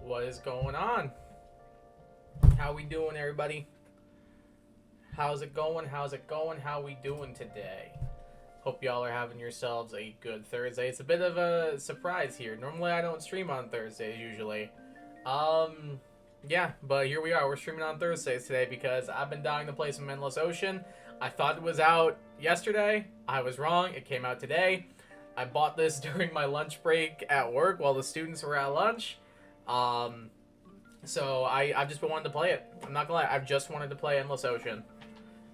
What is going on? How we doing, everybody? How's it going? How's it going? How we doing today? Hope y'all are having yourselves a good Thursday. It's a bit of a surprise here. Normally I don't stream on Thursdays usually. Yeah, but here we are. We're streaming on Thursdays today because I've been dying to play some Endless Ocean. I thought it was out yesterday. I was wrong. It came out today. I bought this during my lunch break at work while the students were at lunch. So I've just been wanting to play it. I'm not gonna lie, I've just wanted to play Endless Ocean.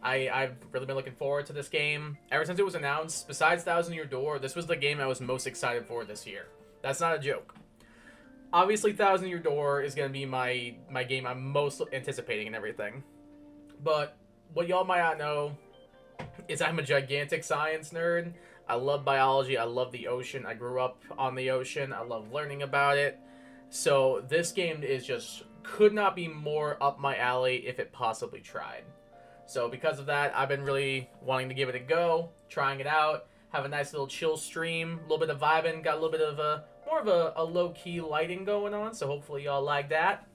I've really been looking forward to this game. Ever since it was announced, besides Thousand Year Door, this was the game I was most excited for this year. That's not a joke. Obviously, Thousand Year Door is gonna be my game I'm most anticipating and everything. But what y'all might not know is I'm a gigantic science nerd. I love biology, I love the ocean, I grew up on the ocean, I love learning about it. So this game is just could not be more up my alley if it possibly tried. So because of that, I've been really wanting to give it a go, trying it out, have a nice little chill stream, a little bit of vibing, got a little bit of more of a low-key lighting going on, so hopefully y'all like that.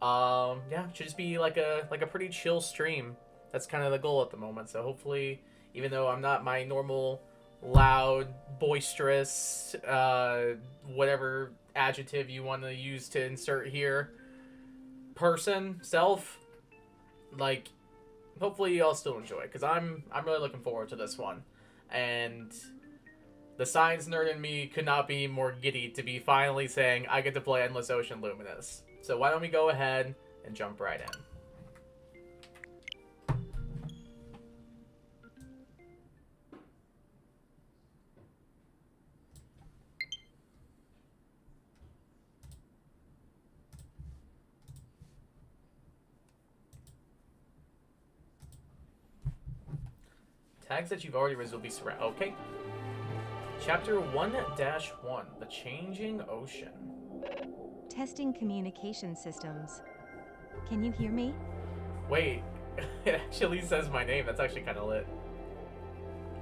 Yeah, should just be like a pretty chill stream. That's kind of the goal at the moment. So hopefully, even though I'm not my normal loud, boisterous, whatever adjective you want to use to insert here, self, like, hopefully y'all still enjoy, because I'm really looking forward to this one. And the science nerd in me could not be more giddy to be finally saying I get to play Endless Ocean Luminous. So why don't we go ahead and jump right in. Tags that you've already read will be surrounded. Okay. Chapter 1-1, The Changing Ocean. Testing communication systems. Can you hear me? Wait, it actually says my name. That's actually kind of lit.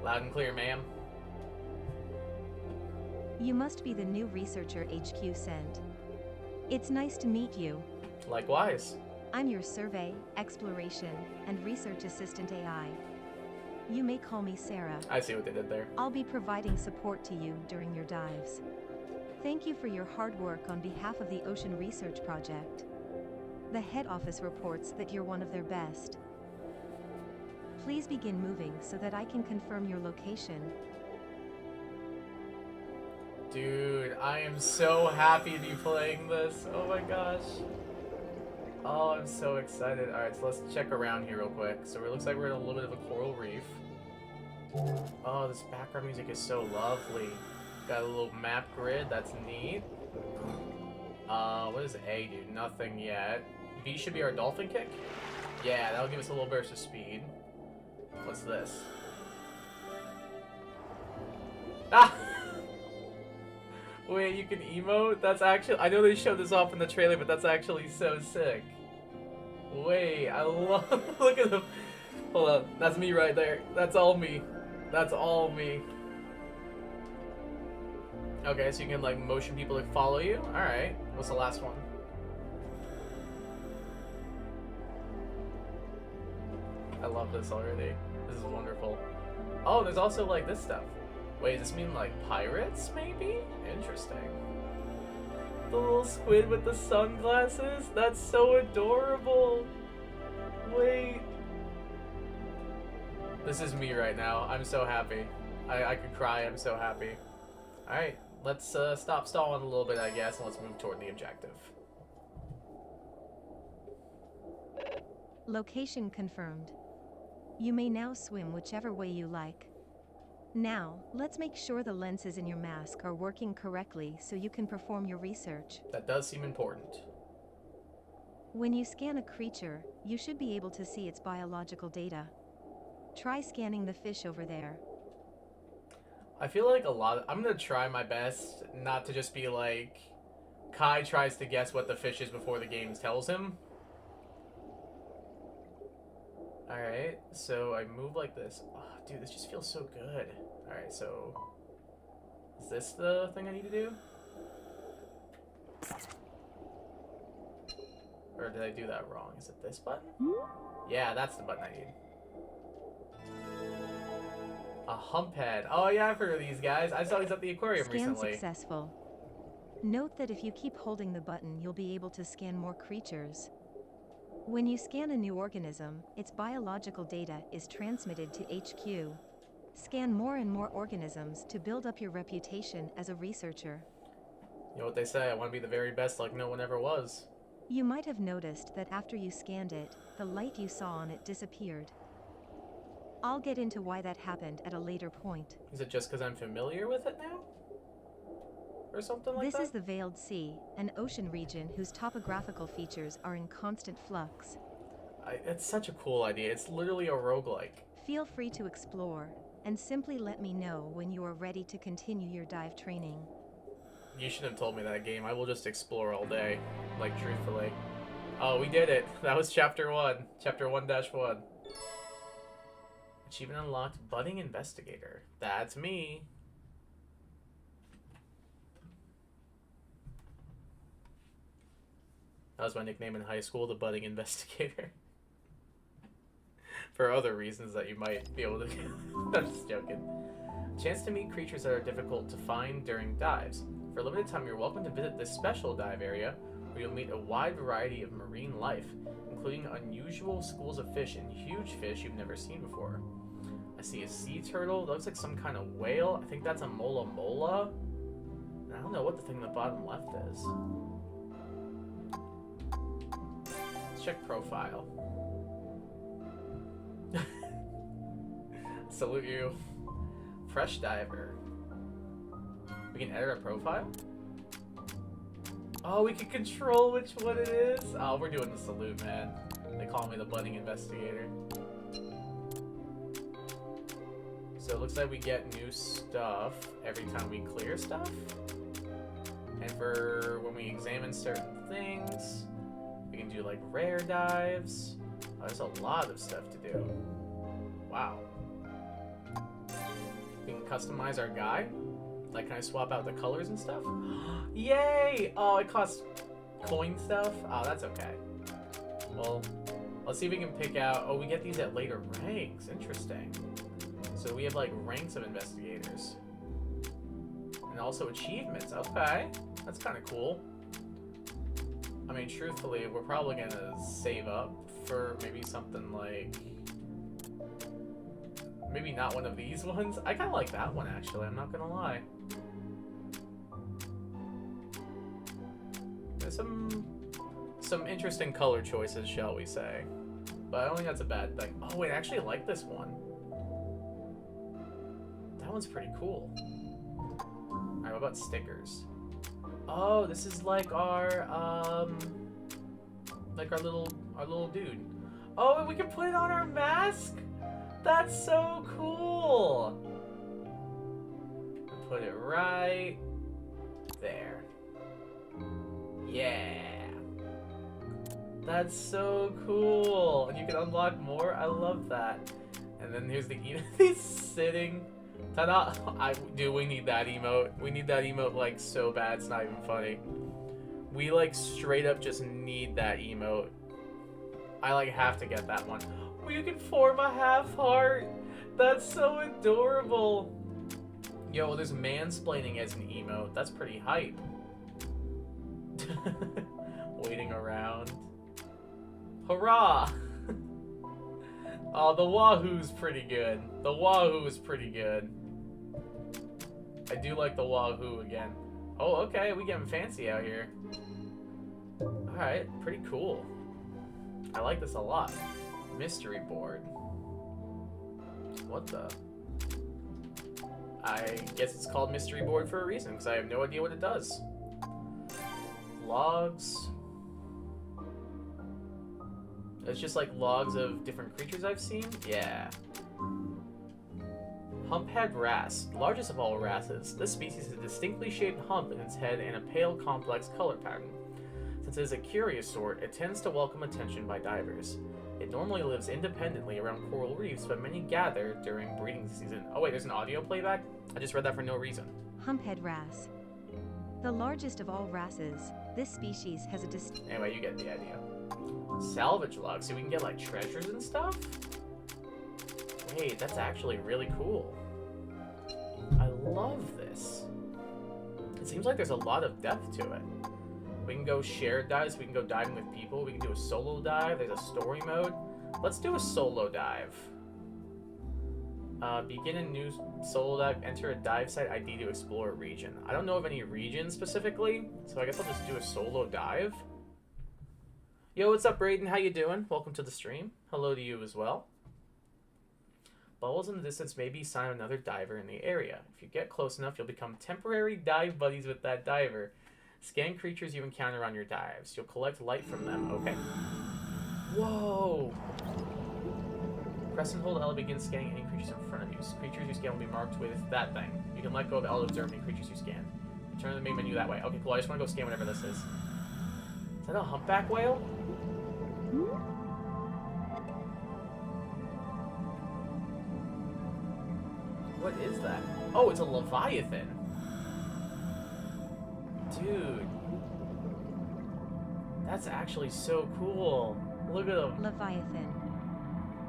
Loud and clear, ma'am. You must be the new researcher HQ sent. It's nice to meet you. Likewise. I'm your survey, exploration, and research assistant AI. You may call me Sarah. I see what they did there. I'll be providing support to you during your dives. Thank you for your hard work on behalf of the Ocean Research Project. The head office reports that you're one of their best. Please begin moving so that I can confirm your location. Dude, I am so happy to be playing this. Oh my gosh. Oh, I'm so excited. Alright, so let's check around here real quick. So it looks like we're in a little bit of a coral reef. Oh, this background music is so lovely. Got a little map grid, that's neat. What does A do? Nothing yet. B should be our dolphin kick? Yeah, that'll give us a little burst of speed. What's this? Ah! Wait, you can emote? That's actually... I know they showed this off in the trailer, but that's actually so sick. Wait, I love... Look at them. Hold on. That's me right there. That's all me. That's all me. Okay, so you can, like, motion people to follow you? Alright. What's the last one? I love this already. This is wonderful. Oh, there's also, like, this stuff. Wait, does this mean, like, pirates, maybe? Interesting. The little squid with the sunglasses? That's so adorable! Wait. This is me right now. I'm so happy. I could cry. I'm so happy. Alright, let's stop stalling a little bit, I guess, and let's move toward the objective. Location confirmed. You may now swim whichever way you like. Now, let's make sure the lenses in your mask are working correctly so you can perform your research. That does seem important. When you scan a creature, you should be able to see its biological data. Try scanning the fish over there. I feel like I'm gonna try my best not to just be like, Kai tries to guess what the fish is before the game tells him. Alright, so I move like this. Oh, dude, this just feels so good. Alright, so... is this the thing I need to do? Or did I do that wrong? Is it this button? Yeah, that's the button I need. A hump head. Oh yeah, I've heard of these guys. I saw these at the aquarium Scan recently. successful. Note that if you keep holding the button, you'll be able to scan more creatures. When you scan a new organism, its biological data is transmitted to HQ. Scan more and more organisms to build up your reputation as a researcher. You know what they say, I want to be the very best like no one ever was. You might have noticed that after you scanned it, the light you saw on it disappeared. I'll get into why that happened at a later point. Is it just because I'm familiar with it now? Or something like that? This is the Veiled Sea, an ocean region whose topographical features are in constant flux. It's such a cool idea. It's literally a roguelike. Feel free to explore, and simply let me know when you are ready to continue your dive training. You should have told me that game. I will just explore all day. Like, truthfully. Oh, we did it. That was Chapter 1. Chapter 1-1. Achievement unlocked, Budding Investigator. That's me. That was my nickname in high school, the Budding Investigator. For other reasons that you might be able to... I'm just joking. Chance to meet creatures that are difficult to find during dives. For a limited time, you're welcome to visit this special dive area, where you'll meet a wide variety of marine life, including unusual schools of fish and huge fish you've never seen before. I see a sea turtle. That looks like some kind of whale. I think that's a mola mola. And I don't know what the thing in the bottom left is. Let's check profile. Salute you. Fresh diver. We can edit our profile? Oh, we can control which one it is? Oh, we're doing the salute, man. They call me the Budding Investigator. So it looks like we get new stuff every time we clear stuff. And for when we examine certain things, we can do like rare dives. Oh, there's a lot of stuff to do. Wow. We can customize our guy. Like, can I swap out the colors and stuff? Yay! Oh, it costs coin stuff? Oh, that's okay. Well, let's see if we can pick out... Oh, we get these at later ranks. Interesting. So we have, like, ranks of investigators. And also achievements. Okay. That's kind of cool. I mean, truthfully, we're probably going to save up for maybe something like... Maybe not one of these ones. I kind of like that one, actually. I'm not going to lie. There's some interesting color choices, shall we say. But I don't think that's a bad thing. Oh, wait, I actually like this one. That one's pretty cool. Alright, what about stickers? Oh, this is like our little dude. Oh, and we can put it on our mask? That's so cool! Put it right there. Yeah! That's so cool! And you can unlock more? I love that. And then here's the emote. He's sitting. Ta-da! Dude, we need that emote. We need that emote, like, so bad, it's not even funny. We, like, straight up just need that emote. I, like, have to get that one. You can form a half heart. That's so adorable. Yo, there's mansplaining as an emote. That's pretty hype. Waiting around. Hurrah! Oh, the Wahoo's pretty good. The Wahoo is pretty good. I do like the Wahoo again. Oh, okay, we getting fancy out here. Alright, pretty cool. I like this a lot. Mystery board. What the? I guess it's called mystery board for a reason, because I have no idea what it does. Logs. It's just like logs of different creatures I've seen? Yeah. Humphead wrasse, largest of all wrasses. This species has a distinctly shaped hump in its head and a pale, complex color pattern. Since it is a curious sort, it tends to welcome attention by divers. It normally lives independently around coral reefs, but many gather during breeding season. Oh wait, there's an audio playback? I just read that for no reason. Humphead wrasse. The largest of all wrasses, this species has a Anyway, you get the idea. Salvage logs, so we can get like treasures and stuff? Wait, that's actually really cool. I love this. It seems like there's a lot of depth to it. We can go shared dives, we can go diving with people, we can do a solo dive, there's a story mode. Let's do a solo dive. Begin a new solo dive, enter a dive site ID to explore a region. I don't know of any regions specifically, so I guess I'll just do a solo dive. Yo, what's up, Brayden? How you doing? Welcome to the stream. Hello to you as well. Bubbles in the distance may be a sign of another diver in the area. If you get close enough, you'll become temporary dive buddies with that diver. Scan creatures you encounter on your dives. You'll collect light from them. Okay. Whoa! Press and hold L to begin scanning any creatures in front of you. Creatures you scan will be marked with that thing. You can let go of L to observe any creatures you scan. Turn the main menu that way. Okay, cool. I just want to go scan whatever this is. Is that a humpback whale? What is that? Oh, it's a leviathan. Dude. That's actually so cool. Look at him. Leviathan.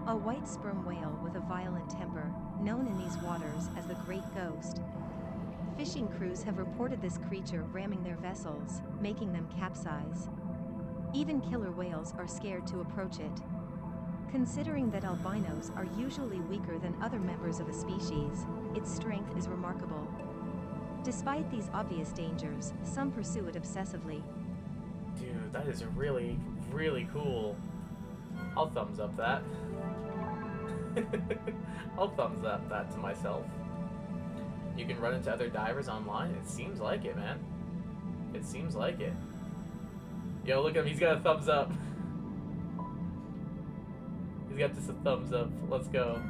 A white sperm whale with a violent temper, known in these waters as the Great Ghost. Fishing crews have reported this creature ramming their vessels, making them capsize. Even killer whales are scared to approach it. Considering that albinos are usually weaker than other members of a species, its strength is remarkable. Despite these obvious dangers, some pursue it obsessively. Dude, that is really, really cool. I'll thumbs up that. I'll thumbs up that to myself. You can run into other divers online? It seems like it, man. It seems like it. Yo, look at him. He's got a thumbs up. He's got just a thumbs up. Let's go.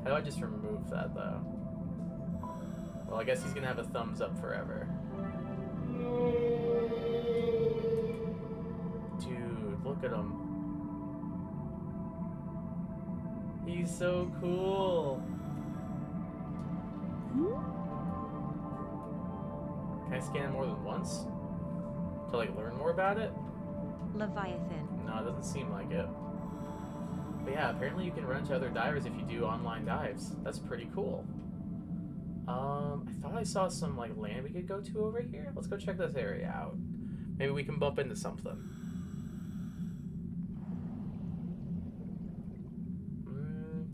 How do I just remove that, though? Well, I guess he's gonna have a thumbs up forever. Dude, look at him. He's so cool. Can I scan him more than once? To, like, learn more about it? Leviathan. No, it doesn't seem like it. But yeah, apparently you can run into other divers if you do online dives. That's pretty cool. I thought I saw some, like, land we could go to over here. Let's go check this area out. Maybe we can bump into something.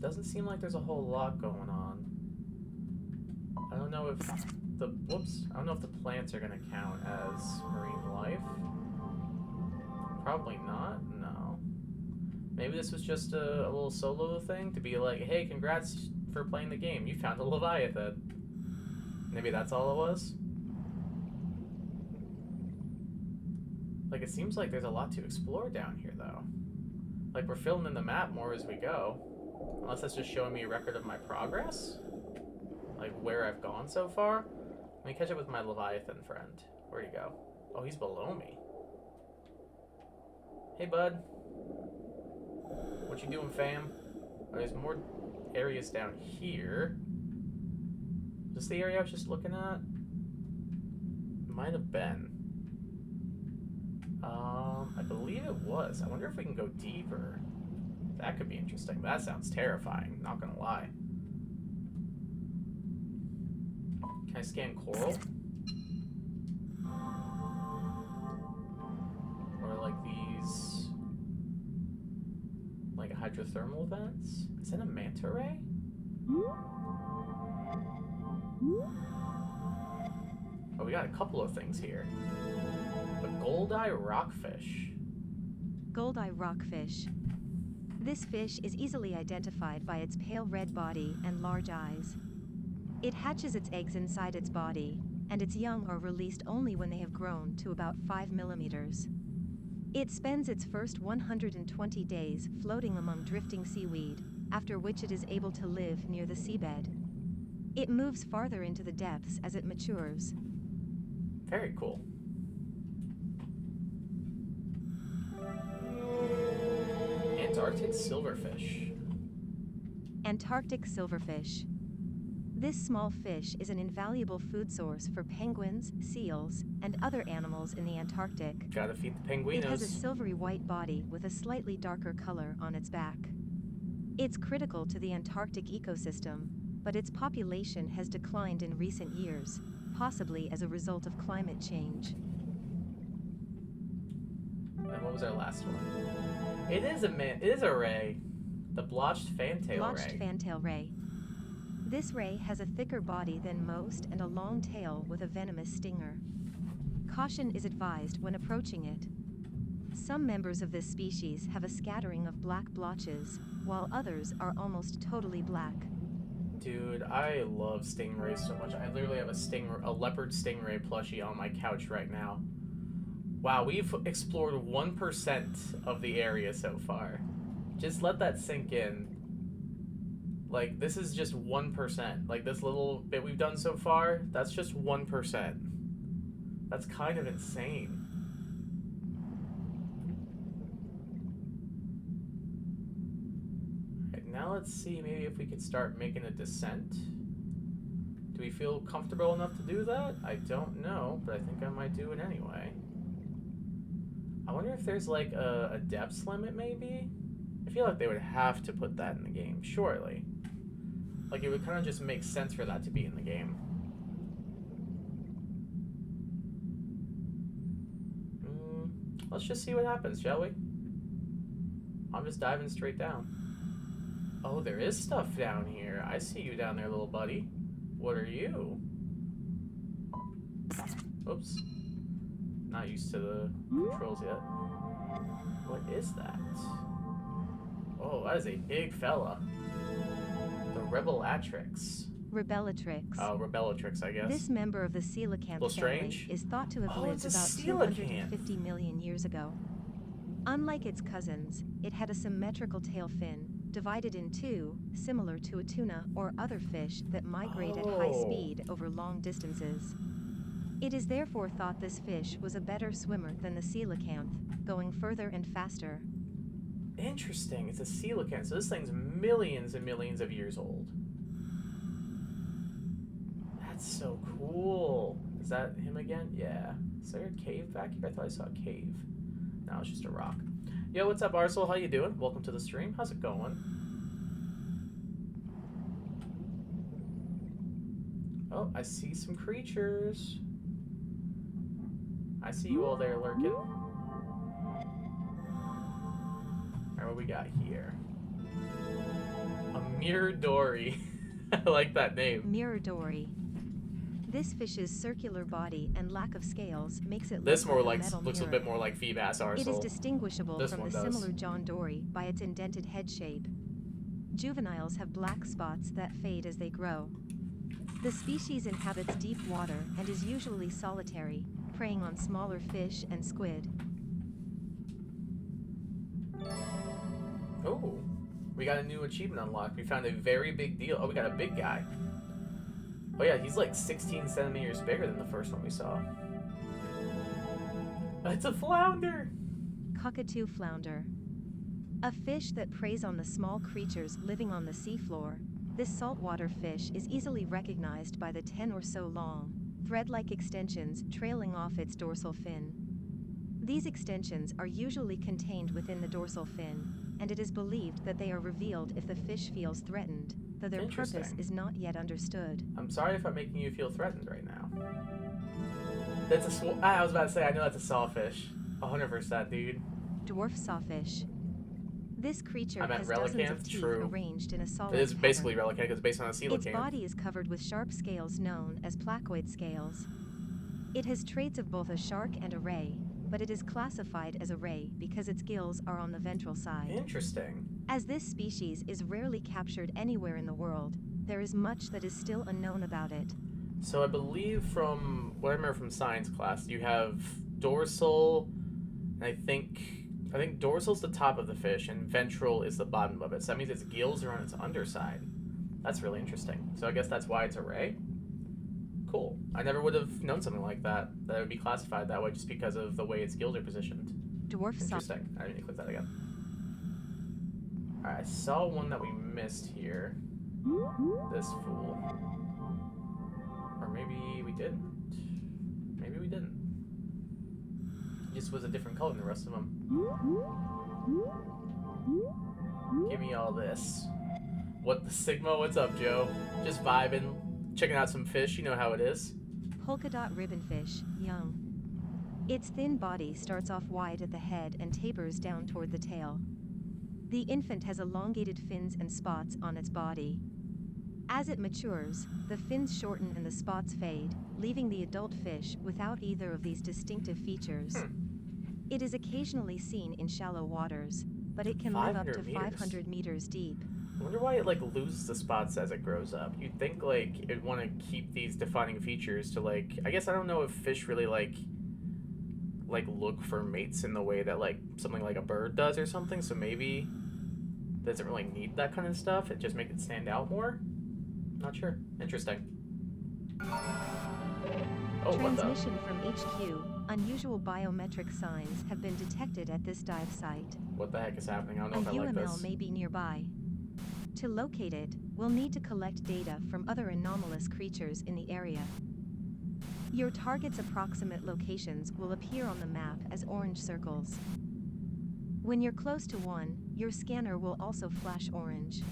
Doesn't seem like there's a whole lot going on. I don't know if the... Whoops. I don't know if the plants are going to count as marine life. Probably not. No. Maybe this was just a little solo thing to be like, hey, congrats for playing the game. You found a leviathan. Maybe that's all it was? Like, it seems like there's a lot to explore down here, though. Like, we're filling in the map more as we go. Unless that's just showing me a record of my progress? Like, where I've gone so far? Let me catch up with my leviathan friend. Where'd he go? Oh, he's below me. Hey, bud. What you doing, fam? Oh, there's more areas down here. Is this the area I was just looking at? Might have been. I believe it was. I wonder if we can go deeper. That could be interesting. That sounds terrifying, not gonna lie. Can I scan coral? Or like these... like hydrothermal vents? Is that a manta ray? Oh, we got a couple of things here. The gold-eye rockfish. Gold-eye rockfish. This fish is easily identified by its pale red body and large eyes. It hatches its eggs inside its body, and its young are released only when they have grown to about 5 millimeters. It spends its first 120 days floating among drifting seaweed, after which it is able to live near the seabed. It moves farther into the depths as it matures. Very cool. Antarctic silverfish. Antarctic silverfish. This small fish is an invaluable food source for penguins, seals, and other animals in the Antarctic. Gotta feed the penguinos. It has a silvery white body with a slightly darker color on its back. It's critical to the Antarctic ecosystem, but its population has declined in recent years, possibly as a result of climate change. And what was our last one? It is a ray. The blotched fantail ray. Blotched fantail ray. This ray has a thicker body than most and a long tail with a venomous stinger. Caution is advised when approaching it. Some members of this species have a scattering of black blotches, while others are almost totally black. Dude, I love stingrays so much. I literally have a leopard stingray plushie on my couch right now. Wow, we've explored 1% of the area so far. Just let that sink in. Like, this is just 1%. Like, this little bit we've done so far, that's just 1%. That's kind of insane. Alright, now let's see maybe if we could start making a descent. Do we feel comfortable enough to do that? I don't know, but I think I might do it anyway. I wonder if there's like a depths limit maybe? I feel like they would have to put that in the game, surely. Like, it would kind of just make sense for that to be in the game. Let's just see what happens, shall we? I'm just diving straight down. Oh, there is stuff down here. I see you down there, little buddy. What are you? Oops. Not used to the controls yet. What is that? Oh, that is a big fella. The Rebelatrix. Rebelatrix. Oh, Rebelatrix, I guess. This member of the coelacanth family is thought to have lived about 250 million years ago. Unlike its cousins, it had a symmetrical tail fin, divided in two, similar to a tuna or other fish that migrate at high speed over long distances. It is therefore thought this fish was a better swimmer than the coelacanth, going further and faster. Interesting. It's a coelacanth, so this thing's millions and millions of years old. That's so cool. Is that him again? Yeah. Is there a cave back here? I thought I saw a cave. No, it's just a rock. Yo, what's up, Arsel? How you doing? Welcome to the stream. How's it going? Oh, I see some creatures. I see you all there lurking. Alright, what we got here? A mirror dory. I like that name. Mirror dory. This fish's circular body and lack of scales makes it looks a a bit more like Feebass Arsel. It is distinguishable This from one the does. similar John Dory by its indented head shape. Juveniles have black spots that fade as they grow. The species inhabits deep water and is usually solitary, preying on smaller fish and squid. Oh, we got a new achievement unlocked. We found a very big deal. Oh, we got a big guy. Oh yeah, he's like 16 centimeters bigger than the first one we saw. It's a flounder! Cockatoo flounder. A fish that preys on the small creatures living on the seafloor, this saltwater fish is easily recognized by the 10 or so long, thread-like extensions trailing off its dorsal fin. These extensions are usually contained within the dorsal fin, and it is believed that they are revealed if the fish feels threatened, though their purpose is not yet understood. I'm sorry if I'm making you feel threatened right now. That's I was about to say, I know that's a sawfish. 100%, dude. Dwarf sawfish. This creature I meant has dozens of relicanth? teeth True. arranged in a solid It is pattern. basically relicanth because it's based on a Its coelacanth. body is covered with sharp scales known as placoid scales. It has traits of both a shark and a ray, but it is classified as a ray because its gills are on the ventral side. Interesting. As this species is rarely captured anywhere in the world, there is much that is still unknown about it. So I believe from what I remember from science class, you have dorsal, and I think dorsal's the top of the fish and ventral is the bottom of it. So that means its gills are on its underside. That's really interesting. So I guess that's why it's a ray. Cool. I never would have known something like that. That it would be classified that way just because of the way its gills are positioned. Dwarf Interesting. I didn't need to click that again. Alright, I saw one that we missed here. This fool. Or maybe we didn't. Maybe we didn't. He just was a different color than the rest of them. Give me all this. What the Sigma? What's up, Joe? Just vibing, checking out some fish. You know how it is. Polka dot ribbonfish, young. Its thin body starts off wide at the head and tapers down toward the tail. The infant has elongated fins and spots on its body. As it matures, the fins shorten and the spots fade, leaving the adult fish without either of these distinctive features. It is occasionally seen in shallow waters, but it can live up to 500 meters deep. I wonder why it loses the spots as it grows up. You'd think it'd want to keep these defining features to I guess I don't know if fish really look for mates in the way that something like a bird does or something. So maybe it doesn't really need that kind of stuff. It just makes it stand out more. Not sure. Interesting. Oh, what the? Transmission from HQ. Unusual biometric signs have been detected at this dive site. What the heck is happening? I don't know A if I like UML this. may be nearby. To locate it, we'll need to collect data from other anomalous creatures in the area. Your target's approximate locations will appear on the map as orange circles. When you're close to one, your scanner will also flash orange.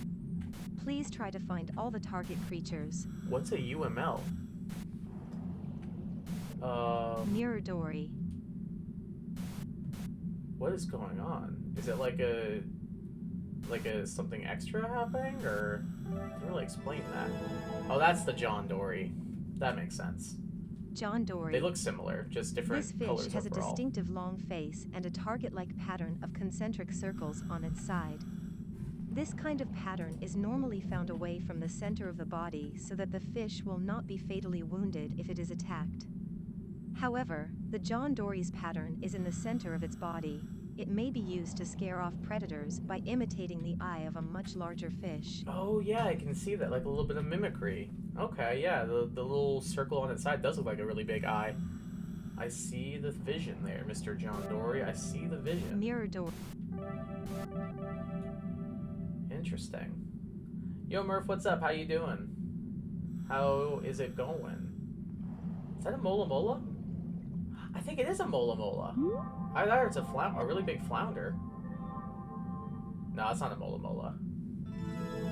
Please try to find all the target creatures. What's a UML? Mirror Dory. What is going on? Is it like a something extra happening, or didn't really explain that? Oh, that's the John Dory. That makes sense. John Dory. They look similar, just different This fish colors has a overall. distinctive long face and a target-like pattern of concentric circles on its side. This kind of pattern is normally found away from the center of the body so that the fish will not be fatally wounded if it is attacked. However, the John Dory's pattern is in the center of its body. It may be used to scare off predators by imitating the eye of a much larger fish. Oh yeah, I can see that, like a little bit of mimicry. Okay, yeah, the little circle on its side does look like a really big eye. I see the vision there, Mr. John Dory. I see the vision. Mirror Dory. Interesting. Yo, Murph, what's up? How you doing? How is it going? Is that a mola mola? I think it is a mola mola. I thought it's a really big flounder. No, it's not a mola mola.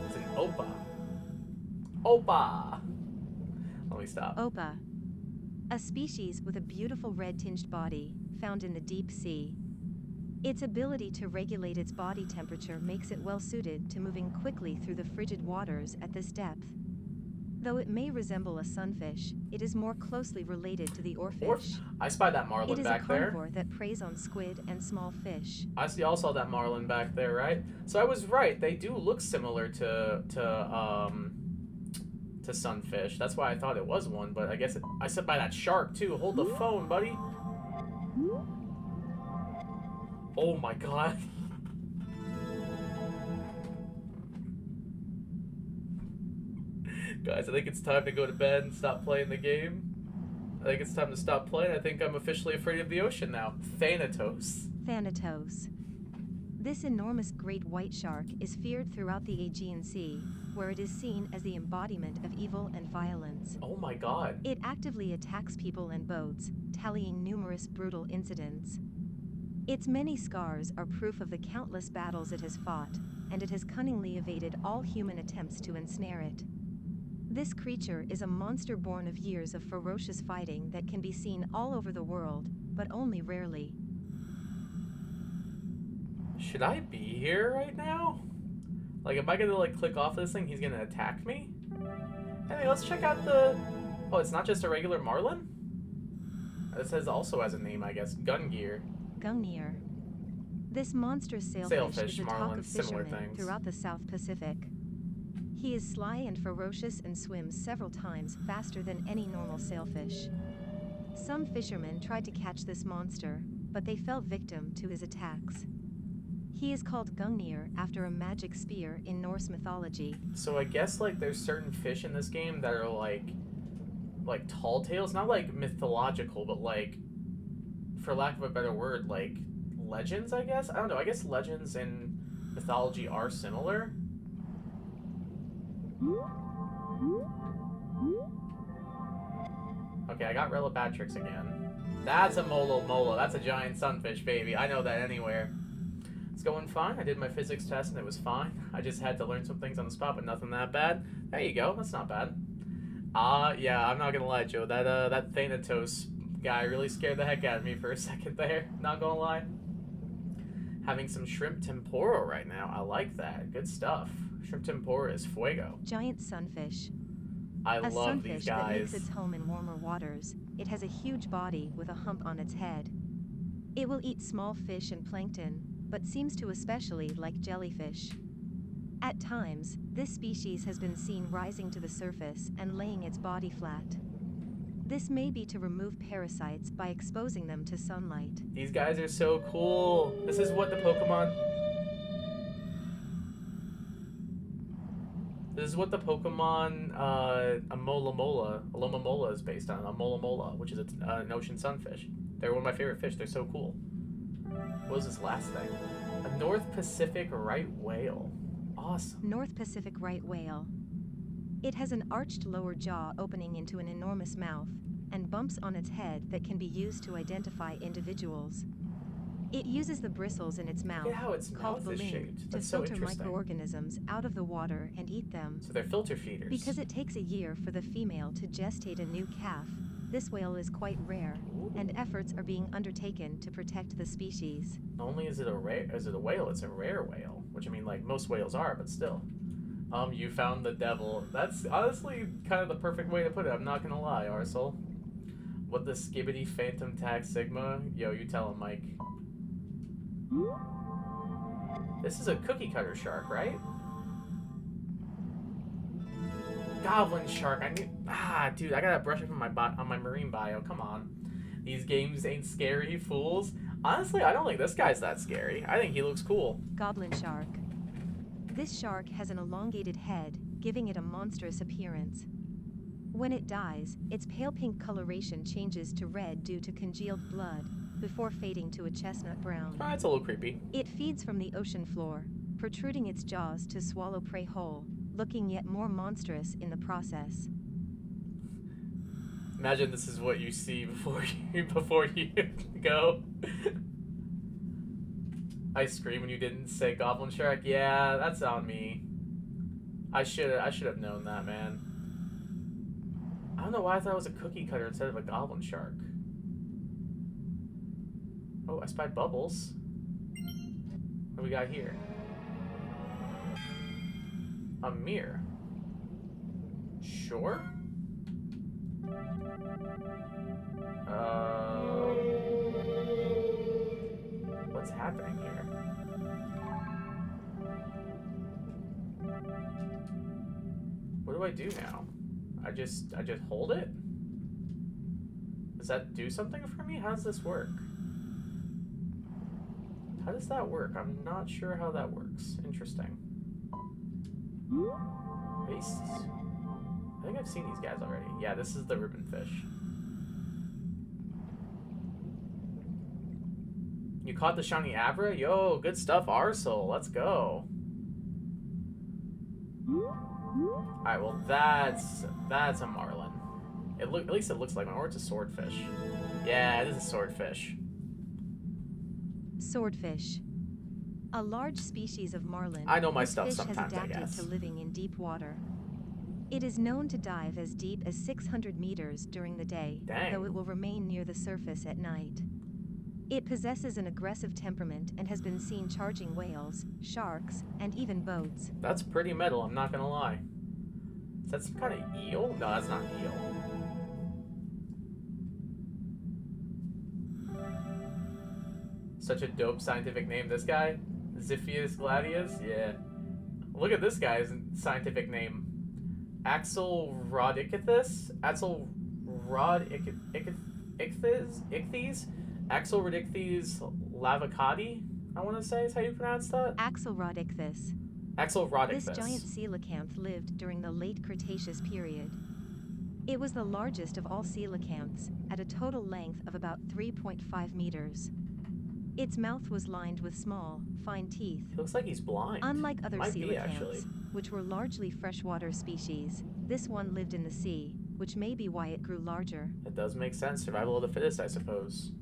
It's an opa. Opa! Let me stop. Opa. A species with a beautiful red-tinged body, found in the deep sea. Its ability to regulate its body temperature makes it well-suited to moving quickly through the frigid waters at this depth. Though it may resemble a sunfish, it is more closely related to the oarfish. I spied that marlin It is back a there. carnivore that preys on squid and small fish. I also saw that marlin back there, right? So I was right. They do look similar to sunfish. That's why I thought it was one. But I guess I said by that shark too. Hold the phone, buddy. Oh my god. Guys, I think it's time to go to bed and stop playing the game. I think it's time to stop playing. I think I'm officially afraid of the ocean now. Thanatos. Thanatos. This enormous great white shark is feared throughout the Aegean Sea, where it is seen as the embodiment of evil and violence. Oh my god. It actively attacks people and boats, tallying numerous brutal incidents. Its many scars are proof of the countless battles it has fought, and it has cunningly evaded all human attempts to ensnare it. This creature is a monster born of years of ferocious fighting that can be seen all over the world, but only rarely. Should I be here right now? Like, am I gonna, like, click off this thing, he's gonna attack me? Anyway, let's check out the... Oh, it's not just a regular marlin? It says also has a name, I guess. Gungear. Gungnir. This monstrous sailfish is the talk marlin, of similar fishermen things. throughout the South Pacific. He is sly and ferocious and swims several times faster than any normal sailfish. Some fishermen tried to catch this monster, but they fell victim to his attacks. He is called Gungnir after a magic spear in Norse mythology. So I guess, like, there's certain fish in this game that are, like tall tales. Not, like, mythological, but, like, for lack of a better word, like, legends, I guess? I don't know. I guess legends and mythology are similar. Okay, I got Relibatrix again. That's a Molo Mola. That's a giant sunfish, baby. I know that anywhere. It's going fine. I did my physics test and it was fine. I just had to learn some things on the spot, but nothing that bad. There you go. That's not bad. Yeah, I'm not gonna lie, Joe. That Thanatos guy really scared the heck out of me for a second there. Not gonna lie. Having some shrimp tempura right now. I like that. Good stuff. Shrimp tempura is fuego. Giant sunfish. I A love these sunfish that guys. makes its home in warmer waters. It has a huge body with a hump on its head. It will eat small fish and plankton, but seems to especially like jellyfish. At times, this species has been seen rising to the surface and laying its body flat. This may be to remove parasites by exposing them to sunlight. These guys are so cool. This is what the Pokemon... This is what the Pokemon Alomomola is based on. A Mola, which is an ocean sunfish. They're one of my favorite fish. They're so cool. What was this last thing? A North Pacific right whale. Awesome. North Pacific right whale. It has an arched lower jaw opening into an enormous mouth, and bumps on its head that can be used to identify individuals. It uses the bristles in its mouth, Look at how its called mouth is baleen, shaped. to That's so filter interesting. microorganisms out of the water and eat them. So they're filter feeders. Because it takes a year for the female to gestate a new calf, this whale is quite rare, and efforts are being undertaken to protect the species. Not only is it a whale, it's a rare whale. Which, I mean, like, most whales are, but still. You found the devil. That's honestly kind of the perfect way to put it. I'm not gonna lie, Arsel. What the skibbity phantom tax sigma? Yo, you tell him, Mike. This is a cookie cutter shark, right? Goblin shark. Dude, I gotta brush up on my marine bio. Come on. These games ain't scary, fools. Honestly, I don't think this guy's that scary. I think he looks cool. Goblin shark. This shark has an elongated head, giving it a monstrous appearance. When it dies, its pale pink coloration changes to red due to congealed blood, before fading to a chestnut brown. Oh, that's a little creepy. It feeds from the ocean floor, protruding its jaws to swallow prey whole, looking yet more monstrous in the process. Imagine this is what you see before you go. I scream when you didn't say goblin shark. Yeah, that's on me. I should have known that, man. I don't know why I thought it was a cookie cutter instead of a goblin shark. Oh, I spied bubbles. What do we got here? A mirror. Sure. What's happening here? What do I do now? I just hold it? Does that do something for me? How does this work? How does that work? I'm not sure how that works. Interesting. Pastes. I think I've seen these guys already. Yeah, this is the ribbon fish. You caught the shiny Abra? Yo, good stuff, Arsel. Let's go. Alright, well that's a marlin. At least it looks like one, or it's a swordfish. Yeah, it is a swordfish. Swordfish. A large species of marlin. I know my this stuff fish sometimes, has I adapted guess. to living in deep water. It is known to dive as deep as 600 meters during the day, Dang. though it will remain near the surface at night. It possesses an aggressive temperament and has been seen charging whales, sharks, and even boats. That's pretty metal, I'm not gonna lie. Is that some kind of eel? No, that's not an eel. Such a dope scientific name. This guy? Ziphius gladius? Yeah. Look at this guy's scientific name. Axelrodicithus? Axelrodicithys? Axelrodicithys lavicati, I want to say is how you pronounce that? Axelrodicithys. Axelrodicithys. This giant coelacanth lived during the late Cretaceous period. It was the largest of all coelacanths, at a total length of about 3.5 meters. Its mouth was lined with small, fine teeth. He looks like he's blind. Unlike other Might be, coelacanths, which were largely freshwater species, this one lived in the sea, which may be why it grew larger. It does make sense. Survival of the fittest, I suppose.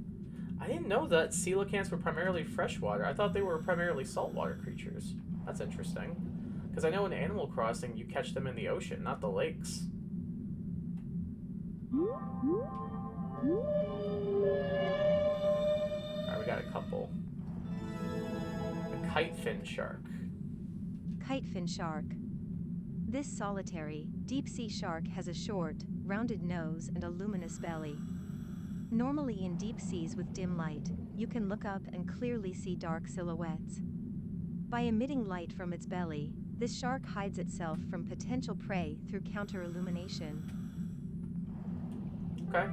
I didn't know that coelacanths were primarily freshwater. I thought they were primarily saltwater creatures. That's interesting. Because I know in Animal Crossing you catch them in the ocean, not the lakes. Alright, we got a couple. A kitefin shark. Kitefin shark. This solitary, deep-sea shark has a short, rounded nose and a luminous belly. Normally in deep seas with dim light, you can look up and clearly see dark silhouettes. By emitting light from its belly, this shark hides itself from potential prey through counter-illumination. Okay.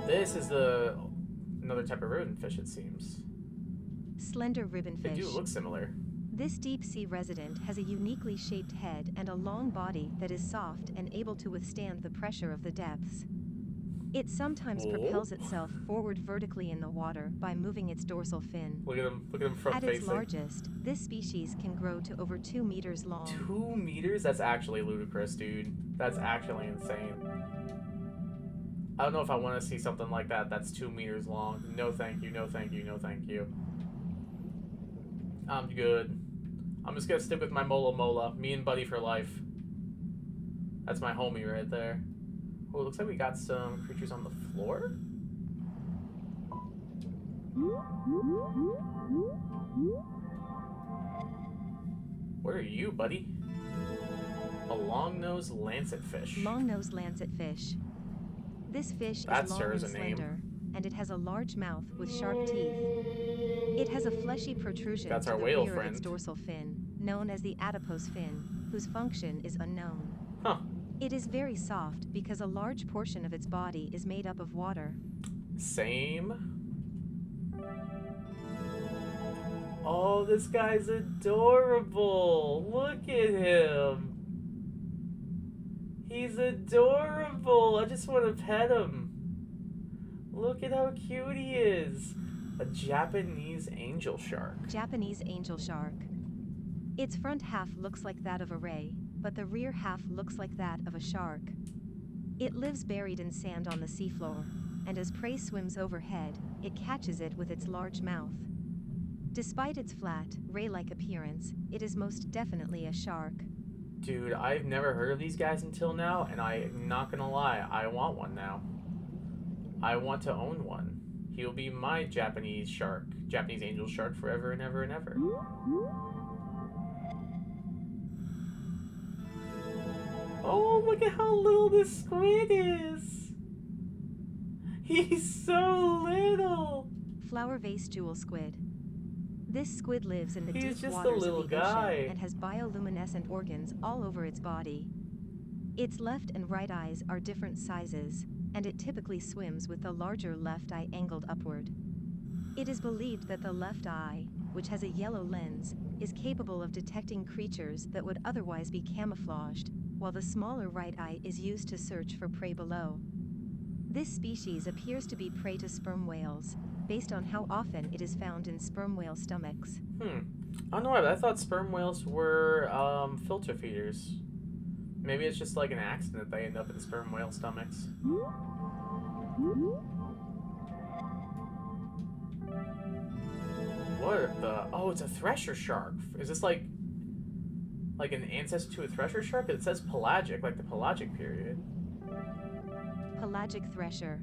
This is another type of ribbonfish, it seems. Slender ribbonfish. They do look similar. This deep-sea resident has a uniquely shaped head and a long body that is soft and able to withstand the pressure of the depths. It sometimes propels itself forward vertically in the water by moving its dorsal fin. Look at him front facing. At its largest, this species can grow to over 2 meters long. 2 meters? That's actually ludicrous, dude. That's actually insane. I don't know if I want to see something like that that's 2 meters long. No thank you, no thank you, no thank you. I'm good. I'm just gonna stick with my Mola Mola. Me and Buddy for life. That's my homie right there. Oh, it looks like we got some creatures on the floor. Where are you, buddy? A long-nosed lancetfish. Long-nosed lancetfish. This fish is long and slender, and it has a large mouth with sharp teeth. It has a fleshy protrusion to the rear of its dorsal fin, known as the adipose fin, whose function is unknown. Huh. It is very soft because a large portion of its body is made up of water. Same. Oh, this guy's adorable. Look at him. He's adorable. I just want to pet him. Look at how cute he is. A Japanese angel shark. Japanese angel shark. Its front half looks like that of a ray, but the rear half looks like that of a shark. It lives buried in sand on the seafloor, and as prey swims overhead, it catches it with its large mouth. Despite its flat, ray-like appearance, it is most definitely a shark. Dude, I've never heard of these guys until now, and I'm not gonna lie, I want one now. I want to own one. He'll be my Japanese shark, Japanese angel shark forever and ever and ever. Oh, look at how little this squid is! He's so little! Flower vase jewel squid. This squid lives in the deep just waters a little of the guy. ocean and has bioluminescent organs all over its body. Its left and right eyes are different sizes, and it typically swims with the larger left eye angled upward. It is believed that the left eye, which has a yellow lens, is capable of detecting creatures that would otherwise be camouflaged, while the smaller right eye is used to search for prey below. This species appears to be prey to sperm whales, based on how often it is found in sperm whale stomachs. I don't know why, but I thought sperm whales were filter feeders. Maybe it's just like an accident they end up in sperm whale stomachs. What the? Oh, it's a thresher shark. Is this like an ancestor to a thresher shark? It says pelagic, like the pelagic period. Pelagic thresher.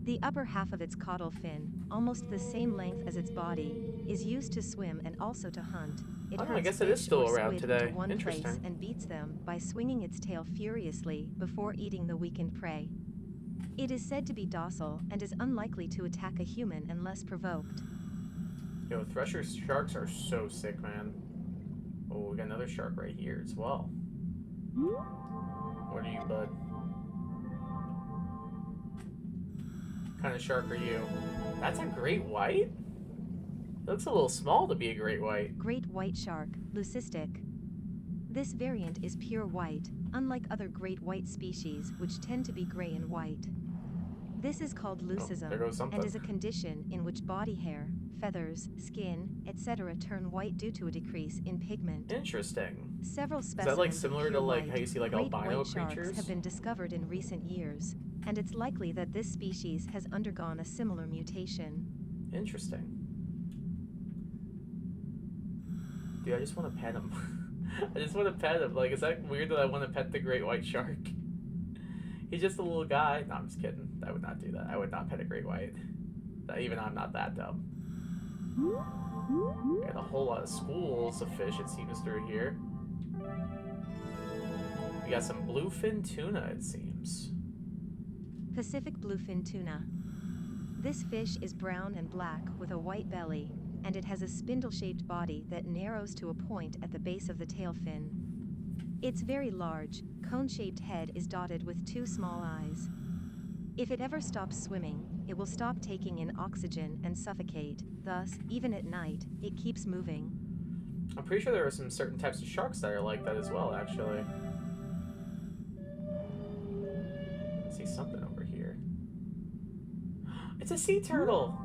The upper half of its caudal fin, almost the same length as its body, is used to swim and also to hunt. It Oh, I hunts guess it is fish still or around squid today. into one place Interesting. and beats them by swinging its tail furiously before eating the weakened prey. It is said to be docile and is unlikely to attack a human unless provoked. Yo, thresher sharks are so sick, man. Oh, we got another shark right here as well. What are you, bud? What kind of shark are you? That's a great white? It looks a little small to be a great white. Great white shark, leucistic. This variant is pure white, unlike other great white species which tend to be gray and white. This is called leucism, there goes something. and is a condition in which body hair, feathers, skin, etc. turn white due to a decrease in pigment. Interesting. Several Is that specimens like of similar to pure like white, how you see like great albino white sharks creatures? have been discovered in recent years, and it's likely that this species has undergone a similar mutation. Interesting. Dude, I just want to pet him. I just want to pet him. Like, is that weird that I want to pet the great white shark? He's just a little guy. No, I'm just kidding. I would not do that. I would not pet a great white. Even I'm not that dumb. We got a whole lot of schools of fish, it seems, through here. We got some bluefin tuna, it seems. Pacific bluefin tuna. This fish is brown and black with a white belly, and it has a spindle-shaped body that narrows to a point at the base of the tail fin. Its very large, cone-shaped head is dotted with two small eyes. If it ever stops swimming, it will stop taking in oxygen and suffocate. Thus, even at night, it keeps moving. I'm pretty sure there are some certain types of sharks that are like that as well, actually. I see something over here. It's a sea turtle!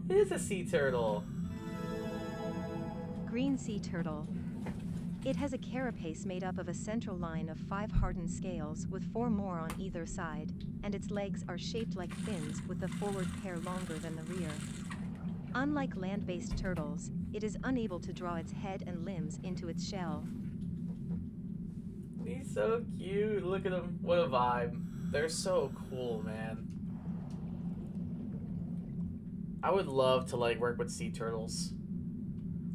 It is a sea turtle! Green sea turtle. It has a carapace made up of a central line of 5 hardened scales with 4 more on either side, and its legs are shaped like fins with the forward pair longer than the rear. Unlike land-based turtles, it is unable to draw its head and limbs into its shell. He's so cute. Look at him. What a vibe. They're so cool, man. I would love to like work with sea turtles.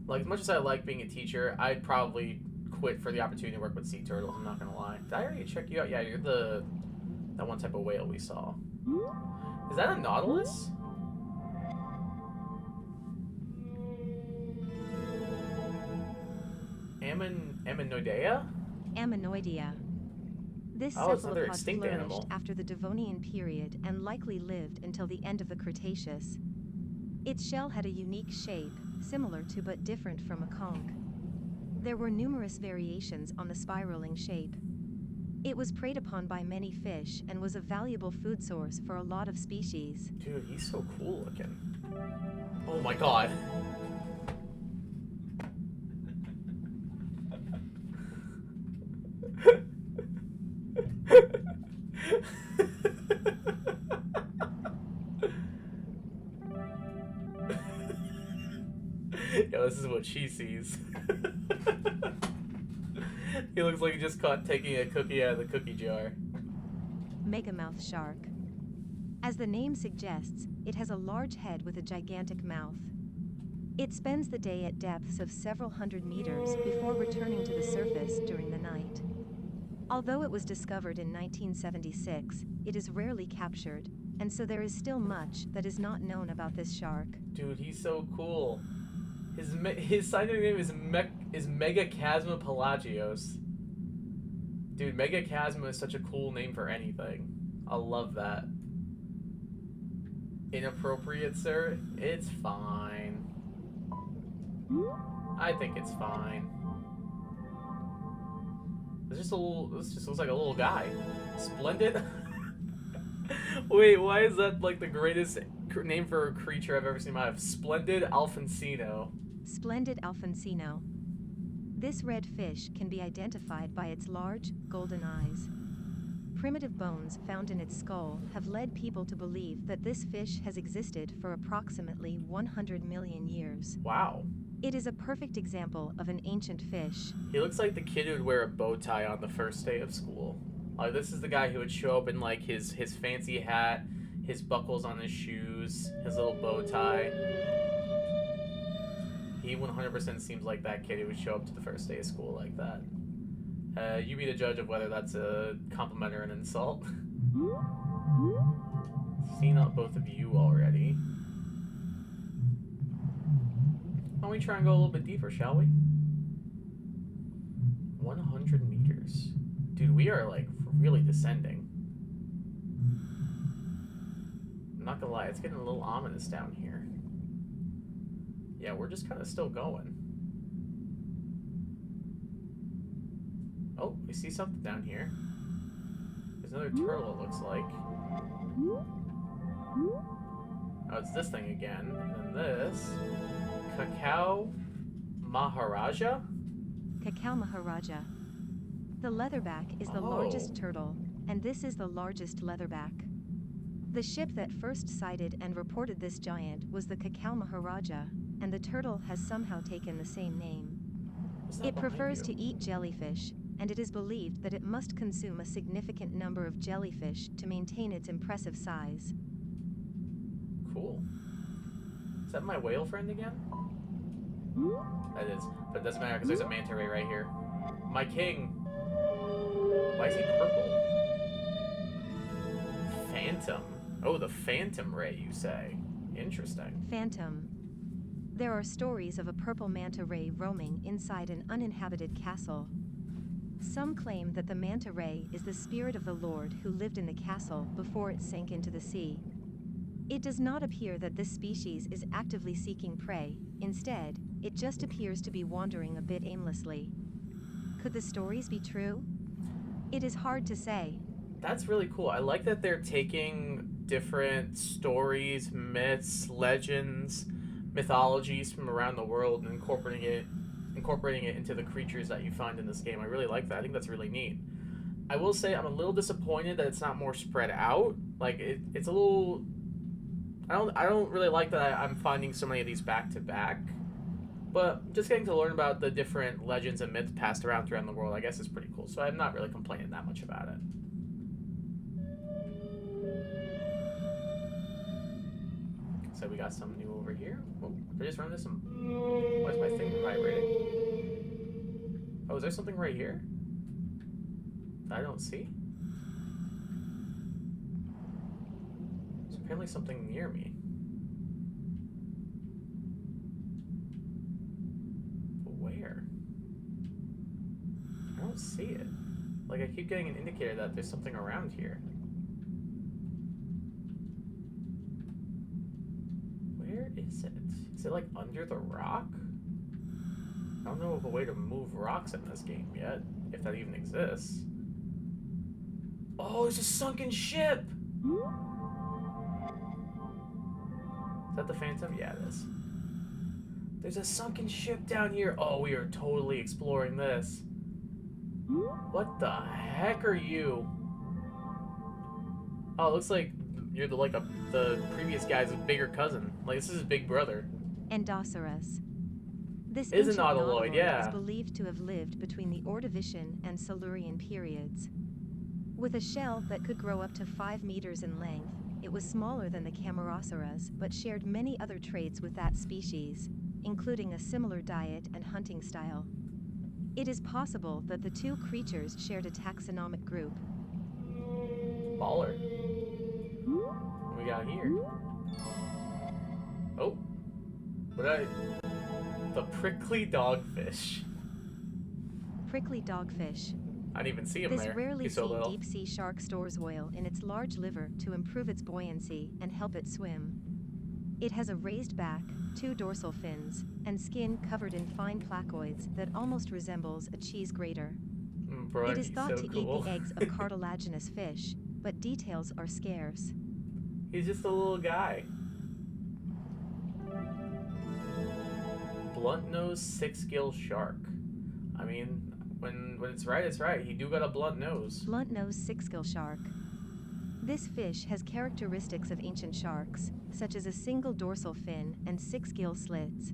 Like, as much as I like being a teacher, I'd probably quit for the opportunity to work with sea turtles, I'm not gonna lie. Did I already check you out? Yeah, you're that one type of whale we saw. Is that a nautilus? Ammonoidea? Ammonoidea. This Oh, it's another cephalopod extinct flourished animal. after the Devonian period and likely lived until the end of the Cretaceous. Its shell had a unique shape, similar to but different from a conch. There were numerous variations on the spiraling shape. It was preyed upon by many fish and was a valuable food source for a lot of species. Dude, he's so cool looking. Oh my god. Yo, this is what she sees. He looks like he just caught taking a cookie out of the cookie jar. Megamouth shark. As the name suggests, it has a large head with a gigantic mouth. It spends the day at depths of several hundred meters before returning to the surface during the night. Although it was discovered in 1976, it is rarely captured, and so there is still much that is not known about this shark. Dude, he's so cool. His scientific name is Megachasma pelagios. Dude, Megachasma is such a cool name for anything. I love that. Inappropriate, sir? It's fine. I think it's fine. This just looks like a little guy. Splendid. Wait, why is that like the greatest name for a creature I've ever seen in my life? Splendid Alfonsino. Splendid Alfonsino. This red fish can be identified by its large, golden eyes. Primitive bones found in its skull have led people to believe that this fish has existed for approximately 100 million years. Wow. It is a perfect example of an ancient fish. He looks like the kid who'd wear a bow tie on the first day of school. Like, this is the guy who would show up in, like, his fancy hat, his buckles on his shoes, his little bow tie. He 100% seems like that kid who would show up to the first day of school like that. You be the judge of whether that's a compliment or an insult. Seen both of you already. Why don't we try and go a little bit deeper, shall we? 100 meters. Dude, we are, like, really descending. I'm not gonna lie, it's getting a little ominous down here. Yeah, we're just kind of still going. Oh, we see something down here. There's another turtle, it looks like. Oh, it's this thing again. And then this. Cacao Maharaja? Cacao Maharaja. The leatherback is the largest turtle, and this is the largest leatherback. The ship that first sighted and reported this giant was the Cacao Maharaja, and the turtle has somehow taken the same name. It prefers to eat jellyfish, and it is believed that it must consume a significant number of jellyfish to maintain its impressive size. Cool. Is that my whale friend again? That is, but it doesn't matter because there's a manta ray right here. My king. Why is he purple? Phantom. Oh, the phantom ray, you say? Interesting. Phantom. There are stories of a purple manta ray roaming inside an uninhabited castle. Some claim that the manta ray is the spirit of the Lord who lived in the castle before it sank into the sea. It does not appear that this species is actively seeking prey. Instead, it just appears to be wandering a bit aimlessly. Could the stories be true? It is hard to say. That's really cool. I like that they're taking different stories, myths, legends, mythologies from around the world and incorporating it into the creatures that you find in this game. I really like that. I think that's really neat. I will say I'm a little disappointed that it's not more spread out. Like it's a little. I don't really like that I'm finding so many of these back to back. But just getting to learn about the different legends and myths passed around the world, I guess, is pretty cool. So I'm not really complaining that much about it. So we got some new over here. Oh, did I just run into some... Why is my thing vibrating? Oh, is there something right here that I don't see? There's apparently something near me. But where? I don't see it. Like, I keep getting an indicator that there's something around here. Where is it? Is it like under the rock? I don't know of a way to move rocks in this game yet, if that even exists. Oh, it's a sunken ship! Is that the Phantom? Yeah, it is. There's a sunken ship down here. Oh, we are totally exploring this. What the heck are you? Oh, it looks like you're the previous guy's bigger cousin. Like, this is his big brother. Endoceras. This Is an ancient nautiloid, nautiloid yeah. is believed to have lived between the Ordovician and Silurian periods. With a shell that could grow up to 5 meters in length, it was smaller than the Camarasaurus but shared many other traits with that species, including a similar diet and hunting style. It is possible that the two creatures shared a taxonomic group. Baller. What we got here? Oh. The prickly dogfish. Prickly dogfish. I didn't even see him This there. rarely He's so seen little. deep-sea shark stores oil in its large liver to improve its buoyancy and help it swim. It has a raised back, 2 dorsal fins, and skin covered in fine placoids that almost resembles a cheese grater. Bro, It is thought so to cool. eat the eggs of cartilaginous fish, but details are scarce. He's just a little guy. Blunt-nosed 6-gill shark. I mean, when it's right, it's right. He do got a blunt nose. Blunt-nosed 6-gill shark. This fish has characteristics of ancient sharks, such as a single dorsal fin and 6 gill slits.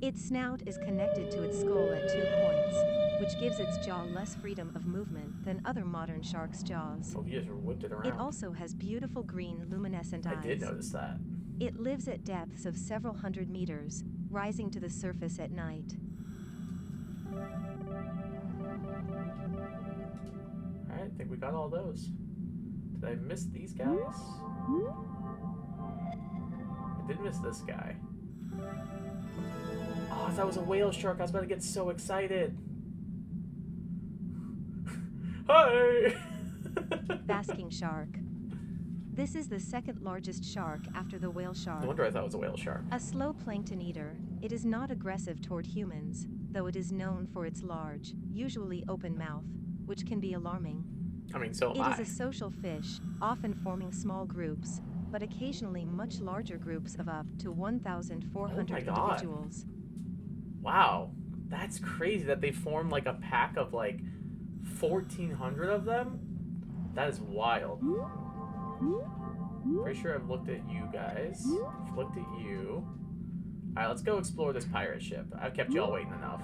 Its snout is connected to its skull at 2 points. which gives its jaw less freedom of movement than other modern sharks' jaws. Oh, he just whipped it around. It also has beautiful green luminescent eyes. I did notice that. It lives at depths of several hundred meters, rising to the surface at night. Alright, I think we got all those. Did I miss these guys? I did miss this guy. Oh, I thought it was a whale shark. I was about to get so excited. Hi! Basking shark. This is the second largest shark after the whale shark. No wonder I thought it was a whale shark. A slow plankton eater, it is not aggressive toward humans, though it is known for its large, usually open mouth, which can be alarming. I mean, so am I. It is a social fish, often forming small groups, but occasionally much larger groups of up to 1,400 individuals. Wow, that's crazy that they form like a pack of like 1,400 of them? That is wild. Pretty sure I've looked at you guys. I've looked at you. Alright, let's go explore this pirate ship. I've kept y'all waiting enough.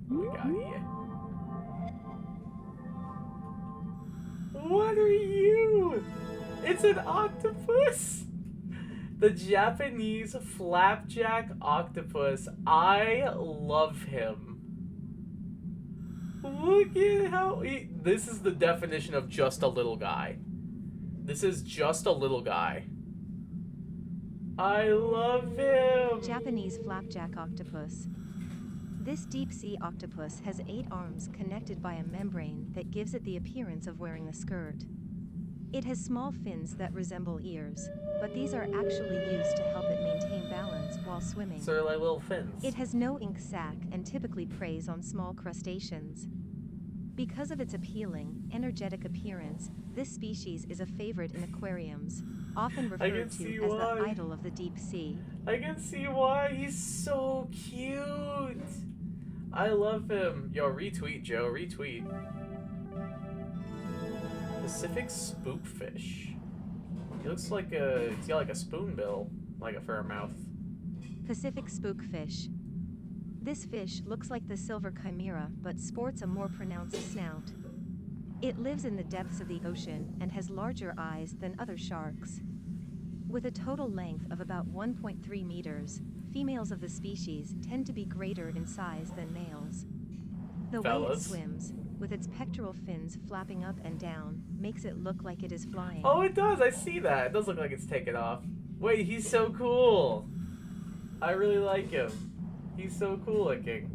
What we got here? What are you? It's an octopus! The Japanese flapjack octopus. I love him. Look at how this is the definition of just a little guy. This is just a little guy. I love him. Japanese flapjack octopus. This deep-sea octopus has 8 arms connected by a membrane that gives it the appearance of wearing a skirt. It has small fins that resemble ears, but these are actually used to help it maintain balance while swimming. So they're like little fins. It has no ink sac and typically preys on small crustaceans. Because of its appealing, energetic appearance, this species is a favorite in aquariums, often referred to as the idol of the deep sea. I can see why. He's so cute. I love him. Yo, retweet, Joe. Retweet. Pacific spookfish. He looks like he's got like a spoonbill, like for a mouth. Pacific spookfish. This fish looks like the silver chimera, but sports a more pronounced snout. It lives in the depths of the ocean and has larger eyes than other sharks. With a total length of about 1.3 meters, females of the species tend to be greater in size than males. The way it swims, with its pectoral fins flapping up and down, makes it look like it is flying. Oh, it does. I see that. It does look like it's taken off. Wait, he's so cool. I really like him. He's so cool looking.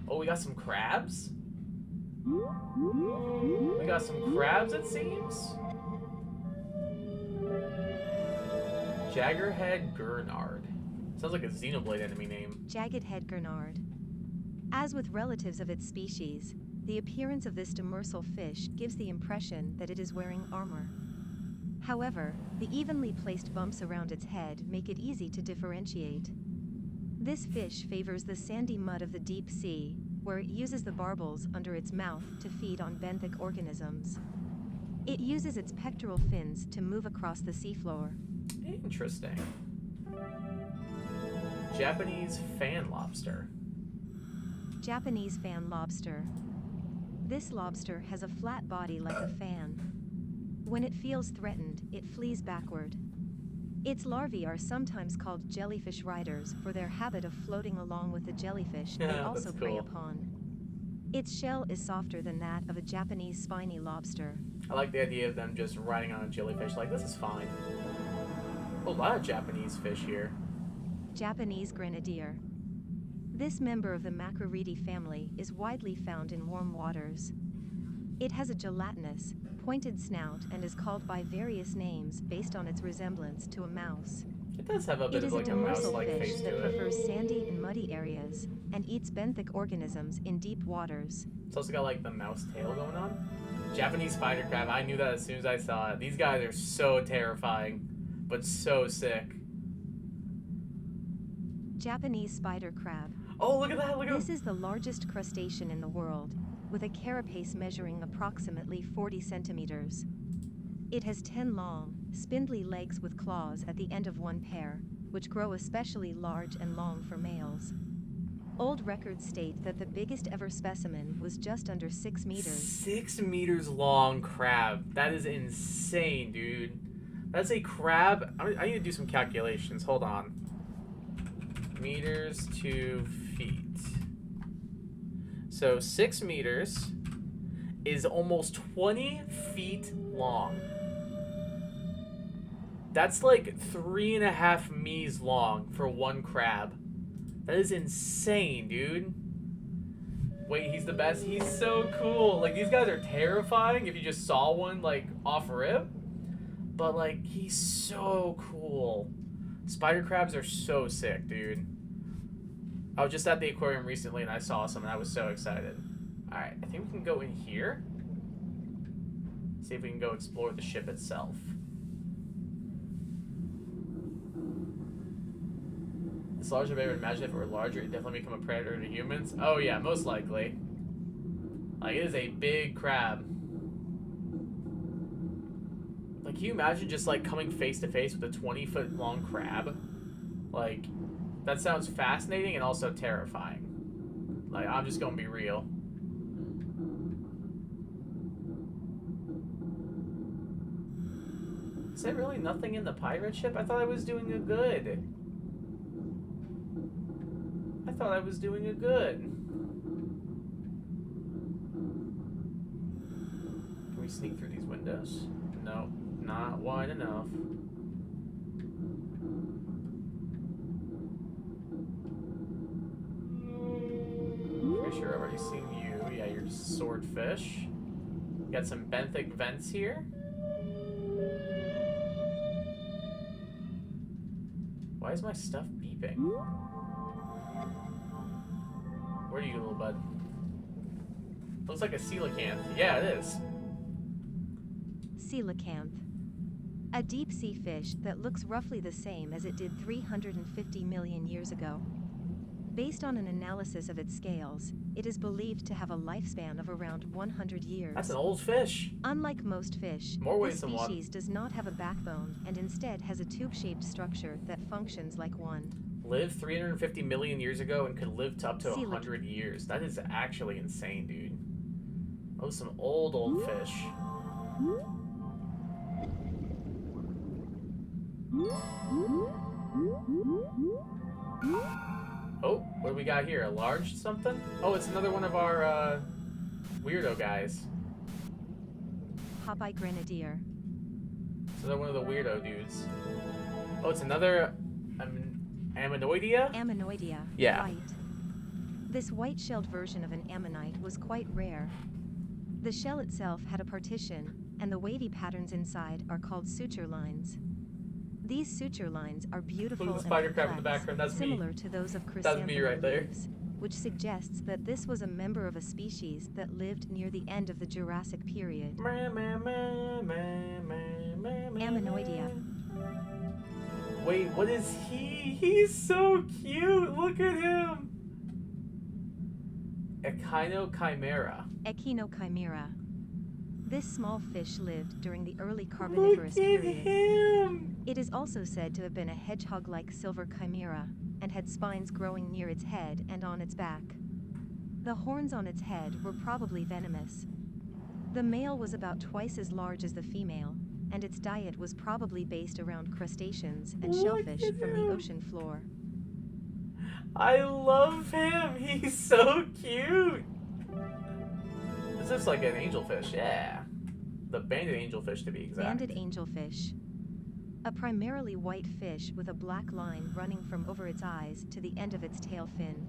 Oh, we got some crabs? We got some crabs, it seems? Jaggerhead Gurnard. Sounds like a Xenoblade enemy name. Jagged-head Gurnard. As with relatives of its species, the appearance of this demersal fish gives the impression that it is wearing armor. However, the evenly placed bumps around its head make it easy to differentiate. This fish favors the sandy mud of the deep sea, where it uses the barbels under its mouth to feed on benthic organisms. It uses its pectoral fins to move across the seafloor. Interesting. Japanese fan lobster. Japanese fan lobster. This lobster has a flat body like a fan. When it feels threatened, it flees backward. Its larvae are sometimes called jellyfish riders for their habit of floating along with the jellyfish they also prey upon. Its shell is softer than that of a Japanese spiny lobster. I like the idea of them just riding on a jellyfish like, this is fine. A lot of Japanese fish here. Japanese grenadier. This member of the Macroridae family is widely found in warm waters. It has a gelatinous, pointed snout and is called by various names based on its resemblance to a mouse. It does have a bit of like a mouse-like face to it. It is a demersal fish that prefers sandy and muddy areas and eats benthic organisms in deep waters. It's also got like the mouse tail going on. Japanese spider crab, I knew that as soon as I saw it. These guys are so terrifying, but so sick. Japanese spider crab. Oh, look at that, look at This is the largest crustacean in the world, with a carapace measuring approximately 40 centimeters. It has 10 long, spindly legs with claws at the end of one pair, which grow especially large and long for males. Old records state that the biggest ever specimen was just under 6 meters. 6 meters long crab. That is insane, dude. That's a crab. I need to do some calculations. Hold on. Meters to feet. So 6 meters is almost 20 feet long. That's like 3.5 me's long for one crab. That is insane, dude. Wait, he's the best? He's so cool. Like, these guys are terrifying if you just saw one, like, off rip. But, like, he's so cool. Spider crabs are so sick, dude. I was just at the aquarium recently and I saw some and I was so excited. Alright, I think we can go in here. See if we can go explore the ship itself. It's larger than I would imagine. If it were larger, it'd definitely become a predator to humans. Oh yeah, most likely. Like, it is a big crab. Like, can you imagine just, like, coming face to face with a 20-foot long crab? Like, that sounds fascinating and also terrifying. Like, I'm just gonna be real. Is there really nothing in the pirate ship? I thought I was doing a good. I thought I was doing a good. Can we sneak through these windows? No, not wide enough. Pretty sure I've already seen you. Yeah, you're just swordfish. Got some benthic vents here. Why is my stuff beeping? Where are you, little bud? Looks like a coelacanth. Yeah, it is. Coelacanth. A deep-sea fish that looks roughly the same as it did 350 million years ago. Based on an analysis of its scales, it is believed to have a lifespan of around 100 years. That's an old fish. Unlike most fish, this species does not have a backbone and instead has a tube-shaped structure that functions like one. Lived 350 million years ago and could live to up to 100 years. That is actually insane, dude. Oh, some old fish. Oh, what do we got here? A large something? Oh, it's another one of our weirdo guys. Popeye Grenadier. It's another one of the weirdo dudes. Oh, it's another Ammonoidea? Ammonoidea. Yeah. Right. This white-shelled version of an ammonite was quite rare. The shell itself had a partition, and the wavy patterns inside are called suture lines. These suture lines are beautiful Look at the and spider crab in the complex, background. That's similar me. to those of That's chrysanthemum me right there. leaves, which suggests that this was a member of a species that lived near the end of the Jurassic period. Ammonoidea. Wait, what is he? He's so cute. Look at him. Echinochimera. Echinochimera. This small fish lived during the early Carboniferous Look at period. him. It is also said to have been a hedgehog-like silver chimera, and had spines growing near its head and on its back. The horns on its head were probably venomous. The male was about twice as large as the female, and its diet was probably based around crustaceans and shellfish from the ocean floor. I love him. He's so cute. This is like an angelfish, yeah. The banded angelfish, to be exact. Banded angelfish. A primarily white fish with a black line running from over its eyes to the end of its tail fin.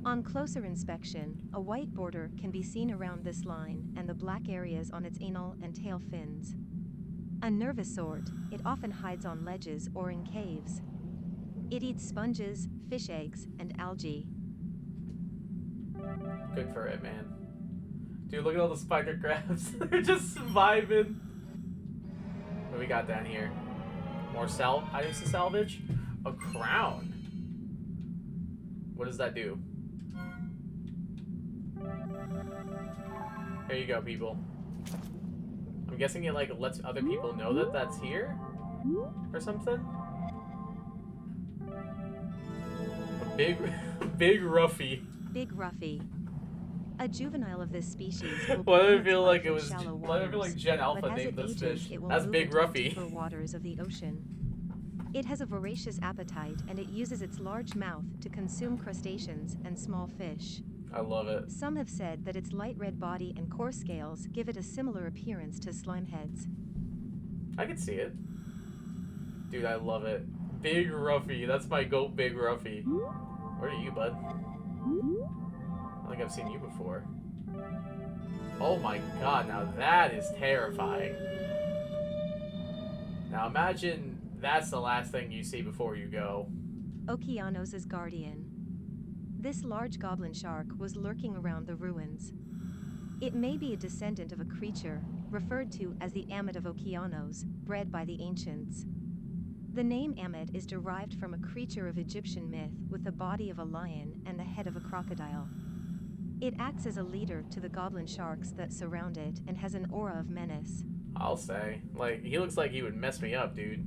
On closer inspection, a white border can be seen around this line and the black areas on its anal and tail fins. A nervous sort, it often hides on ledges or in caves. It eats sponges, fish eggs, and algae. Good for it, man. Dude, look at all the spider crabs. They're just vibing. What do we got down here? More items to salvage? A crown. What does that do? Here you go, people. I'm guessing it like lets other people know that that's here or something. A big, big roughy. Big Ruffy. A juvenile of this species will Why do I begin its feel life like it in was? shallow Why do I feel waters, like Gen Alpha but as named it this ages, fish? it will That's move Big into the Ruffy. deeper waters of the ocean. It has a voracious appetite and it uses its large mouth to consume crustaceans and small fish. I love it. Some have said that its light red body and coarse scales give it a similar appearance to slime heads. I can see it. Dude, I love it. Big Ruffy. That's my goat, Big Ruffy. Where are you, bud? I don't think I've seen you before. Oh my god, now that is terrifying. Now imagine that's the last thing you see before you go. Okeanos' guardian. This large goblin shark was lurking around the ruins. It may be a descendant of a creature, referred to as the Ammit of Okeanos, bred by the ancients. The name Ammit is derived from a creature of Egyptian myth with the body of a lion and the head of a crocodile. It acts as a leader to the goblin sharks that surround it and has an aura of menace. I'll say. Like, he looks like he would mess me up, dude.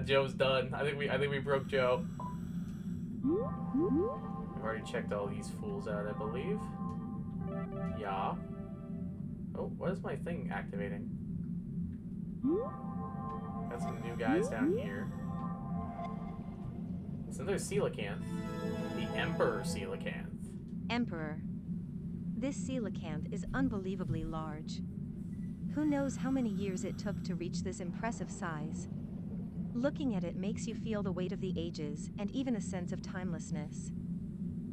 Joe's done. I think we broke Joe. I've already checked all these fools out, I believe. Yeah. Oh, what is my thing activating? Got some new guys down here. It's another coelacanth. The Emperor coelacanth. Emperor. This coelacanth is unbelievably large. Who knows how many years it took to reach this impressive size? Looking at it makes you feel the weight of the ages and even a sense of timelessness.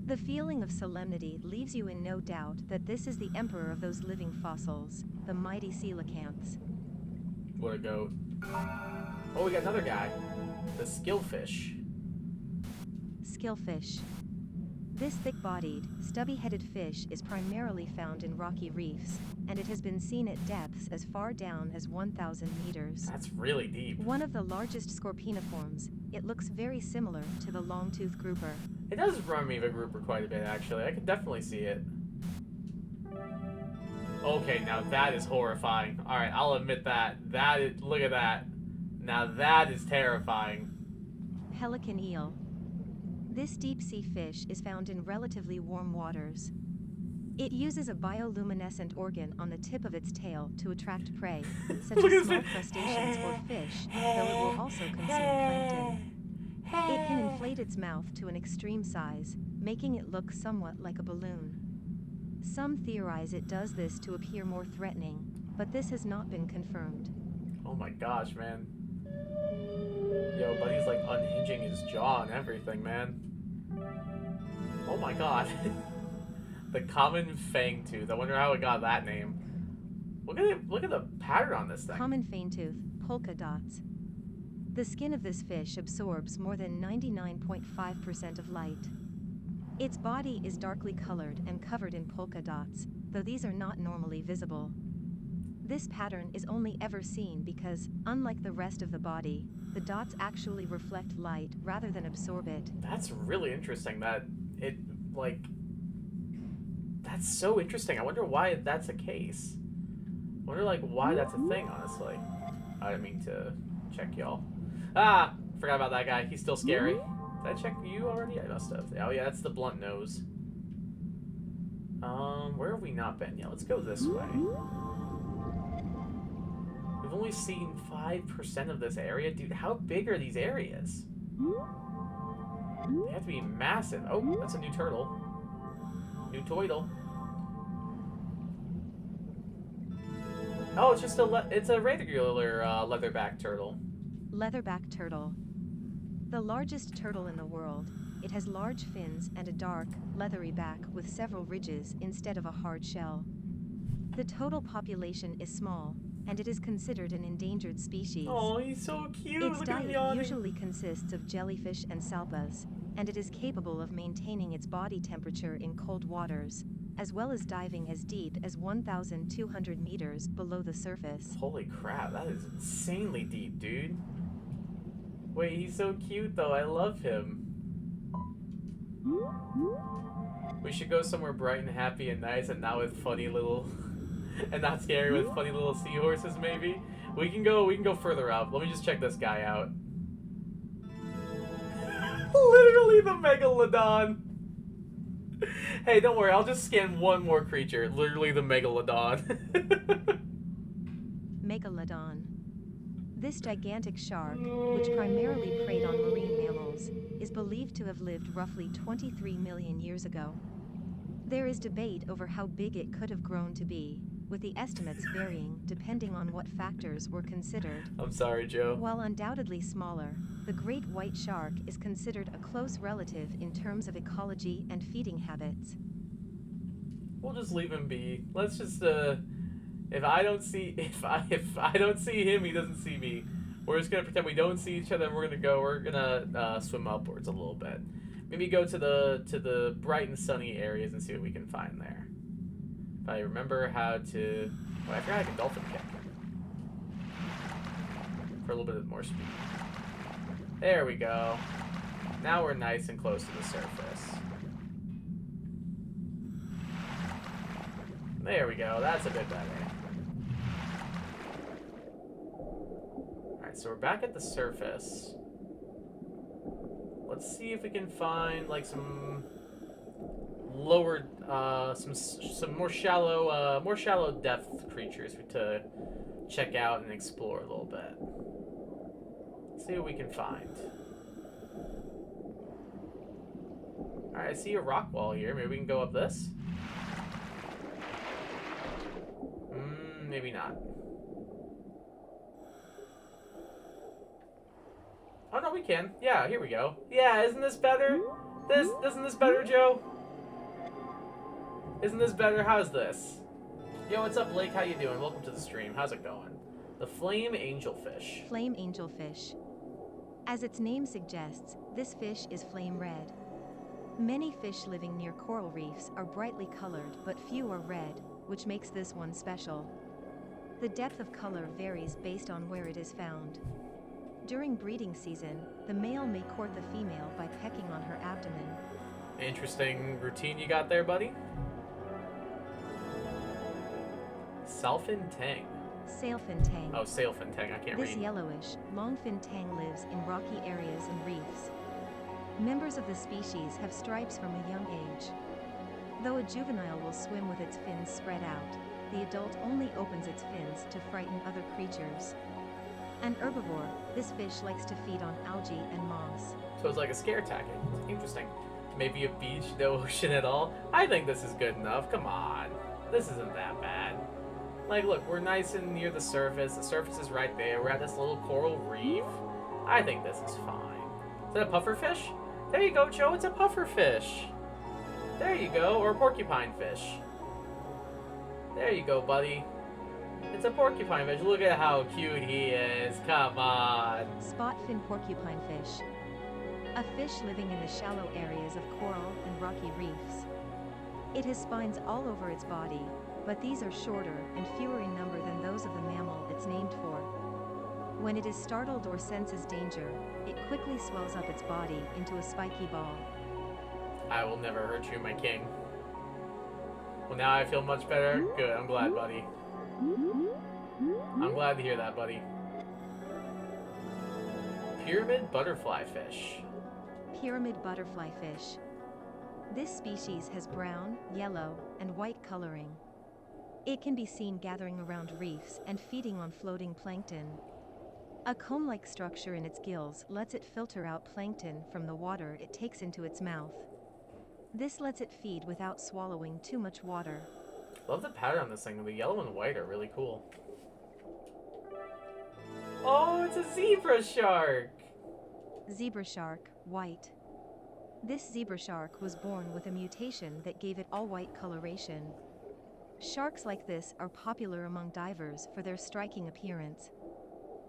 The feeling of solemnity leaves you in no doubt that this is the emperor of those living fossils, the mighty coelacanths. What a goat. Oh, we got another guy. The skillfish. Skillfish. This thick-bodied, stubby-headed fish is primarily found in rocky reefs, and it has been seen at depths as far down as 1,000 meters. That's really deep. One of the largest scorpeniforms, it looks very similar to the long-toothed grouper. It does remind me of a grouper quite a bit, actually. I can definitely see it. Okay, now that is horrifying. Alright, I'll admit that. Look at that. Now that is terrifying. Pelican eel. This deep-sea fish is found in relatively warm waters. It uses a bioluminescent organ on the tip of its tail to attract prey, such as small crustaceans or fish, though it will also consume plankton. It can inflate its mouth to an extreme size, making it look somewhat like a balloon. Some theorize it does this to appear more threatening, but this has not been confirmed. Oh my gosh, man. Yo, buddy's like unhinging his jaw and everything, man. Oh my god. The common fangtooth. I wonder how it got that name. Look at the pattern on this thing. Common fangtooth, polka dots. The skin of this fish absorbs more than 99.5% of light. Its body is darkly colored and covered in polka dots, though these are not normally visible. This pattern is only ever seen because, unlike the rest of the body, the dots actually reflect light rather than absorb it. That's really interesting that it, like... That's so interesting. I wonder why that's the case. I wonder, like, why that's a thing, honestly. I didn't mean to check y'all. Ah! Forgot about that guy. He's still scary. Did I check you already? I must have. Oh, yeah, that's the blunt nose. Where have we not been? Yeah, let's go this way. We've only seen 5% of this area. Dude, how big are these areas? They have to be massive. Oh, that's a new turtle. New turtle. Oh, it's just it's a regular leatherback turtle. Leatherback turtle. The largest turtle in the world, it has large fins and a dark, leathery back with several ridges instead of a hard shell. The total population is small, and it is considered an endangered species. Oh, he's so cute. Its Look at him diet yawning. usually consists of jellyfish and salpas, and it is capable of maintaining its body temperature in cold waters, as well as diving as deep as 1,200 meters below the surface. Holy crap, that is insanely deep, dude. Wait, he's so cute though. I love him. We should go somewhere bright and happy and nice and not with funny little and not scary with funny little seahorses, maybe. We can go further up. Let me just check this guy out. Literally the Megalodon. Hey, don't worry, I'll just scan one more creature. Literally the Megalodon. Megalodon. This gigantic shark, which primarily preyed on marine mammals, is believed to have lived roughly 23 million years ago. There is debate over how big it could have grown to be, with the estimates varying depending on what factors were considered. I'm sorry, Joe. While undoubtedly smaller, the great white shark is considered a close relative in terms of ecology and feeding habits. We'll just leave him be. Let's just if I don't see him, he doesn't see me. We're just gonna pretend we don't see each other, and we're gonna swim upwards a little bit. Maybe go to the bright and sunny areas and see what we can find there. If I remember how to... Oh, I forgot I can dolphin kick. For a little bit more speed. There we go. Now we're nice and close to the surface. There we go. That's a bit better. Alright, so we're back at the surface. Let's see if we can find like some lower, some more shallow depth creatures to check out and explore a little bit. Let's see what we can find. All right, I see a rock wall here. Maybe we can go up this. Maybe not. Oh no, we can. Yeah, here we go. Yeah, isn't this better? Isn't this better, Joe? Isn't this better? How's this? Yo, what's up, Blake? How you doing? Welcome to the stream. How's it going? The flame angelfish. Flame angelfish. As its name suggests, this fish is flame red. Many fish living near coral reefs are brightly colored, but few are red, which makes this one special. The depth of color varies based on where it is found. During breeding season, the male may court the female by pecking on her abdomen. Interesting routine you got there, buddy. Sailfin tang. Sailfin tang. Oh, sailfin tang. I can't read. This yellowish, long-fin tang lives in rocky areas and reefs. Members of the species have stripes from a young age. Though a juvenile will swim with its fins spread out, the adult only opens its fins to frighten other creatures. An herbivore, this fish likes to feed on algae and moss. So it's like a scare tactic. Interesting. Maybe a beach, no ocean at all. I think this is good enough. Come on. This isn't that bad. Like, look, we're nice and near the surface. The surface is right there. We're at this little coral reef. I think this is fine. Is that a pufferfish? There you go, Joe. It's a pufferfish. There you go. Or a porcupine fish. There you go, buddy. It's a porcupine fish. Look at how cute he is. Come on. Spot-fin porcupine fish. A fish living in the shallow areas of coral and rocky reefs. It has spines all over its body, but these are shorter and fewer in number than those of the mammal it's named for. When it is startled or senses danger, it quickly swells up its body into a spiky ball. I will never hurt you, my king. Well, now I feel much better. Good. I'm glad, buddy. I'm glad to hear that, buddy. Pyramid butterfly fish. Pyramid butterfly fish. This species has brown, yellow, and white coloring. It can be seen gathering around reefs and feeding on floating plankton. A comb-like structure in its gills lets it filter out plankton from the water it takes into its mouth. This lets it feed without swallowing too much water. Love the pattern on this thing. The yellow and white are really cool. Oh, it's a zebra shark! Zebra shark, white. This zebra shark was born with a mutation that gave it all-white coloration. Sharks like this are popular among divers for their striking appearance.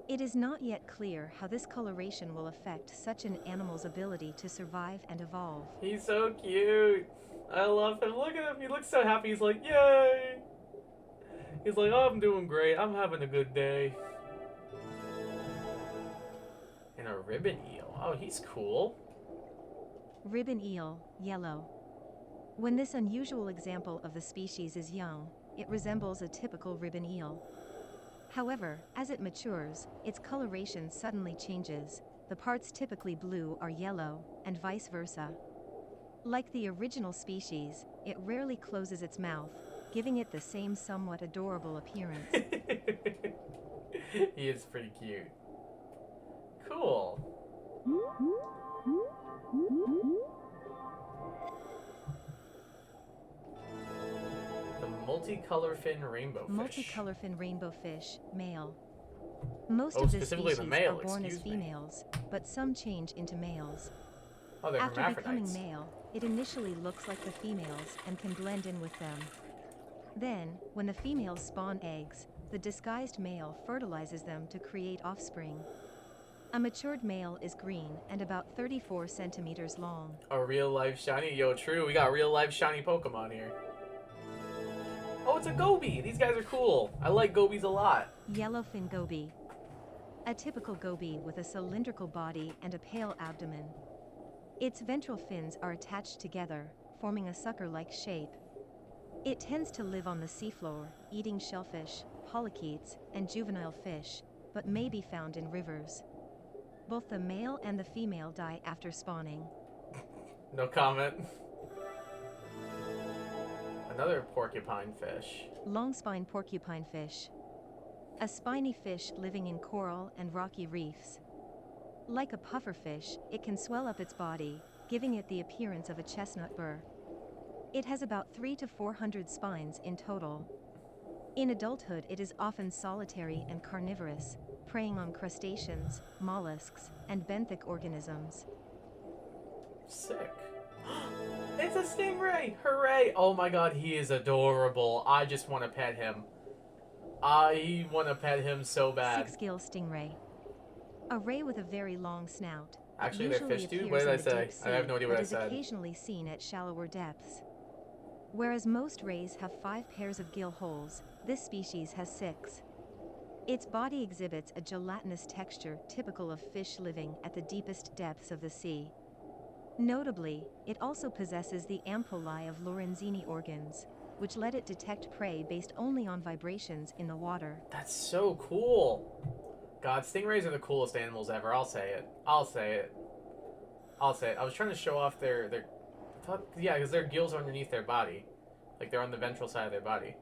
It is not yet clear how this coloration will affect such an animal's ability to survive and evolve. He's so cute. I love him. Look at him. He looks so happy. He's like, yay. He's like, oh, I'm doing great. I'm having a good day. And a ribbon eel. Oh, he's cool. Ribbon eel, yellow. When this unusual example of the species is young, it resembles a typical ribbon eel. However, as it matures, its coloration suddenly changes. The parts typically blue are yellow, and vice versa. Like the original species, it rarely closes its mouth, giving it the same somewhat adorable appearance. He is pretty cute. Cool. The multicolor fin rainbow fish. Multicolor fin rainbow fish, male. Most Oh, of the specifically species the male, are born as excuse me. females, but some change into males. Oh, they're After becoming hermaphrodites. male, it initially looks like the females and can blend in with them. Then, when the females spawn eggs, the disguised male fertilizes them to create offspring. A matured male is green and about 34 centimeters long. A real life shiny? Yo, true. We got real life shiny Pokemon here. Oh, it's a Gobi. These guys are cool. I like Gobis a lot. Yellowfin goby. A typical goby with a cylindrical body and a pale abdomen. Its ventral fins are attached together, forming a sucker-like shape. It tends to live on the seafloor, eating shellfish, polychaetes, and juvenile fish, but may be found in rivers. Both the male and the female die after spawning. No comment. Another porcupine fish. Long-spine porcupine fish. A spiny fish living in coral and rocky reefs. Like a pufferfish, it can swell up its body, giving it the appearance of a chestnut burr. It has about 300 to 400 spines in total. In adulthood, it is often solitary and carnivorous, preying on crustaceans, mollusks, and benthic organisms. Sick. It's a stingray! Hooray! Oh my god, he is adorable. I just want to pet him. I want to pet him so bad. Six-gill stingray. A ray with a very long snout. Actually, they're Usually fish too? appears What did in I the say? deep I have no idea what but I is said. occasionally seen at shallower depths. Whereas most rays have 5 pairs of gill holes, this species has 6. Its body exhibits a gelatinous texture typical of fish living at the deepest depths of the sea. Notably, it also possesses the ampullae of Lorenzini organs, which let it detect prey based only on vibrations in the water. That's so cool. God, stingrays are the coolest animals ever. I'll say it. I'll say it. I'll say it. I was trying to show off their yeah, because their gills are underneath their body. Like, they're on the ventral side of their body.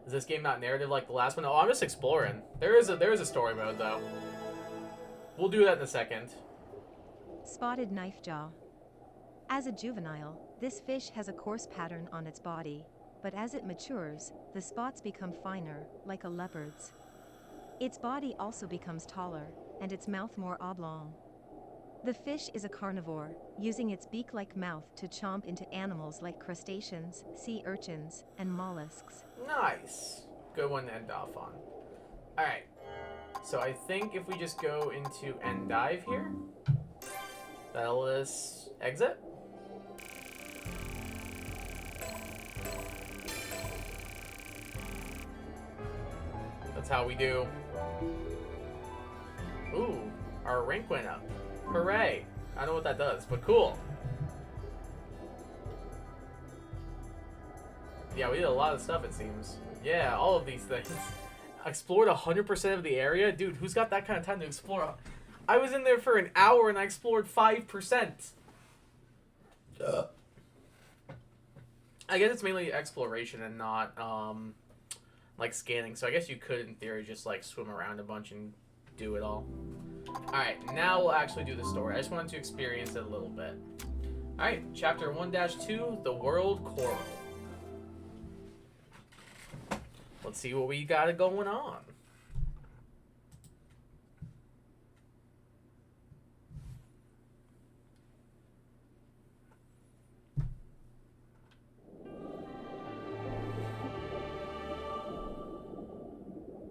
Is this game not narrative like the last one? Oh, I'm just exploring. There is a story mode, though. We'll do that in a second. Spotted knifejaw. As a juvenile, this fish has a coarse pattern on its body, but as it matures, the spots become finer, like a leopard's. Its body also becomes taller, and its mouth more oblong. The fish is a carnivore, using its beak-like mouth to chomp into animals like crustaceans, sea urchins, and mollusks. Nice. Good one to end off on. Alright. So I think if we just go into end dive here, that'll let us exit. That's how we do. Ooh, our rank went up. Hooray. I don't know what that does, but cool. Yeah, we did a lot of stuff, it seems. Yeah, all of these things. Explored 100% of the area? Dude, who's got that kind of time to explore? I was in there for an hour and I explored 5%. I guess it's mainly exploration and not, like, scanning. So I guess you could, in theory, just, like, swim around a bunch and do it all. Alright, now we'll actually do the story. I just wanted to experience it a little bit. Alright, Chapter 1-2, The World Coral. Let's see what we got going on.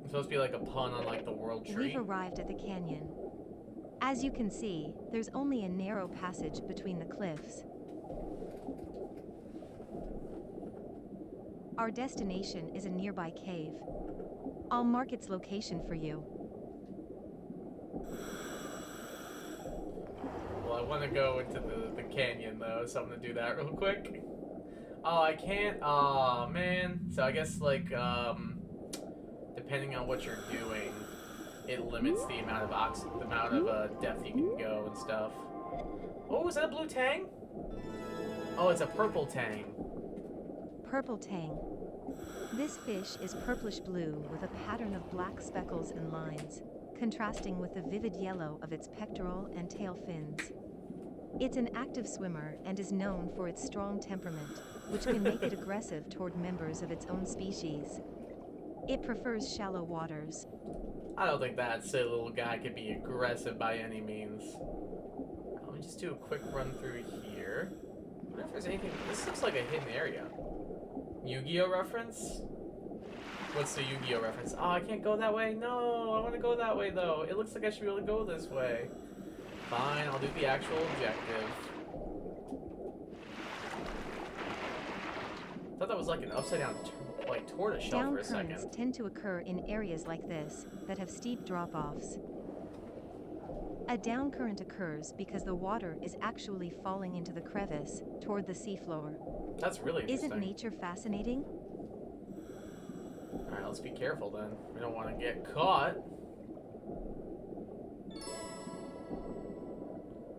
It's supposed to be like a pun on like the world tree. We've arrived at the canyon. As you can see, there's only a narrow passage between the cliffs. Our destination is a nearby cave. I'll mark its location for you. Well, I want to go into the canyon though, so I'm going to do that real quick. Oh, I can't. Oh, man. So I guess, like, depending on what you're doing, it limits the amount of depth you can go and stuff. Oh, is that a blue tang? Oh, it's a purple tang. Purple tang. This fish is purplish blue with a pattern of black speckles and lines, contrasting with the vivid yellow of its pectoral and tail fins. It's an active swimmer and is known for its strong temperament, which can make it aggressive toward members of its own species. It prefers shallow waters. I don't think that silly little guy could be aggressive by any means. Let me just do a quick run through here. I wonder if there's anything. This looks like a hidden area. Yu-Gi-Oh reference? What's the Yu-Gi-Oh reference? Oh, I can't go that way? No, I want to go that way though. It looks like I should be able to go this way. Fine, I'll do the actual objective. I thought that was like an upside down tortoise shell for a second. Down currents tend to occur in areas like this that have steep drop-offs. A down current occurs because the water is actually falling into the crevice toward the seafloor. That's really interesting. Isn't nature fascinating? Alright, let's be careful then. We don't want to get caught.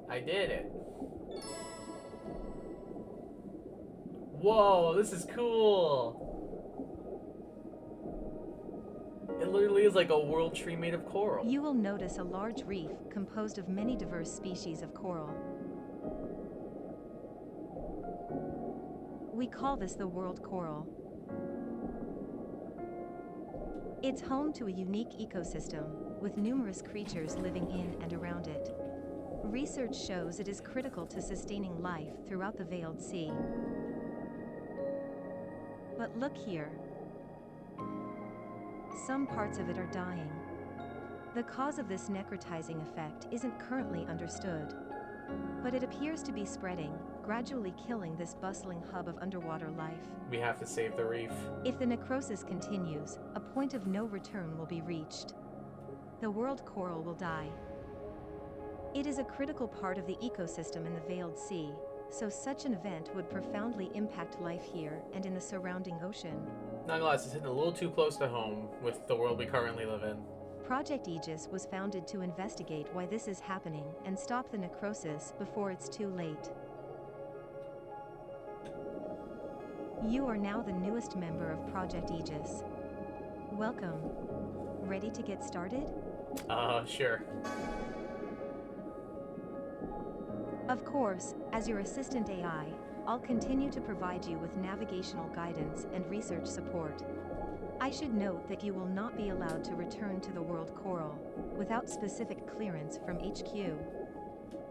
I did it. Whoa, this is cool. It literally is like a world tree made of coral. You will notice a large reef composed of many diverse species of coral. We call this the world coral. It's home to a unique ecosystem, with numerous creatures living in and around it. Research shows it is critical to sustaining life throughout the Veiled Sea. But look here. Some parts of it are dying. The cause of this necrotizing effect isn't currently understood, but it appears to be spreading, gradually killing this bustling hub of underwater life. We have to save the reef. If the necrosis continues, a point of no return will be reached. The world coral will die. It is a critical part of the ecosystem in the Veiled Sea, so such an event would profoundly impact life here and in the surrounding ocean. Not gonna lie, it's hitting a little too close to home with the world we currently live in. Project Aegis was founded to investigate why this is happening and stop the necrosis before it's too late. You are now the newest member of Project Aegis. Welcome. Ready to get started? Sure. Of course, as your assistant AI, I'll continue to provide you with navigational guidance and research support. I should note that you will not be allowed to return to the world coral without specific clearance from HQ.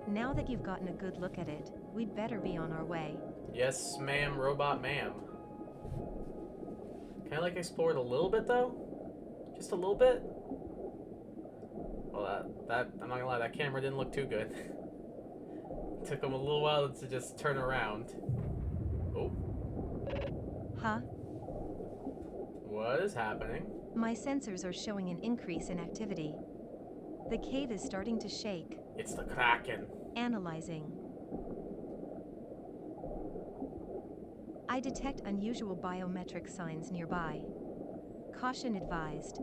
Now that you've gotten a good look at it, we'd better be on our way. Yes, ma'am, robot ma'am. Can I like explore it a little bit though? Just a little bit? Well, I'm not gonna lie, that camera didn't look too good. Took them a little while to just turn around. Oh. Huh? What is happening? My sensors are showing an increase in activity. The cave is starting to shake. It's the Kraken. Analyzing. I detect unusual biometric signs nearby. Caution advised.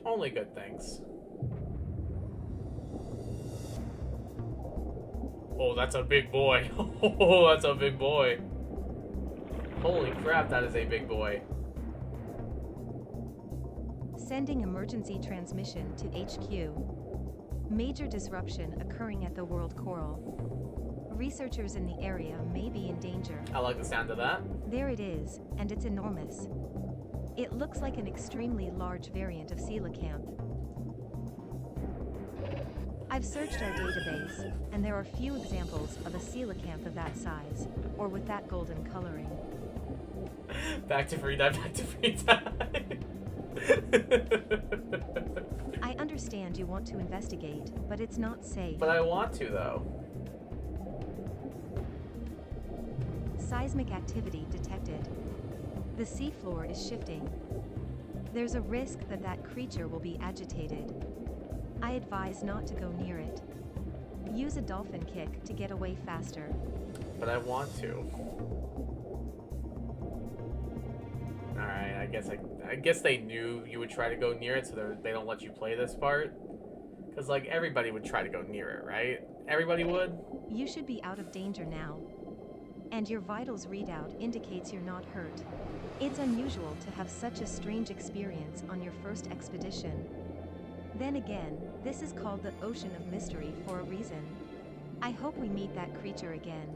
Only good things. Oh, that's a big boy. Oh, that's a big boy. Holy crap, that is a big boy. Sending emergency transmission to HQ. Major disruption occurring at the world coral. Researchers in the area may be in danger. I like the sound of that. There it is, and it's enormous. It looks like an extremely large variant of coelacanth. I've searched our database, and there are few examples of a coelacanth of that size, or with that golden coloring. Back to free time, back to free time. I understand you want to investigate, but it's not safe. But I want to, though. Seismic activity detected. The seafloor is shifting. There's a risk that that creature will be agitated. I advise not to go near it. Use a dolphin kick to get away faster. But I want to. I guess they knew you would try to go near it, so they don't let you play this part. Because, like, everybody would try to go near it, right? Everybody would? You should be out of danger now. And your vitals readout indicates you're not hurt. It's unusual to have such a strange experience on your first expedition. Then again, this is called the Ocean of Mystery for a reason. I hope we meet that creature again.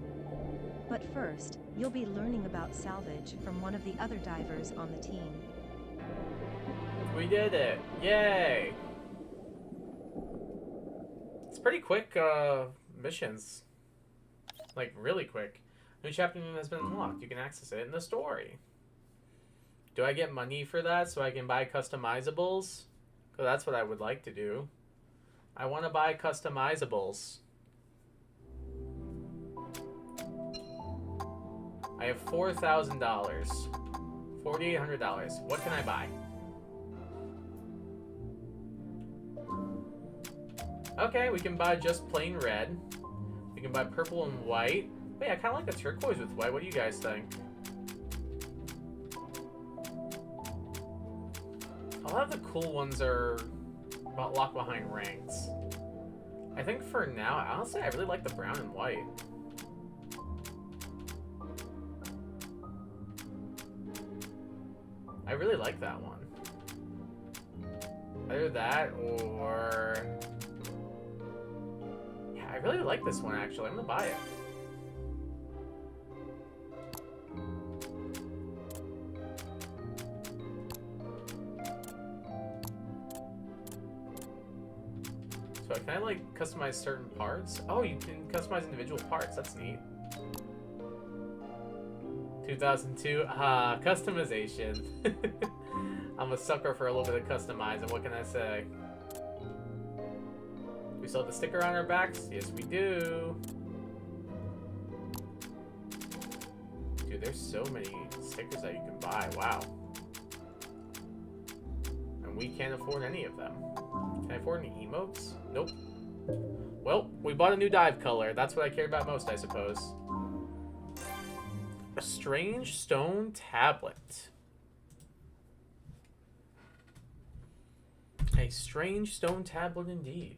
But first, you'll be learning about salvage from one of the other divers on the team. We did it! Yay! It's pretty quick, missions. Like, really quick. New chapter has been unlocked. You can access it in the story. Do I get money for that so I can buy customizables? Because that's what I would like to do. I want to buy customizables. I have $4,000. $4,800. What can I buy? Okay, we can buy just plain red. We can buy purple and white. Wait, I kind of like the turquoise with white. What do you guys think? A lot of the cool ones are locked behind ranks. I think for now, honestly, I really like the brown and white. I really like that one. Either that or... yeah, I really like this one, actually. I'm gonna buy it. So can I, like, customize certain parts? Oh, you can customize individual parts. That's neat. 2002, customization. I'm a sucker for a little bit of customizing. What can I say? We still have the sticker on our backs? Yes, we do. Dude, there's so many stickers that you can buy. Wow. And we can't afford any of them. Can I afford any emotes? Nope. Well, we bought a new dive color. That's what I care about most, I suppose. A strange stone tablet. A strange stone tablet indeed.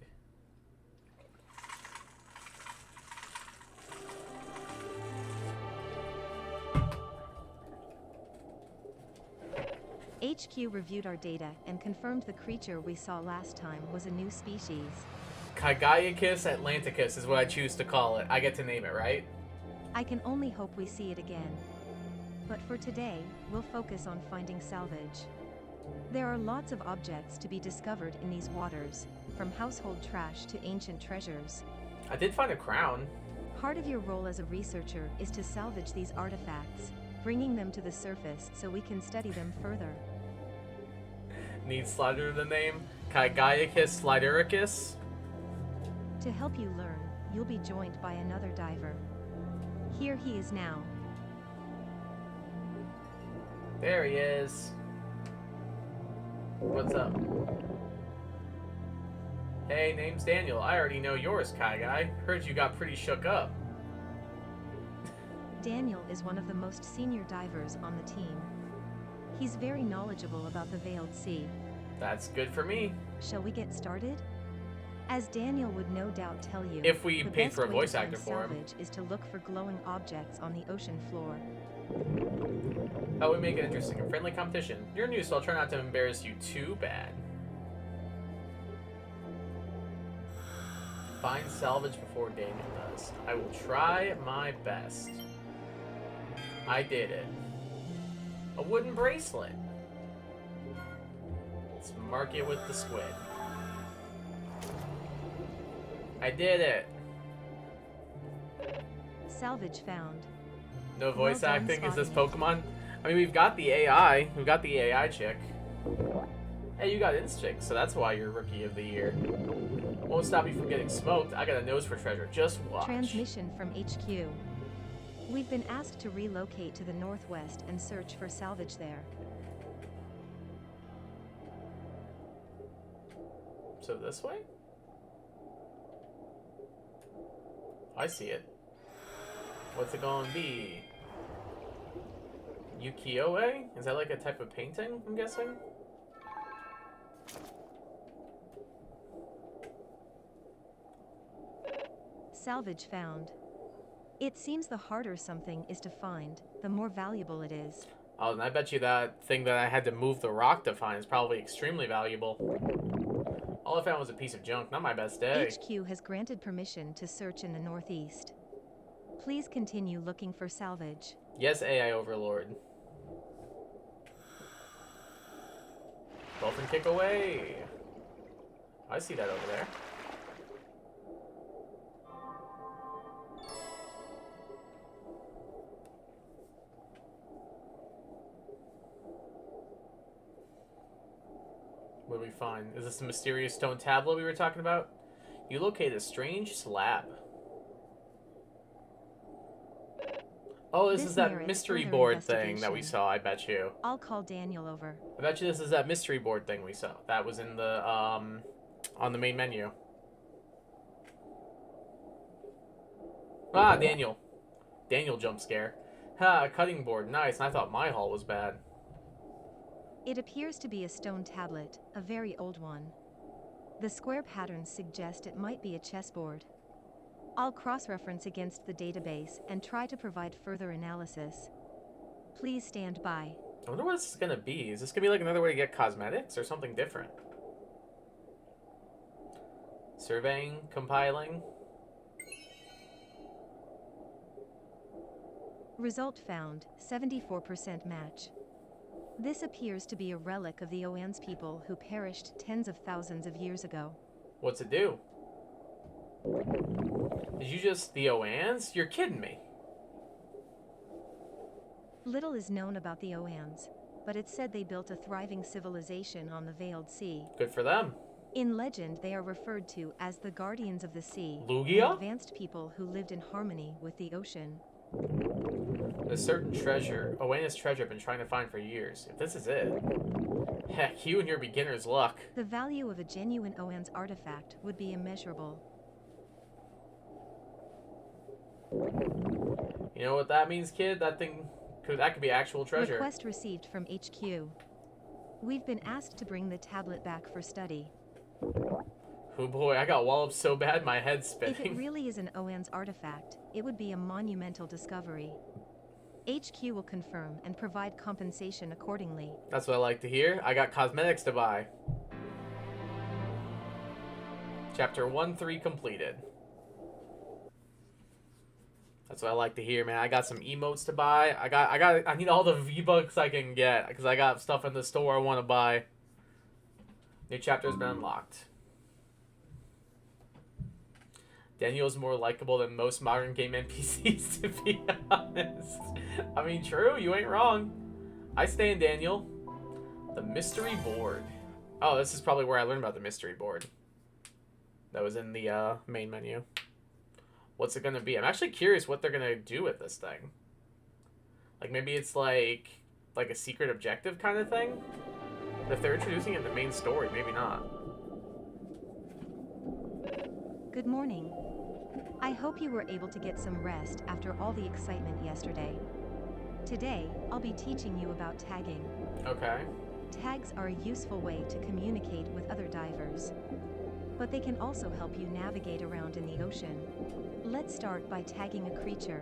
HQ reviewed our data and confirmed the creature we saw last time was a new species. Kygaiacus atlanticus is what I choose to call it. I get to name it, right? I can only hope we see it again. But for today, we'll focus on finding salvage. There are lots of objects to be discovered in these waters, from household trash to ancient treasures. I did find a crown. Part of your role as a researcher is to salvage these artifacts, bringing them to the surface so we can study them further. Need slider the name? Kygaiacus slidericus? To help you learn, you'll be joined by another diver. Here he is now. There he is. What's up? Hey, name's Daniel. I already know yours, Kai Guy. Heard you got pretty shook up. Daniel is one of the most senior divers on the team. He's very knowledgeable about the Veiled Sea. That's good for me. Shall we get started? As Daniel would no doubt tell you, if we the paid best for a way voice to find actor for him. salvage is to look for glowing objects on the ocean floor. How we make it interesting? A friendly competition. You're new, so I'll try not to embarrass you too bad. Find salvage before Daniel does. I will try my best. I did it. A wooden bracelet. Let's mark it with the squid. I did it. Salvage found. No voice Well done acting? Is this spotting Pokemon? I mean, we've got the AI. We've got the AI chick. Hey, you got Instinct, so that's why you're Rookie of the Year. Won't stop you from getting smoked. I got a nose for treasure. Just watch. Transmission from HQ. We've been asked to relocate to the northwest and search for salvage there. So this way? I see it. What's it gonna be? Ukiyo-e? Is that like a type of painting, I'm guessing? Salvage found. It seems the harder something is to find, the more valuable it is. Oh, and I bet you that thing that I had to move the rock to find is probably extremely valuable. All I found was a piece of junk. Not my best day. HQ has granted permission to search in the northeast. Please continue looking for salvage. Yes, AI Overlord. Dolphin kick away. I see that over there. What do we find? Is this the mysterious stone tablet we were talking about? You locate a strange slab. Oh, this is that merits mystery further board thing that we investigation. saw, I bet you. I'll call Daniel over. I bet you this is that mystery board thing we saw. That was in the, on the main menu. Ah, Daniel. Daniel jump scare. Ha, a cutting board. Nice, and I thought my haul was bad. It appears to be a stone tablet, a very old one. The square patterns suggest it might be a chessboard. I'll cross-reference against the database and try to provide further analysis. Please stand by. I wonder what this is gonna be. Is this gonna be like another way to get cosmetics or something different? Surveying, compiling. Result found, 74% match. This appears to be a relic of the Oans people who perished tens of thousands of years ago. What's it do? Did you just the Oans? You're kidding me. Little is known about the Oans, but it's said they built a thriving civilization on the Veiled Sea. Good for them. In legend, they are referred to as the Guardians of the Sea, Lugia? an advanced people who lived in harmony with the ocean. A certain treasure, Oana's treasure I've been trying to find for years. If this is it, heck, you and your beginner's luck. The value of a genuine Oans artifact would be immeasurable. You know what that means, kid? That could be actual treasure. Request received from HQ. We've been asked to bring the tablet back for study. Oh boy, I got walloped so bad my head's spinning. If it really is an Oans artifact, it would be a monumental discovery. HQ will confirm and provide compensation accordingly. That's what I like to hear. I got cosmetics to buy. Chapter 1-3 completed. That's what I like to hear, man. I got some emotes to buy. I need all the V-Bucks I can get because I got stuff in the store I want to buy. New chapter has been unlocked. Daniel's more likable than most modern game NPCs, to be honest. I mean, true, you ain't wrong. I stand, Daniel. The mystery board. Oh, this is probably where I learned about the mystery board. That was in the main menu. What's it gonna be? I'm actually curious what they're gonna do with this thing. Like, maybe it's like a secret objective kind of thing? If they're introducing it in the main story, maybe not. Good morning. I hope you were able to get some rest after all the excitement yesterday. Today, I'll be teaching you about tagging. Okay. Tags are a useful way to communicate with other divers, but they can also help you navigate around in the ocean. Let's start by tagging a creature.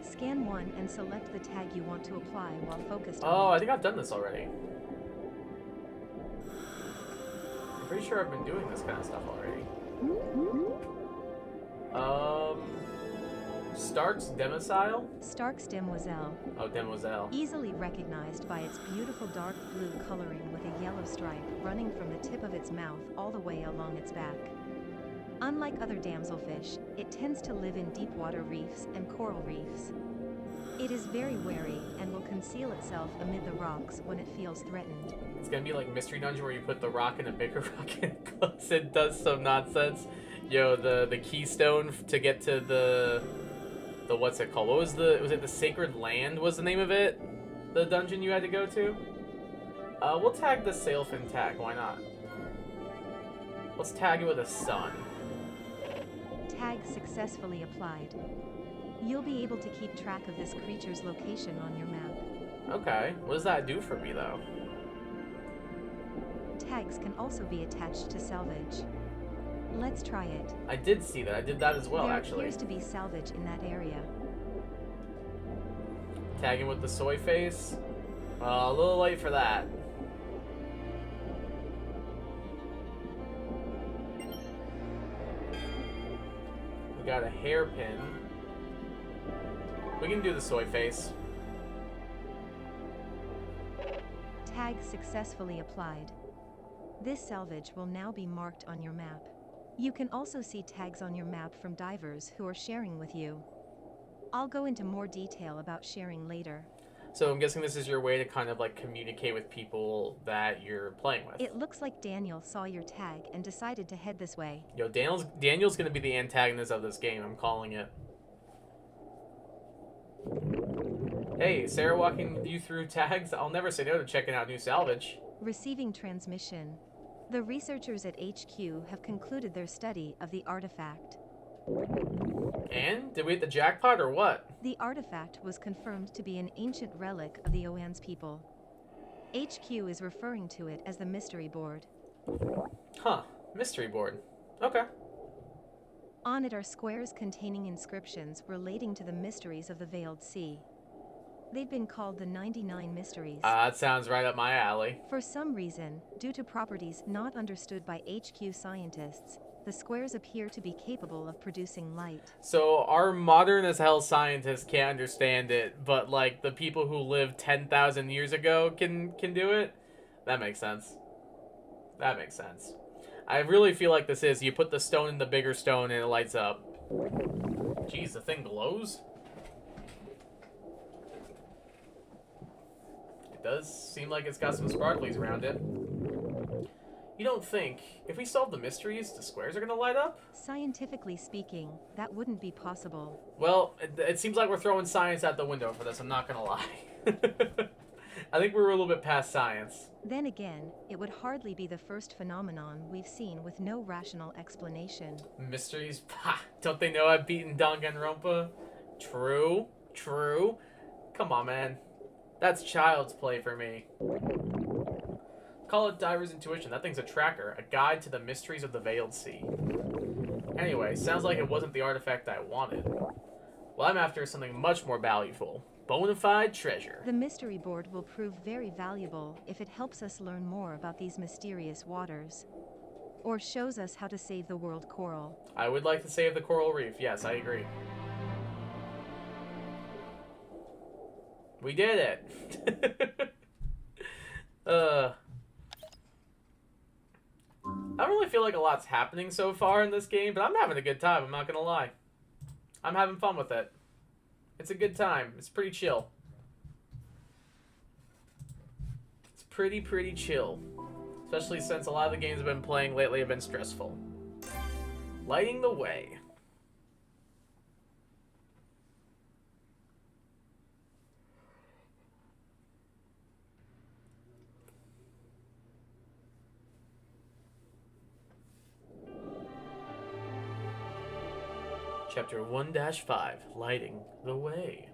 Scan one and select the tag you want to apply while focused on Oh, it. I think I've done this already. I'm pretty sure I've been doing this kind of stuff already. Stark's Demoiselle? Stark's Demoiselle, Oh, Demoiselle. easily recognized by its beautiful dark blue coloring with a yellow stripe running from the tip of its mouth all the way along its back. Unlike other damselfish, it tends to live in deep water reefs and coral reefs. It is very wary and will conceal itself amid the rocks when it feels threatened. It's gonna be like Mystery Dungeon where you put the rock in a bigger rock and it goes and does some nonsense. Yo, the keystone to get to the what's it called? What was it the Sacred Land was the name of it? The dungeon you had to go to? We'll tag the sailfin tag, why not? Let's tag it with a sun. Tag successfully applied. You'll be able to keep track of this creature's location on your map. Okay. What does that do for me, though? Tags can also be attached to salvage. Let's try it. I did see that. I did that as well, There actually. appears to be salvage in that area. Tagging with the soy face. A little late for that. We got a hairpin. We can do the soy face. Tag successfully applied. This salvage will now be marked on your map. You can also see tags on your map from divers who are sharing with you. I'll go into more detail about sharing later. So I'm guessing this is your way to kind of like communicate with people that you're playing with. It looks like Daniel saw your tag and decided to head this way. Yo, Daniel's gonna be the antagonist of this game. I'm calling it. Hey, Sarah walking you through tags? I'll never say no to checking out new salvage. Receiving transmission. The researchers at HQ have concluded their study of the artifact. And? Did we hit the jackpot or what? The artifact was confirmed to be an ancient relic of the Oan's people. HQ is referring to it as the Mystery Board. Huh. Mystery board. Okay. On it are squares containing inscriptions relating to the mysteries of the Veiled Sea. They've been called the 99 Mysteries. That sounds right up my alley. For some reason, due to properties not understood by HQ scientists, the squares appear to be capable of producing light. So our modern as hell scientists can't understand it, but like the people who lived 10,000 years ago can do it? That makes sense. That makes sense. I really feel like this is, you put the stone in the bigger stone and it lights up. Jeez, the thing glows? It does seem like it's got some sparklies around it. You don't think, if we solve the mysteries, the squares are going to light up? Scientifically speaking, that wouldn't be possible. Well, it seems like we're throwing science out the window for this, I'm not going to lie. I think we're a little bit past science. Then again, it would hardly be the first phenomenon we've seen with no rational explanation. Mysteries? Ha! Don't they know I've beaten Danganronpa? True. True. Come on, man. That's child's play for me. Call it Diver's Intuition. That thing's a tracker. A guide to the mysteries of the Veiled Sea. Anyway, sounds like it wasn't the artifact I wanted. Well, I'm after something much more valuable. Bonafide treasure. The mystery board will prove very valuable if it helps us learn more about these mysterious waters. Or shows us how to save the world coral. I would like to save the coral reef. Yes, I agree. We did it. I don't really feel like a lot's happening so far in this game, but I'm having a good time, I'm not gonna lie. I'm having fun with it. It's a good time. It's pretty chill. It's pretty chill. Especially since a lot of the games I've been playing lately have been stressful. Lighting the way. Chapter 1-5, Lighting the Way.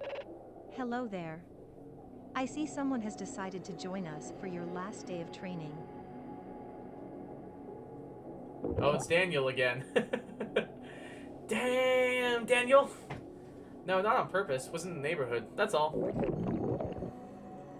Hello there. I see someone has decided to join us for your last day of training. Oh, it's Daniel again. Damn, Daniel! No, not on purpose. Was in the neighborhood. That's all.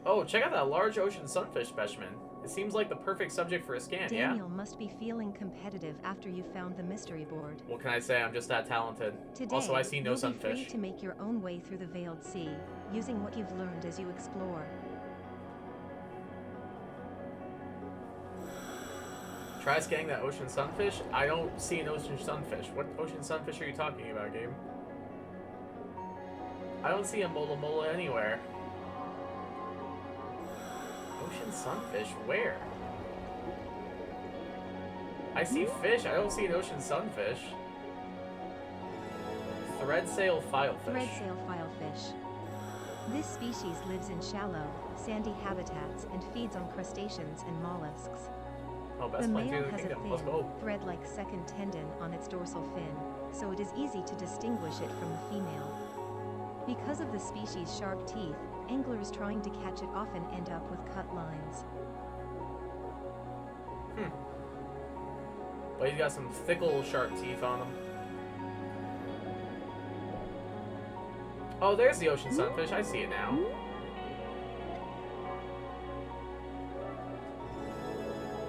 Oh, check out that large ocean sunfish specimen. It seems like the perfect subject for a scan, yeah? Daniel must be feeling competitive after you found the mystery board. What can I say? I'm just that talented. Today, Also, I see no you'll be sunfish. free to make your own way through the Veiled Sea, using what you've learned as you explore. Try scanning that ocean sunfish? I don't see an ocean sunfish. What ocean sunfish are you talking about, game? I don't see a mola mola anywhere. Ocean sunfish? Where? I see fish. I don't see an ocean sunfish. Threadsail filefish. Threadsail filefish. This species lives in shallow, sandy habitats and feeds on crustaceans and mollusks. Oh, The best plane male through the has a kingdom. Let's thin, go. thread-like second tendon on its dorsal fin, so it is easy to distinguish it from the female. Because of the species' sharp teeth, anglers trying to catch it often end up with cut lines. But he's got some thickle sharp teeth on him. Oh, there's the ocean sunfish. I see it now.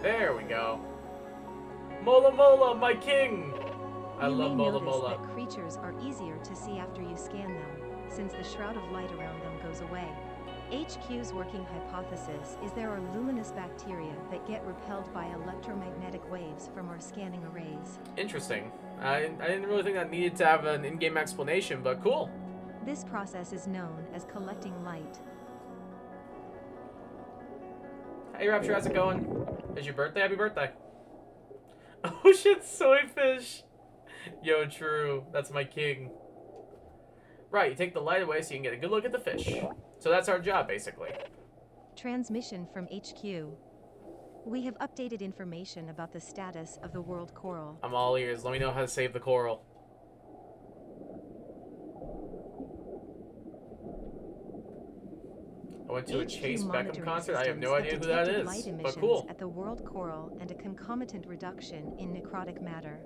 There we go. Mola Mola, my king! I love Mola Mola. You may notice that creatures are easier to see after you scan them, since the shroud of light around them goes away. HQ's working hypothesis is there are luminous bacteria that get repelled by electromagnetic waves from our scanning arrays. Interesting. I didn't really think that needed to have an in-game explanation, but cool. This process is known as collecting light. Hey Rapture, how's it going? Is your birthday? Happy birthday. Ocean soy fish. Yo, true. That's my king. Right, you take the light away so you can get a good look at the fish. So that's our job, basically. Transmission from HQ. We have updated information about the status of the world coral. I'm all ears. Let me know how to save the coral. I went to a Chase Beckham concert. I have no idea who that is, but cool. At the world coral and a concomitant reduction in necrotic matter.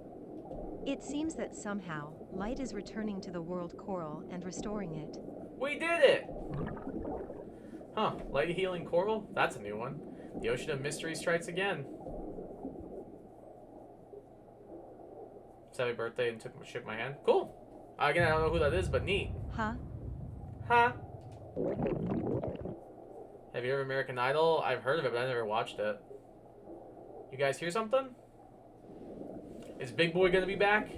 It seems that somehow, light is returning to the world coral and restoring it. We did it! Huh, light healing coral? That's a new one. The Ocean of Mystery strikes again. It's happy birthday and shook my hand. Cool! Again, I don't know who that is, but neat. Huh? Huh? Have you heard of American Idol? I've heard of it, but I never watched it. You guys hear something? Is Big Boy gonna be back?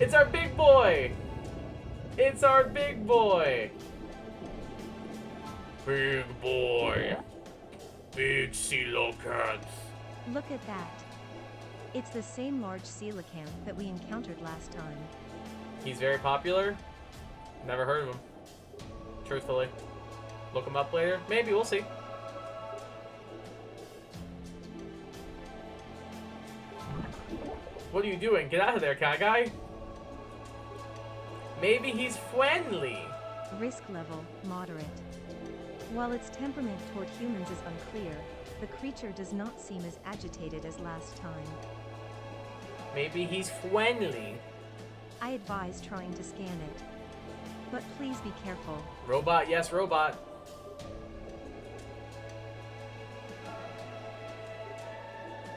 It's our big boy! It's our big boy! Big boy. Big coelacanth. Look at that. It's the same large coelacanth that we encountered last time. He's very popular. Never heard of him. Truthfully. Look him up later. Maybe, we'll see. What are you doing? Get out of there, cat guy. Maybe he's friendly. Risk level, moderate. While its temperament toward humans is unclear, the creature does not seem as agitated as last time. Maybe he's friendly. I advise trying to scan it. But please be careful. Robot, yes, robot.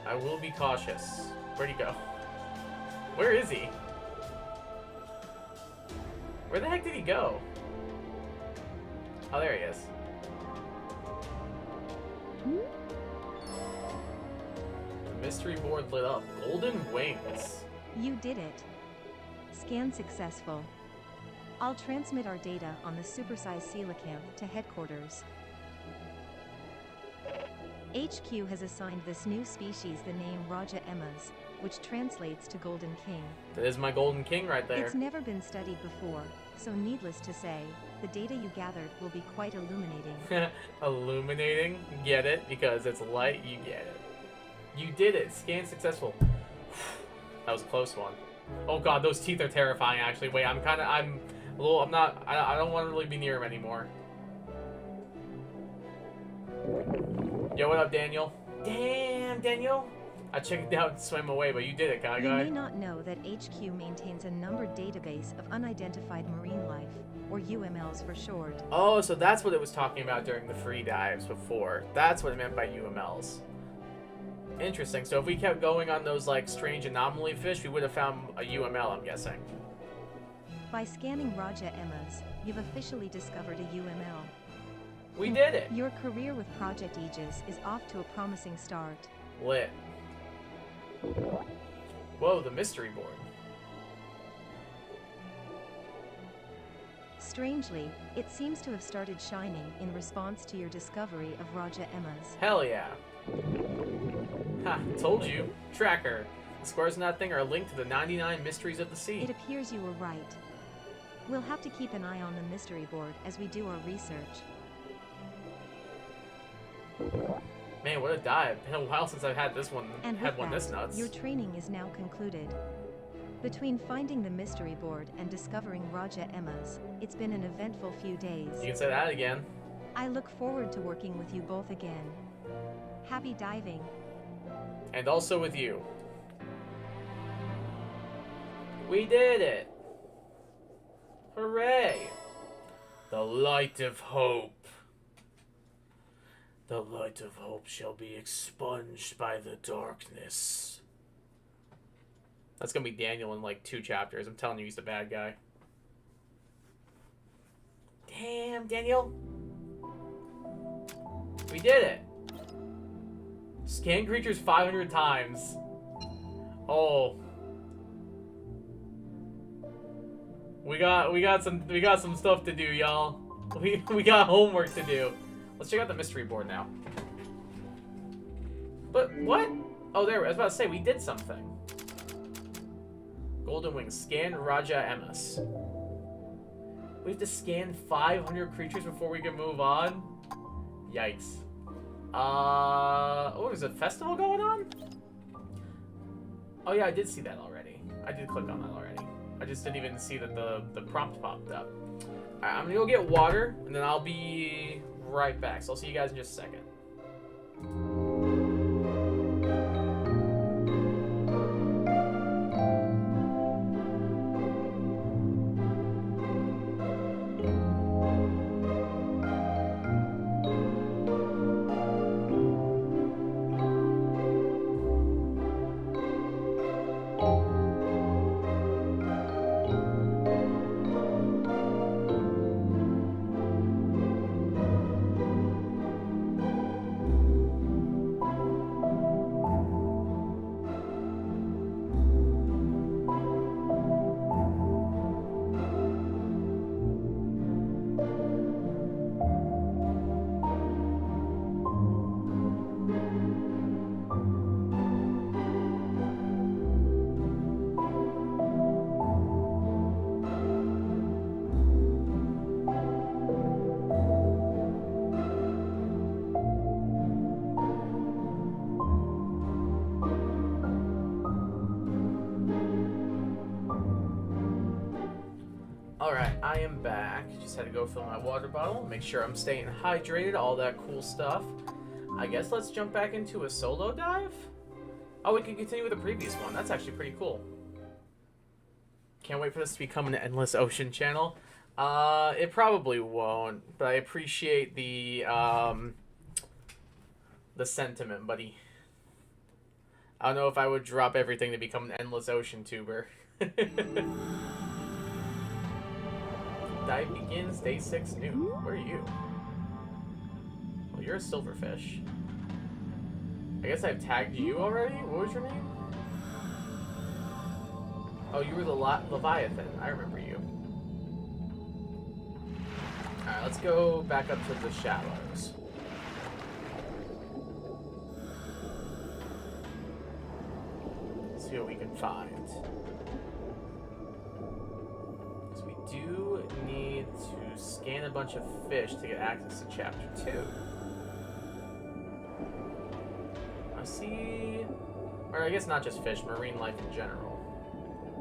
I will be cautious. Where'd he go? Where is he? Where the heck did he go? Oh, there he is. The mystery board lit up. Golden wings. You did it. Scan successful. I'll transmit our data on the supersized coelacanth to headquarters. HQ has assigned this new species the name Raja Emmas, which translates to Golden King. That is my Golden King right there. It's never been studied before, so needless to say, the data you gathered will be quite illuminating. Illuminating? Get it? Because it's light, you get it. You did it. Scan successful. That was a close one. Oh god, those teeth are terrifying actually. Wait, I don't want to really be near him anymore. Yo, what up, Daniel? Damn, Daniel. I checked it out and swam away, but you did it, guy. You may not know that HQ maintains a numbered database of unidentified marine life, or UMLs for short. Oh, so that's what it was talking about during the free dives before. That's what it meant by UMLs. Interesting. So if we kept going on those, like, strange anomaly fish, we would have found a UML, I'm guessing. By scanning Raja Emmas, you've officially discovered a UML. We did it! Your career with Project Aegis is off to a promising start. Lit. Whoa, the mystery board. Strangely, it seems to have started shining in response to your discovery of Raja Emmas. Hell yeah. Ha, told you. Tracker. The squares in that thing are linked to the 99 mysteries of the sea. It appears you were right. We'll have to keep an eye on the mystery board as we do our research. Man, what a dive. Been a while since I've had this one. And had with one that, this nuts. your training is now concluded. Between finding the mystery board and discovering Raja Emma's, it's been an eventful few days. You can say that again. I look forward to working with you both again. Happy diving. And also with you. We did it! Hooray! The light of hope. The light of hope shall be expunged by the darkness. That's gonna be Daniel in like 2 chapters. I'm telling you, he's the bad guy. Damn, Daniel. We did it. Scan creatures 500 times. Oh. We got some stuff to do, y'all. We got homework to do. Let's check out the mystery board now. But what? Oh, there. I was about to say we did something. Golden Wings. Scan Raja Emma's. We have to scan 500 creatures before we can move on? Yikes. Oh, there's a festival going on? Oh yeah, I did see that already. I did click on that already. I just didn't even see that the prompt popped up. Alright, I'm gonna go get water, and then I'll be right back. So I'll see you guys in just a second. Alright, I am back. Just had to go fill my water bottle, make sure I'm staying hydrated, all that cool stuff. I guess let's jump back into a solo dive? Oh, we can continue with the previous one. That's actually pretty cool. Can't wait for this to become an Endless Ocean channel. It probably won't, but I appreciate the sentiment, buddy. I don't know if I would drop everything to become an Endless Ocean tuber. Dive begins day 6 noon. Where are you? Well, you're a silverfish. I guess I've tagged you already? What was your name? Oh, you were the Leviathan. I remember you. Alright, let's go back up to the shallows. See what we can find. So we do need to scan a bunch of fish to get access to chapter 2. I see... Or I guess not just fish, marine life in general.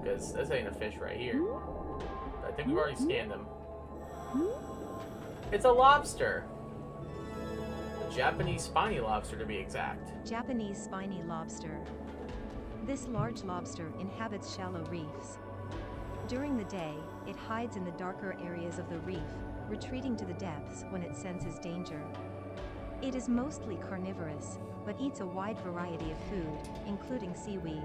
Because this ain't a fish right here. I think we've already scanned them. It's a lobster! A Japanese spiny lobster to be exact. Japanese spiny lobster. This large lobster inhabits shallow reefs. During the day, it hides in the darker areas of the reef, retreating to the depths when it senses danger. It is mostly carnivorous, but eats a wide variety of food, including seaweed.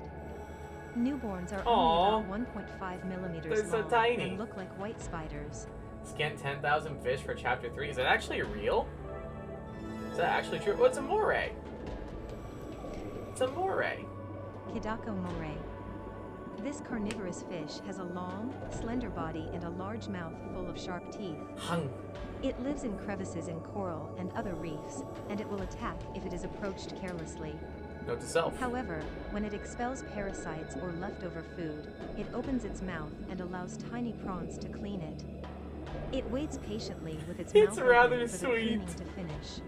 Newborns are only about 1.5 millimeters They're so long tiny. and look like white spiders. Scan 10,000 fish for chapter 3. Is that actually real? Is that actually true? Oh, it's a moray. It's a moray. Hidako moray. This carnivorous fish has a long, slender body and a large mouth full of sharp teeth. Hung. It lives in crevices in coral and other reefs, and it will attack if it is approached carelessly. Note to self. However, when it expels parasites or leftover food, it opens its mouth and allows tiny prawns to clean it. It waits patiently with its mouth rather open for the sweet. cleaning to finish.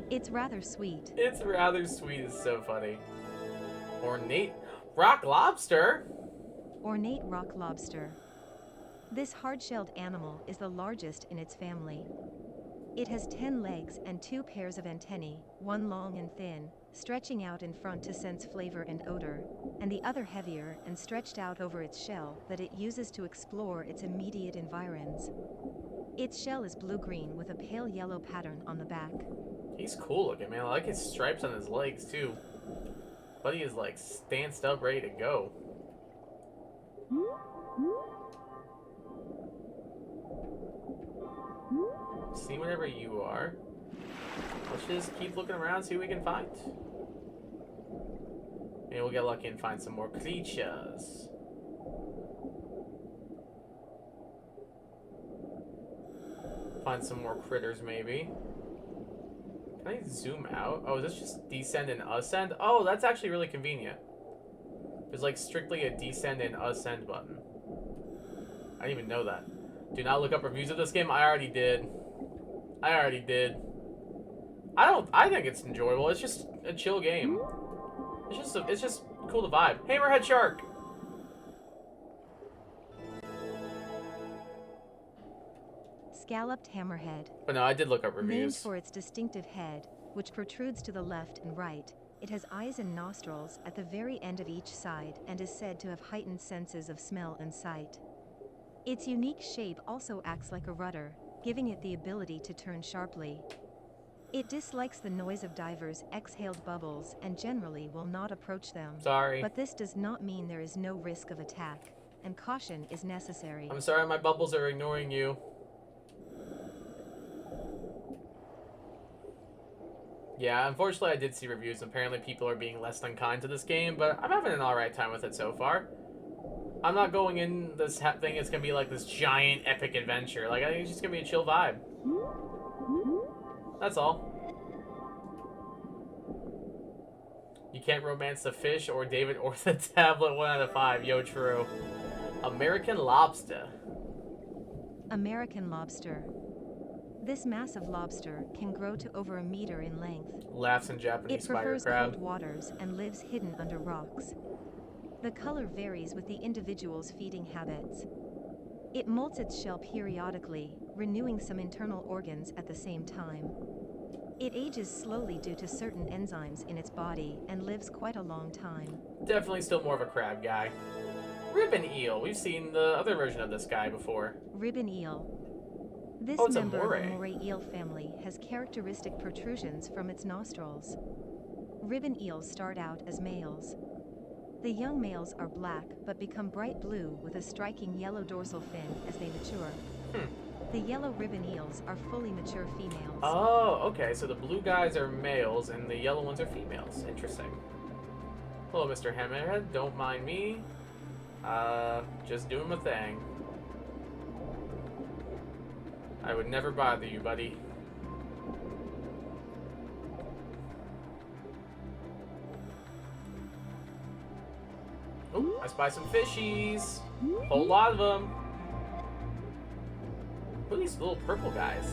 It's rather sweet. It's rather sweet. It's so funny. Ornate rock lobster. ornate rock lobster. This hard-shelled animal is the largest in its family. It has 10 legs and 2 pairs of antennae, one long and thin, stretching out in front to sense flavor and odor, and the other heavier and stretched out over its shell that it uses to explore its immediate environs. Its shell is blue-green with a pale yellow pattern on the back. He's cool looking, man. I like his stripes on his legs, too. Buddy is, like, stanced up, ready to go. See whatever you are. Let's just keep looking around, see what we can find. Maybe we'll get lucky and find some more creatures. Find some more critters, maybe. Can I zoom out? Oh, is this just descend and ascend? Oh, that's actually really convenient. There's like strictly a descend and ascend button. I didn't even know that. Do not look up reviews of this game. I already did. I think it's enjoyable. It's just a chill game. It's just cool to vibe. Hammerhead shark. Scalloped hammerhead. But no, I did look up reviews. Named for its distinctive head, which protrudes to the left and right, it has eyes and nostrils at the very end of each side and is said to have heightened senses of smell and sight. Its unique shape also acts like a rudder, giving it the ability to turn sharply. It dislikes the noise of divers' exhaled bubbles and generally will not approach them. Sorry. But this does not mean there is no risk of attack, and caution is necessary. I'm sorry, my bubbles are ignoring you. Yeah, unfortunately I did see reviews. Apparently people are being less than kind to this game, but I'm having an alright time with it so far. I'm not going in this thing, it's gonna be like this giant epic adventure. Like, I think it's just gonna be a chill vibe. That's all. You can't romance the fish or David or the tablet. 1 out of 5. Yo, true. American lobster. American lobster. This massive lobster can grow to over 1 meter in length. Laughs in Japanese it spider prefers crab. cold waters and lives hidden under rocks. The color varies with the individual's feeding habits. It molts its shell periodically, renewing some internal organs at the same time. It ages slowly due to certain enzymes in its body and lives quite a long time. Definitely still more of a crab guy. Ribbon eel. We've seen the other version of this guy before. Ribbon eel. This Oh, it's a member of moray. the moray eel family has characteristic protrusions from its nostrils. Ribbon eels start out as males. The young males are black but become bright blue with a striking yellow dorsal fin as they mature. The yellow ribbon eels are fully mature females. Oh, okay. So the blue guys are males and the yellow ones are females. Interesting. Hello, Mr. Hammerhead. Don't mind me. Just doing my thing. I would never bother you, buddy. Oh, I spy some fishies. Whole lot of them. What are these little purple guys?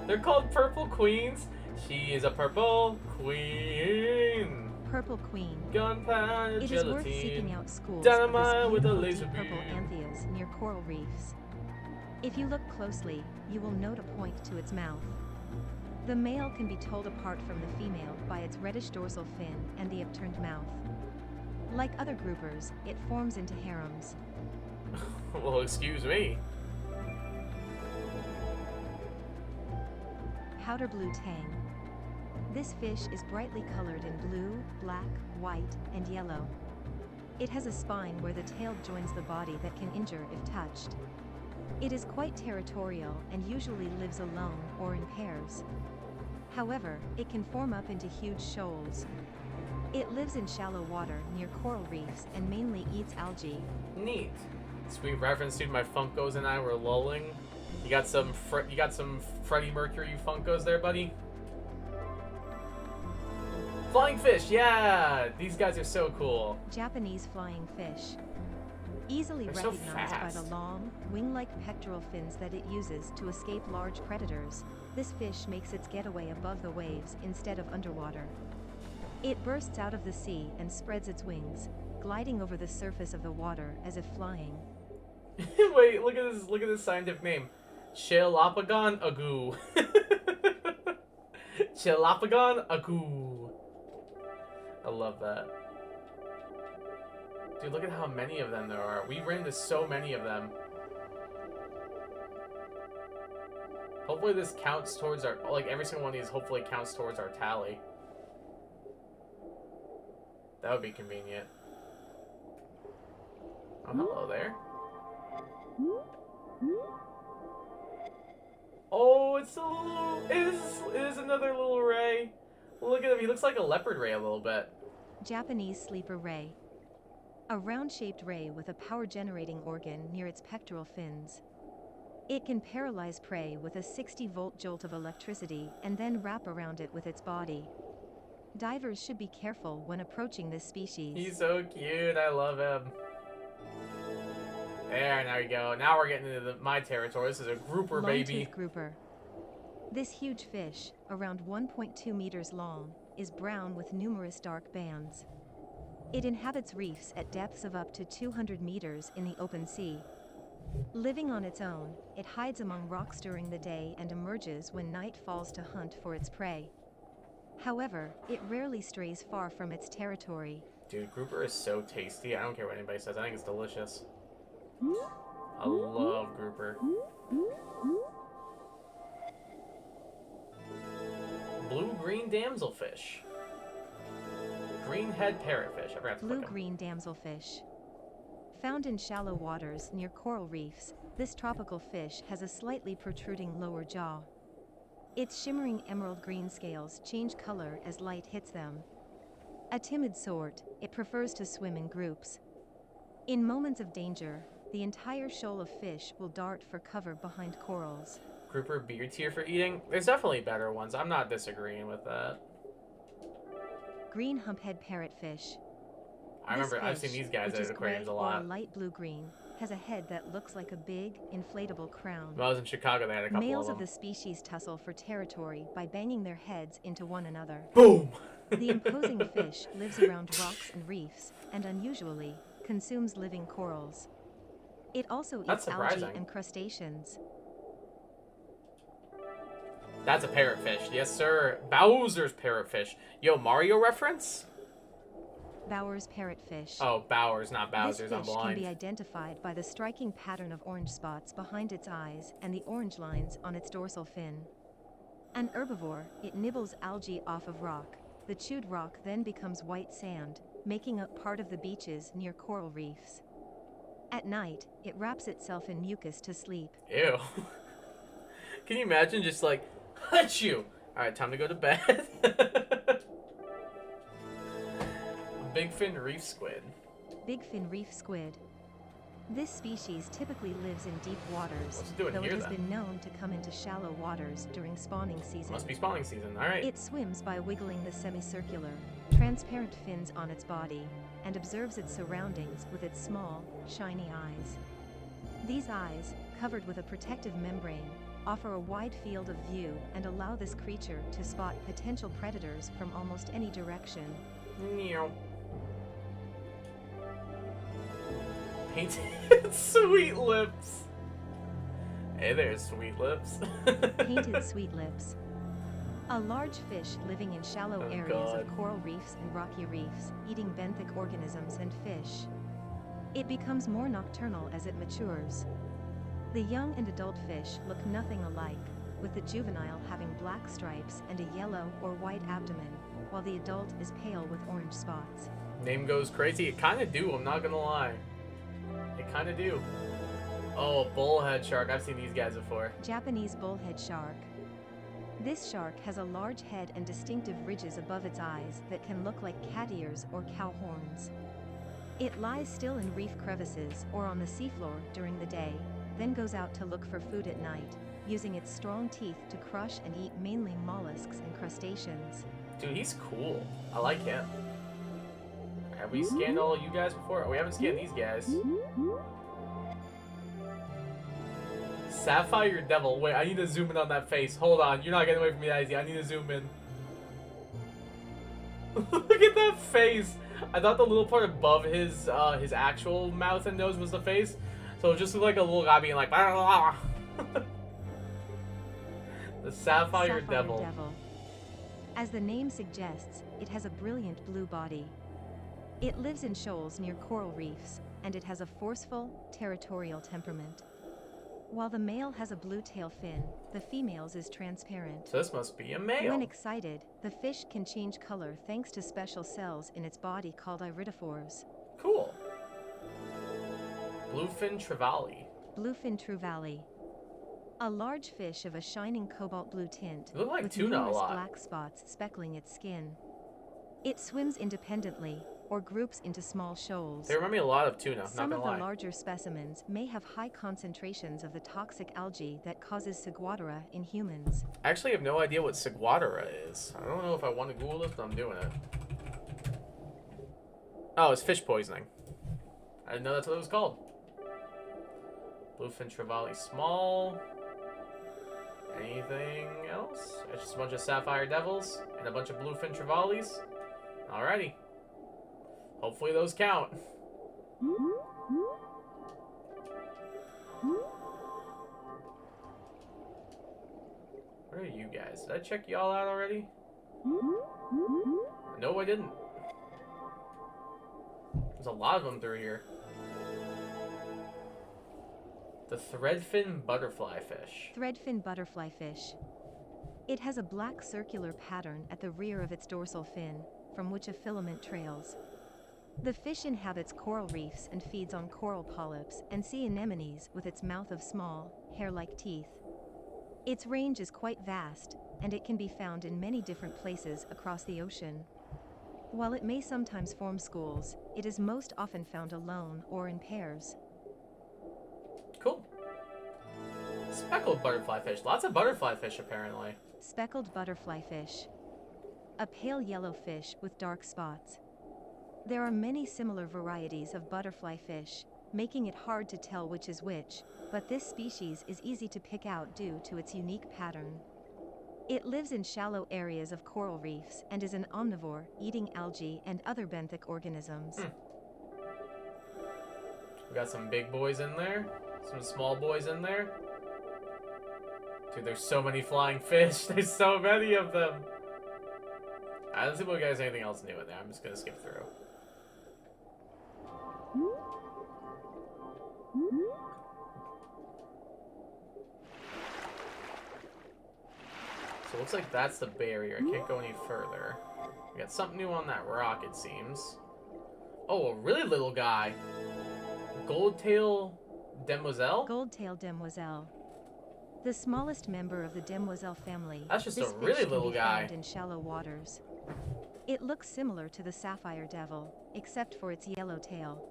They're called purple queens. She is a purple queen. Purple queen. Gunpowder It is gelatine. worth seeking out schools Dynamite of this with a beautiful laser deep purple beam. anthias near coral reefs. If you look closely, you will note a point to its mouth. The male can be told apart from the female by its reddish dorsal fin and the upturned mouth. Like other groupers, it forms into harems. Well, excuse me. Powder blue tang. This fish is brightly colored in blue, black, white, and yellow. It has a spine where the tail joins the body that can injure if touched. It is quite territorial and usually lives alone or in pairs. However, it can form up into huge shoals. It lives in shallow water near coral reefs and mainly eats algae. Neat. Sweet reference, dude. My Funkos and I were lolling. You got some Freddie Mercury Funkos there, buddy? Flying fish, yeah! These guys are so cool. Japanese flying fish. Easily They're so recognized by the fast. long, wing-like pectoral fins that it uses to escape large predators, this fish makes its getaway above the waves instead of underwater. It bursts out of the sea and spreads its wings. gliding over the surface of the water as if flying. Wait, look at this scientific name. Chalapagon agoo. Chalapagon agoo. I love that. Dude, look at how many of them there are. We ran into so many of them. Hopefully this counts towards our... Like, every single one of these hopefully counts towards our tally. That would be convenient. Oh, hello there. Oh, it's a little... It is another little ray. Look at him. He looks like a leopard ray a little bit. Japanese sleeper ray. A round-shaped ray with a power-generating organ near its pectoral fins. It can paralyze prey with a 60-volt jolt of electricity and then wrap around it with its body. Divers should be careful when approaching this species. He's so cute. I love him. There we go. Now we're getting into my territory. This is a grouper, baby. Long-toothed grouper. This huge fish, around 1.2 meters long, is brown with numerous dark bands. It inhabits reefs at depths of up to 200 meters in the open sea. Living on its own, it hides among rocks during the day and emerges when night falls to hunt for its prey. However, it rarely strays far from its territory. Dude, grouper is so tasty. I don't care what anybody says. I think it's delicious. I love grouper. Blue-green damselfish. Green-head parrotfish. I forgot to click 'em. Blue-green damselfish. Found in shallow waters near coral reefs, this tropical fish has a slightly protruding lower jaw. Its shimmering emerald green scales change color as light hits them. A timid sort, it prefers to swim in groups. In moments of danger, the entire shoal of fish will dart for cover behind corals. Grouper B tier for eating? There's definitely better ones. I'm not disagreeing with that. Green humphead parrotfish. I remember I've seen these guys at aquariums a lot. Or light blue-green, has a head that looks like a big, inflatable crown. When I was in Chicago, they had a couple Males of of them. the species tussle for territory by banging their heads into one another. Boom! The imposing fish lives around rocks and reefs, and unusually, consumes living corals. It also That's eats algae surprising. and crustaceans. That's a parrotfish. Yes, sir. Bowser's parrotfish. Yo, Mario reference? Bowers parrotfish. Oh, Bowers, not Bowser's. This I'm fish can blind. be identified by the striking pattern of orange spots behind its eyes and the orange lines on its dorsal fin. An herbivore, it nibbles algae off of rock. The chewed rock then becomes white sand, making up part of the beaches near coral reefs. At night, it wraps itself in mucus to sleep. Ew. Can you imagine just like, achoo! Alright, time to go to bed. Bigfin reef squid. Bigfin reef squid. This species typically lives in deep waters, What's it doing though here, it has then? been known to come into shallow waters during spawning season. Must be spawning season. Alright. It swims by wiggling the semicircular, transparent fins on its body, and observes its surroundings with its small, shiny eyes. These eyes, covered with a protective membrane, offer a wide field of view and allow this creature to spot potential predators from almost any direction. Meow. Painted sweet lips. Hey there, sweet lips. Painted sweet lips. A large fish living in shallow Oh, areas God. of coral reefs and rocky reefs, eating benthic organisms and fish. It becomes more nocturnal as it matures. The young and adult fish look nothing alike, with the juvenile having black stripes and a yellow or white abdomen, while the adult is pale with orange spots. Name goes crazy. It kind of do, I'm not gonna lie. It kind of do. Oh, bullhead shark. I've seen these guys before. Japanese bullhead shark. This shark has a large head and distinctive ridges above its eyes that can look like cat ears or cow horns. It lies still in reef crevices or on the seafloor during the day, then goes out to look for food at night, using its strong teeth to crush and eat mainly mollusks and crustaceans. Dude, he's cool. I like him. Have we scanned all of you guys before? We haven't scanned these guys. Sapphire Devil. Wait, I need to zoom in on that face. Hold on. You're not getting away from me that easy. I need to zoom in. Look at that face. I thought the little part above his actual mouth and nose was the face, so it just looked like a little guy being like, "Blah, blah, blah." The Sapphire Devil. As the name suggests, it has a brilliant blue body. It lives in shoals near coral reefs, and it has a forceful, territorial temperament. While the male has a blue tail fin, the female's is transparent. So this must be a male. When excited, the fish can change color thanks to special cells in its body called iridophores. Cool. Bluefin trevally. Bluefin trevally. A large fish of a shining cobalt blue tint, They look like with tuna a numerous lot. black spots speckling its skin. It swims independently, or groups into small shoals. They remind me a lot of tuna, Some not of gonna the lie. larger specimens may have high concentrations of the toxic algae that causes saguadera in humans. I actually have no idea what saguadera is. I don't know if I want to Google this, but I'm doing it. Oh, it's fish poisoning. I didn't know that's what it was called. Bluefin trevally small. Anything else? It's just a bunch of sapphire devils and a bunch of bluefin trevallies. Alrighty. Hopefully those count. Where are you guys? Did I check y'all out already? No, I didn't. There's a lot of them through here. The threadfin butterfly fish. Threadfin butterfly fish. It has a black circular pattern at the rear of its dorsal fin, from which a filament trails. The fish inhabits coral reefs and feeds on coral polyps and sea anemones with its mouth of small, hair-like teeth. Its range is quite vast, and it can be found in many different places across the ocean. While it may sometimes form schools, it is most often found alone or in pairs. Cool. Speckled butterfly fish. Lots of butterfly fish, apparently. Speckled butterfly fish. A pale yellow fish with dark spots. There are many similar varieties of butterfly fish, making it hard to tell which is which, but this species is easy to pick out due to its unique pattern. It lives in shallow areas of coral reefs and is an omnivore, eating algae and other benthic organisms. We got some big boys in there, some small boys in there. Dude, there's so many flying fish. There's so many of them. I don't see if we guys anything else new in there. I'm just gonna skip through. So it looks like that's the barrier. I can't go any further. We got something new on that rock, it seems. Oh, a really little guy. Goldtail demoiselle? Gold-tailed demoiselle. The smallest member of the demoiselle family. That's just a this fish really can little be guy. found in shallow waters. It looks similar to the sapphire devil, except for its yellow tail.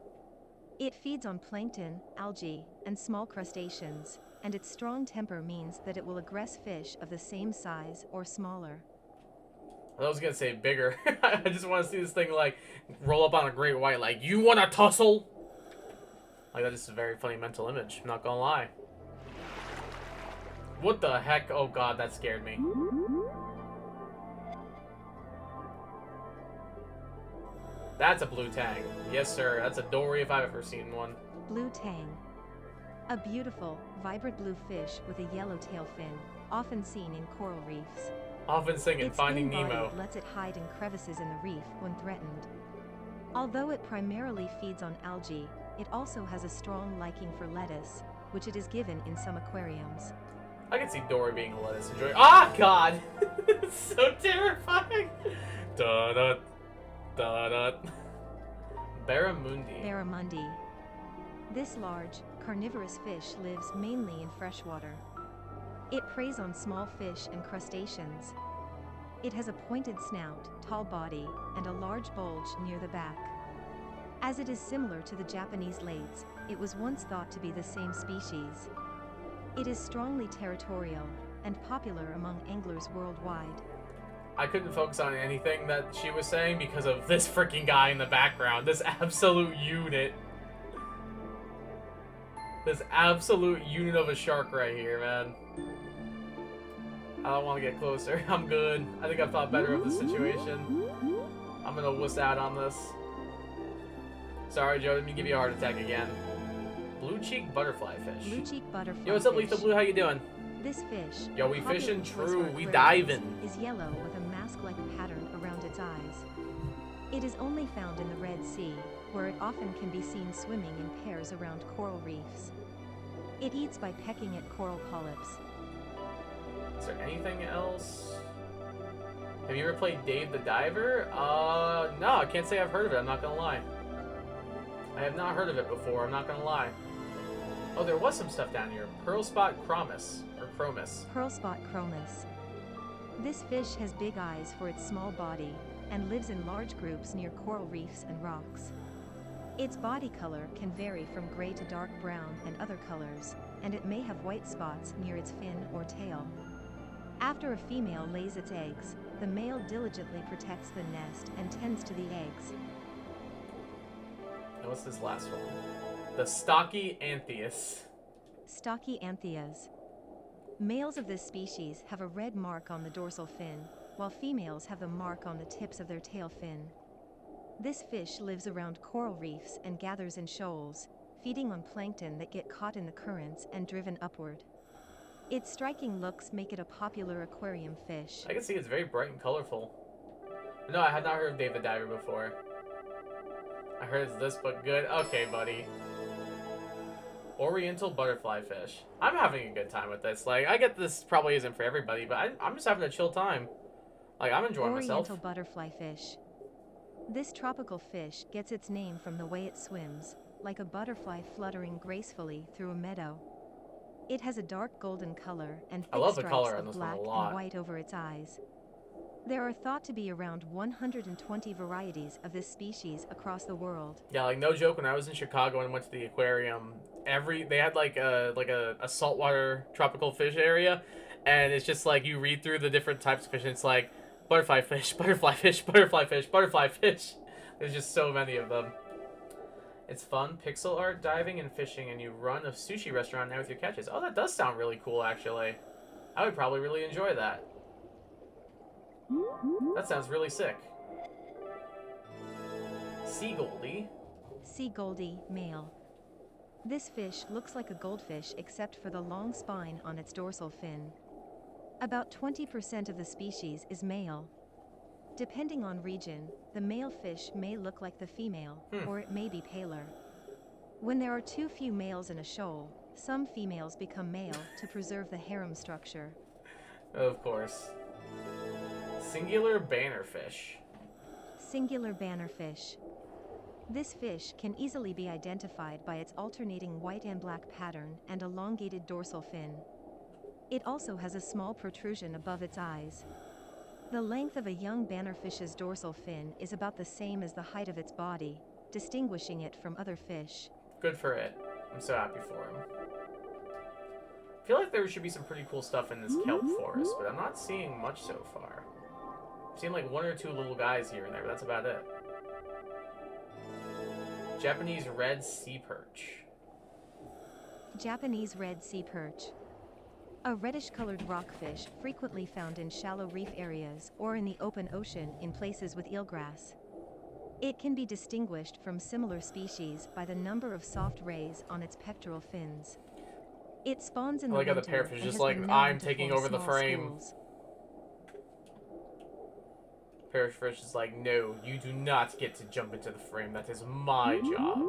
It feeds on plankton, algae, and small crustaceans, and its strong temper means that it will aggress fish of the same size or smaller. I was gonna say bigger. I just want to see this thing like roll up on a great white, like, you want to tussle? Like, that is a very funny mental image. I'm not gonna lie. What the heck? Oh god, that scared me. That's a blue tang. Yes, sir. That's a dory if I've ever seen one. Blue tang. A beautiful, vibrant blue fish with a yellow tail fin, often seen in coral reefs. Often singing Its Finding thin body Nemo. lets it hide in crevices in the reef when threatened. Although it primarily feeds on algae, it also has a strong liking for lettuce, which it is given in some aquariums. I can see Dory being a lettuce enjoy. Ah, god! It's so terrifying! Da da da da. Barramundi. Barramundi. This large, carnivorous fish lives mainly in freshwater. It preys on small fish and crustaceans. It has a pointed snout, tall body, and a large bulge near the back. As it is similar to the Japanese lates, it was once thought to be the same species. It is strongly territorial, and popular among anglers worldwide. I couldn't focus on anything that she was saying because of this freaking guy in the background. This absolute unit. This absolute unit of a shark right here, man. I don't want to get closer. I'm good. I think I've thought better of the situation. I'm gonna wuss out on this. Sorry, Joe, let me give you a heart attack again. Blue cheek butterfly fish. Blue cheek butterfly Yo, what's up, fish. Lethal Blue? How you doing? This fish, Yo, we popular fishing, choice true. for We aquariums, diving. is yellow with a mask-like pattern around its eyes. It is only found in the Red Sea, where it often can be seen swimming in pairs around coral reefs. It eats by pecking at coral polyps. Is there anything else? Have you ever played Dave the Diver? No, I can't say I've heard of it. I'm not gonna lie. I have not heard of it before. I'm not gonna lie. Oh, there was some stuff down here. Pearl spot chromis, or chromis. Pearl spot chromis. This fish has big eyes for its small body, and lives in large groups near coral reefs and rocks. Its body color can vary from gray to dark brown and other colors, and it may have white spots near its fin or tail. After a female lays its eggs, the male diligently protects the nest and tends to the eggs. And what's this last one? The stocky anthias. Stocky anthias. Males of this species have a red mark on the dorsal fin, while females have the mark on the tips of their tail fin. This fish lives around coral reefs and gathers in shoals, feeding on plankton that get caught in the currents and driven upward. Its striking looks make it a popular aquarium fish. I can see it's very bright and colorful. No, I had not heard of Dave the Diver before. I heard it's this, but good. Okay, buddy. Oriental butterfly fish. I'm having a good time with this. Like, I get this probably isn't for everybody, but I'm just having a chill time. Like, I'm enjoying myself. Oriental butterfly fish. This tropical fish gets its name from the way it swims, like a butterfly fluttering gracefully through a meadow. It has a dark golden color and thick stripes of black and white over its eyes. There are thought to be around 120 varieties of this species across the world. Yeah, like no joke, when I was in Chicago and went to the aquarium, they had like a saltwater tropical fish area, and it's just like you read through the different types of fish and it's like butterfly fish, butterfly fish, butterfly fish, butterfly fish. There's just so many of them. It's fun, pixel art, diving, and fishing, and you run a sushi restaurant now with your catches. Oh, that does sound really cool, actually. I would probably really enjoy that. That sounds really sick. Sea Goldie. Sea Goldie, male. This fish looks like a goldfish except for the long spine on its dorsal fin. About 20% of the species is male. Depending on region, the male fish may look like the female, or it may be paler. When there are too few males in a shoal, some females become male to preserve the harem structure. Of course. Singular bannerfish. Singular bannerfish. This fish can easily be identified by its alternating white and black pattern and elongated dorsal fin. It also has a small protrusion above its eyes. The length of a young bannerfish's dorsal fin is about the same as the height of its body, distinguishing it from other fish. Good for it. I'm so happy for him. I feel like there should be some pretty cool stuff in this kelp forest, but I'm not seeing much so far. I'm seeing like one or two little guys here and there, but that's about it. Japanese red sea perch. Japanese red sea perch. A reddish-colored rockfish frequently found in shallow reef areas or in the open ocean in places with eelgrass. It can be distinguished from similar species by the number of soft rays on its pectoral fins. It spawns in the winter the parrotfish and just has like, been known I'm to taking form over the small frame. schools. Parrotfish is like, no, you do not get to jump into the frame. That is my job.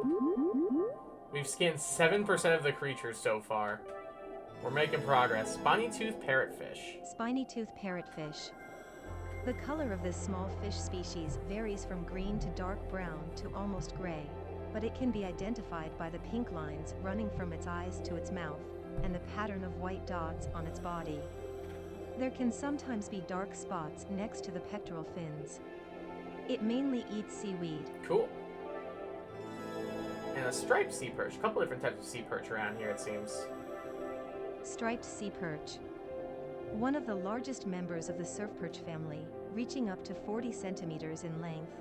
We've scanned 7% of the creatures so far. We're making progress. Spiny-tooth parrotfish. Spiny-tooth parrotfish. The color of this small fish species varies from green to dark brown to almost gray, but it can be identified by the pink lines running from its eyes to its mouth, and the pattern of white dots on its body. There can sometimes be dark spots next to the pectoral fins. It mainly eats seaweed. Cool. And a striped sea perch. A couple different types of sea perch around here, it seems. Striped sea perch. One of the largest members of the surf perch family, reaching up to 40 centimeters in length.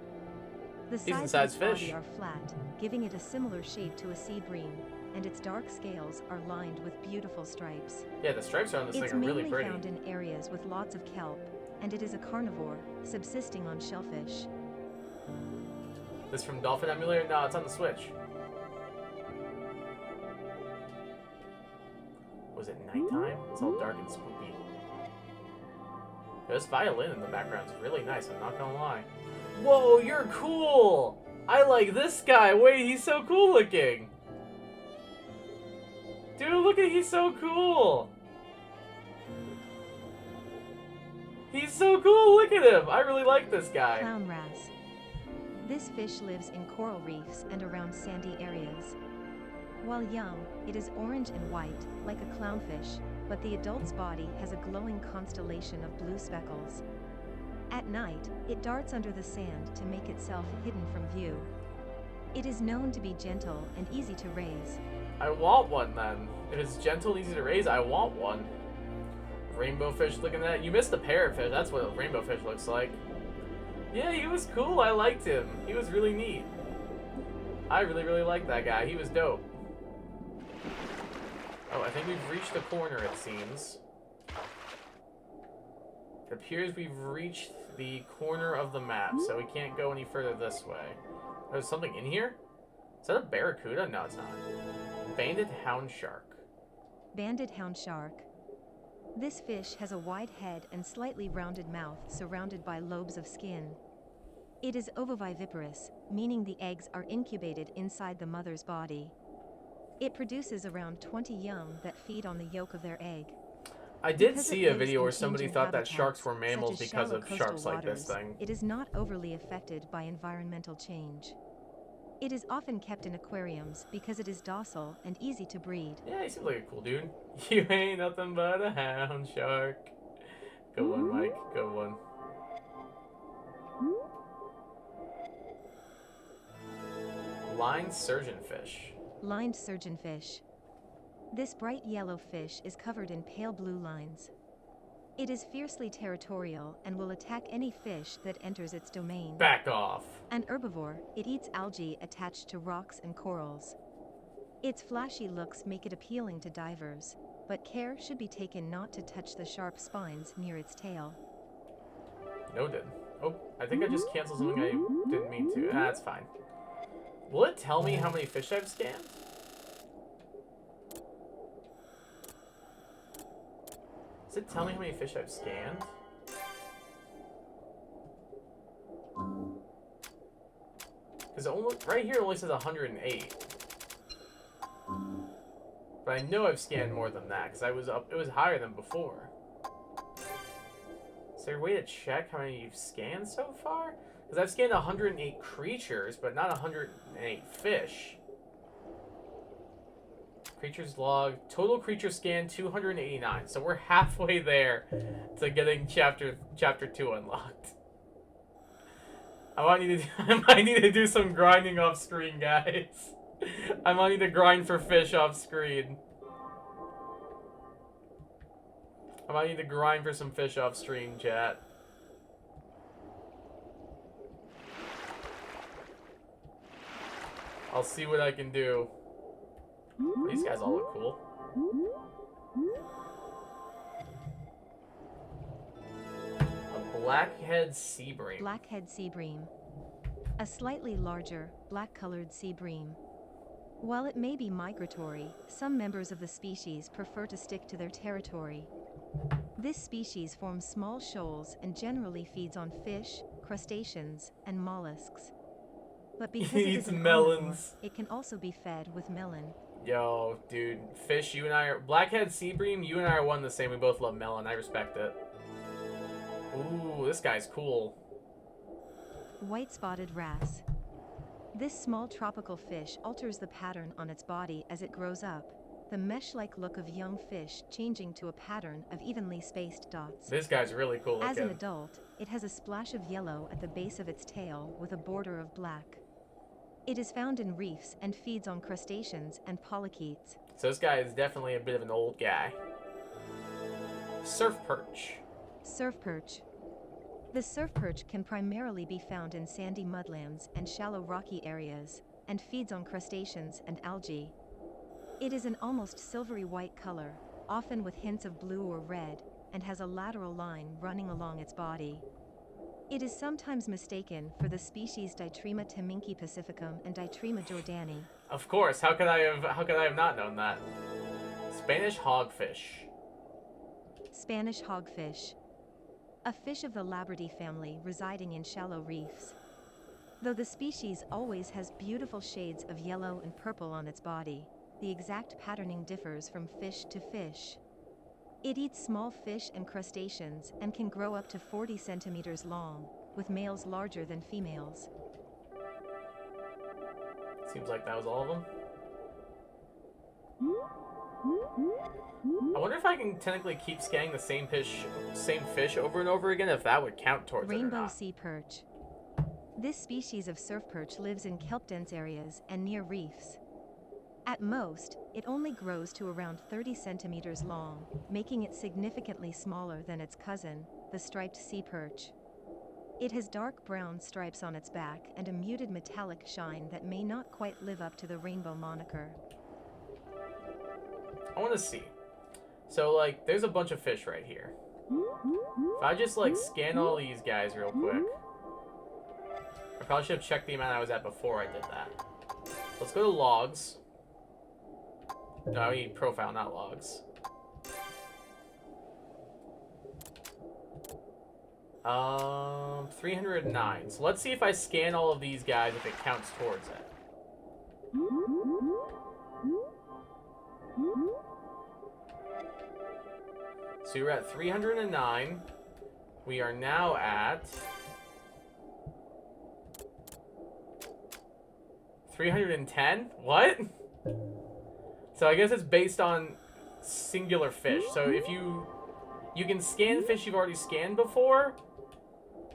The sides of its body are flat, giving it a similar shape to a sea bream, and its dark scales are lined with beautiful stripes. Yeah, the stripes on this thing are really pretty. It's mainly found in areas with lots of kelp, and it is a carnivore, subsisting on shellfish. This from Dolphin Emulator? No, it's on the Switch. Was it nighttime? It's all dark and spooky. This violin in the background is really nice, I'm not gonna lie. Whoa, you're cool! I like this guy! Wait, he's so cool looking! Dude, look at he's so cool! He's so cool, look at him! I really like this guy. Clown wrasse. This fish lives in coral reefs and around sandy areas. While young, it is orange and white, like a clownfish, but the adult's body has a glowing constellation of blue speckles. At night, it darts under the sand to make itself hidden from view. It is known to be gentle and easy to raise. I want one then. If it's gentle and easy to raise, I want one. Rainbow fish looking at it. You missed the parrotfish, that's what a rainbow fish looks like. Yeah, he was cool, I liked him. He was really neat. I really, really liked that guy, he was dope. Oh, I think we've reached the corner, it seems. It appears we've reached the corner of the map, so we can't go any further this way. There's something in here? Is that a barracuda? No, it's not. Banded hound shark. Banded hound shark. This fish has a wide head and slightly rounded mouth surrounded by lobes of skin. It is ovoviviparous, meaning the eggs are incubated inside the mother's body. It produces around 20 young that feed on the yolk of their egg. I did Because see it a lives video in where somebody changing thought that habitats, sharks were mammals such as because shallow of coastal sharks like this waters, thing. It is not overly affected by environmental change. It is often kept in aquariums because it is docile and easy to breed. Yeah, he seems like a cool dude. You ain't nothing but a hound shark. Good one, Mike. Good one. Lined surgeonfish. Lined surgeonfish. This bright yellow fish is covered in pale blue lines. It is fiercely territorial and will attack any fish that enters its domain. Back off. An herbivore, it eats algae attached to rocks and corals. Its flashy looks make it appealing to divers, but care should be taken not to touch the sharp spines near its tail. Noted. Oh, I think I just canceled something I didn't mean to. That's fine. Will it tell me how many fish I've scanned? Does it tell me how many fish I've scanned? Because right here it only says 108. But I know I've scanned more than that, because it was higher than before. Is there a way to check how many you've scanned so far? Because I've scanned 108 creatures, but not 108 fish. Creatures log. Total creature scan 289. So we're halfway there to getting chapter 2 unlocked. I might need to do some grinding off screen, guys. I might need to grind for fish off screen. I might need to grind for some fish off screen, chat. I'll see what I can do. These guys all look cool. A blackhead sea bream. Blackhead sea bream. A slightly larger, black-colored sea bream. While it may be migratory, some members of the species prefer to stick to their territory. This species forms small shoals and generally feeds on fish, crustaceans, and mollusks. But because it is an melons. omnivore, it can also be fed with melon. Yo, dude, fish, you and I are... Blackhead sea bream, you and I are one the same. We both love melon. I respect it. Ooh, this guy's cool. White-spotted wrasse. This small tropical fish alters the pattern on its body as it grows up, the mesh-like look of young fish changing to a pattern of evenly spaced dots. This guy's really cool looking. As an adult, it has a splash of yellow at the base of its tail with a border of black. It is found in reefs and feeds on crustaceans and polychaetes. So this guy is definitely a bit of an old guy. Surf perch. Surf perch. The surf perch can primarily be found in sandy mudlands and shallow rocky areas, and feeds on crustaceans and algae. It is an almost silvery white color, often with hints of blue or red, and has a lateral line running along its body. It is sometimes mistaken for the species Ditrema teminki pacificum and Ditrema jordani. Of course, how could I have not known that? Spanish hogfish. Spanish hogfish. A fish of the Labridae family residing in shallow reefs. Though the species always has beautiful shades of yellow and purple on its body, the exact patterning differs from fish to fish. It eats small fish and crustaceans and can grow up to 40 centimeters long, with males larger than females. Seems like that was all of them. I wonder if I can technically keep scanning the same fish over and over again, if that would count towards it or Rainbow not. sea perch. This species of surf perch lives in kelp-dense areas and near reefs. At most, it only grows to around 30 centimeters long, making it significantly smaller than its cousin, the striped sea perch. It has dark brown stripes on its back and a muted metallic shine that may not quite live up to the rainbow moniker. I want to see. So, like, there's a bunch of fish right here. If I just, like, scan all these guys real quick. I probably should have checked the amount I was at before I did that. Let's go to logs. No, I mean profile, not logs. 309. So let's see if I scan all of these guys, if it counts towards it. So you're at 309. We are now at 310? What? So I guess it's based on singular fish. So if you can scan fish you've already scanned before,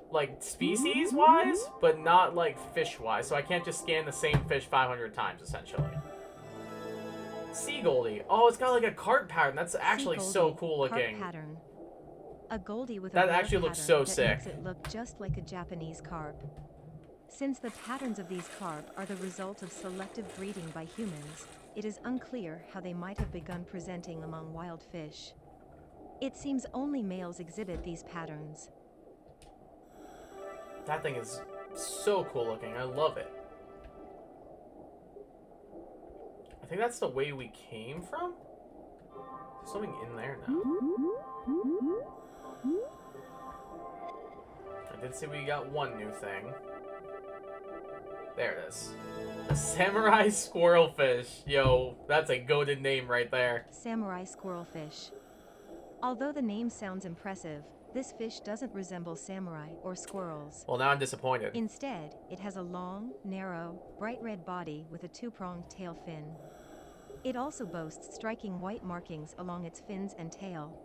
like species-wise, but not like fish-wise. So I can't just scan the same fish 500 times, essentially. Sea Goldie. Oh, it's got like a carp pattern. That's actually so cool looking. Carp pattern. A Goldie with That a actually looks so sick. Makes it look just like a Japanese carp. Since the patterns of these carp are the result of selective breeding by humans, it is unclear how they might have begun presenting among wild fish. It seems only males exhibit these patterns. That thing is so cool looking. I love it. I think that's the way we came from? There's something in there now. I did see we got one new thing. There it is. A samurai squirrelfish. Yo, that's a goated name right there. Samurai squirrelfish. Although the name sounds impressive, this fish doesn't resemble samurai or squirrels. Well, now I'm disappointed. Instead, it has a long, narrow, bright red body with a two-pronged tail fin. It also boasts striking white markings along its fins and tail.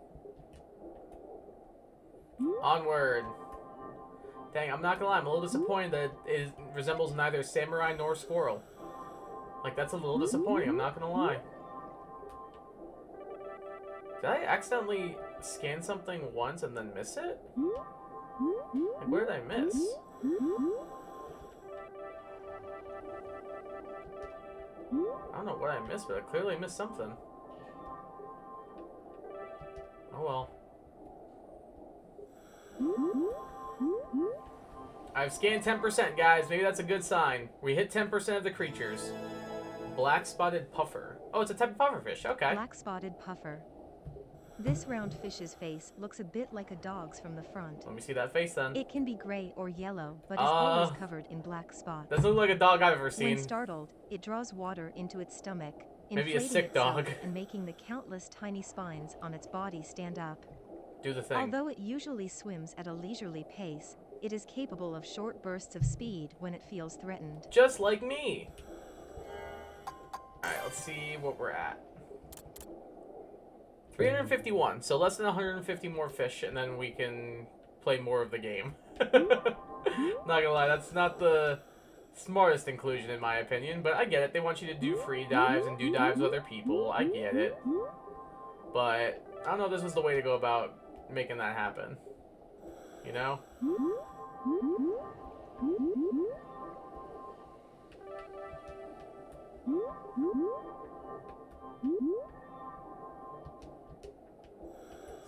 Onward. Dang, I'm not gonna lie, I'm a little disappointed that it resembles neither samurai nor squirrel. Like, that's a little disappointing, I'm not gonna lie. Did I accidentally scan something once and then miss it? Like, where did I miss? I don't know what I missed, but I clearly missed something. Oh well. I've scanned 10%, guys. Maybe that's a good sign. We hit 10% of the creatures. Black-spotted puffer. Oh, it's a type of pufferfish. Okay. Black-spotted puffer. This round fish's face looks a bit like a dog's from the front. Let me see that face then. It can be gray or yellow, but is always covered in black spots. Doesn't look like a dog I've ever seen. When startled, it draws water into its stomach, Maybe a inflating sick itself dog. and making the countless tiny spines on its body stand up. Do the thing. Although it usually swims at a leisurely pace, it is capable of short bursts of speed when it feels threatened. Just like me. Alright, let's see what we're at. 351, so less than 150 more fish, and then we can play more of the game. Not gonna lie, that's not the smartest inclusion in my opinion, but I get it. They want you to do free dives and do dives with other people. I get it. But I don't know if this was the way to go about making that happen. You know?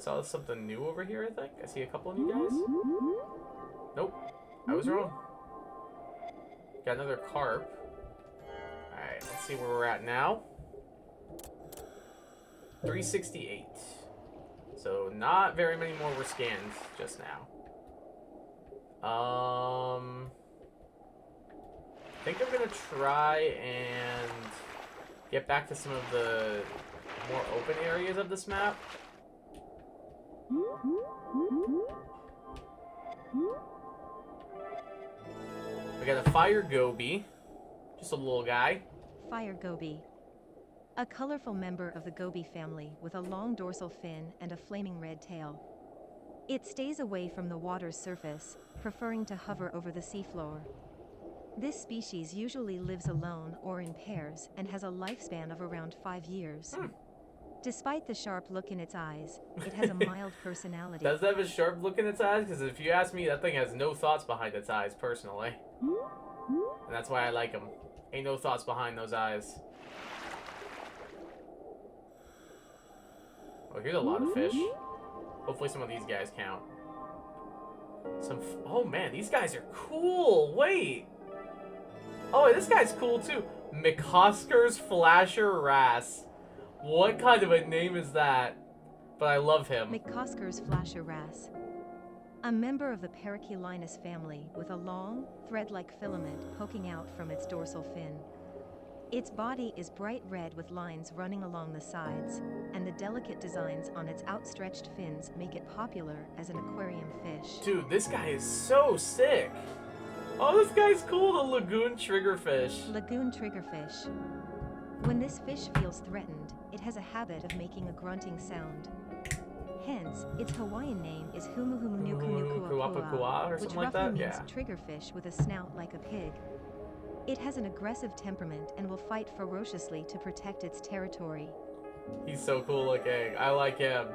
Saw something new over here, I think. I see a couple of new guys. Nope. I was wrong. Got another carp. Alright, let's see where we're at now. 368. So not very many more were scanned just now. I think I'm gonna try and get back to some of the more open areas of this map. We got a fire goby, just a little guy. Fire goby. A colorful member of the goby family with a long dorsal fin and a flaming red tail. It stays away from the water's surface, preferring to hover over the seafloor. This species usually lives alone or in pairs and has a lifespan of around 5 years. Despite the sharp look in its eyes, it has a mild personality. Does it have a sharp look in its eyes? Because if you ask me, that thing has no thoughts behind its eyes, personally. And that's why I like him. Ain't no thoughts behind those eyes. Oh, here's a lot of fish. Hopefully some of these guys count. Oh man, these guys are cool. Wait. Oh, this guy's cool too. McCosker's Flasher Wrasse. What kind of a name is that? But I love him. McCosker's Flasher Wrasse. A member of the Parachelinus family with a long, thread-like filament poking out from its dorsal fin. Its body is bright red with lines running along the sides, and the delicate designs on its outstretched fins make it popular as an aquarium fish. Dude, this guy is so sick. Oh, this guy's cool, the lagoon triggerfish. Lagoon triggerfish. When this fish feels threatened, it has a habit of making a grunting sound. Hence, its Hawaiian name is Humuhumunukunukuapakua, or which something like roughly that? means Yeah. triggerfish with a snout like a pig. It has an aggressive temperament and will fight ferociously to protect its territory. He's so cool looking. I like him.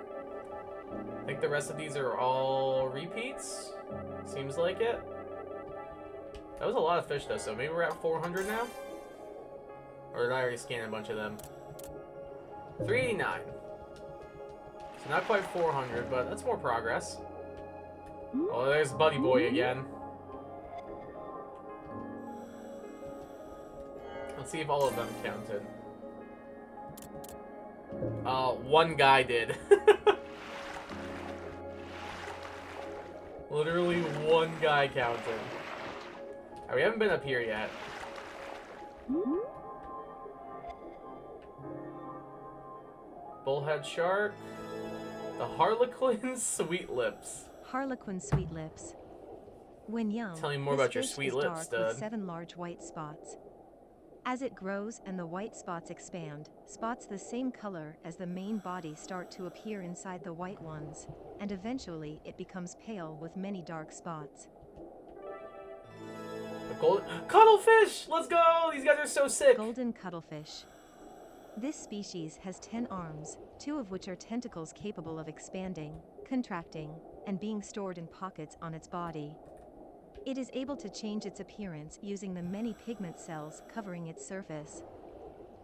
I think the rest of these are all repeats. Seems like it. That was a lot of fish though, so maybe we're at 400 now? Or did I already scan a bunch of them? 389. So not quite 400, but that's more progress. Oh, there's Buddy Boy again. Let's see if all of them counted. One guy did. Literally one guy counted. Alright, we haven't been up here yet. Bullhead shark. The Harlequin Sweet Lips. Harlequin sweet lips. When young, Tell me more this about your fish sweet is lips, dark stud. with 7 large white spots. As it grows and the white spots expand, spots the same color as the main body start to appear inside the white ones, and eventually it becomes pale with many dark spots. The golden cuttlefish! Let's go! These guys are so sick! Golden cuttlefish. This species has 10 arms, 2 of which are tentacles capable of expanding, contracting, and being stored in pockets on its body. It is able to change its appearance using the many pigment cells covering its surface.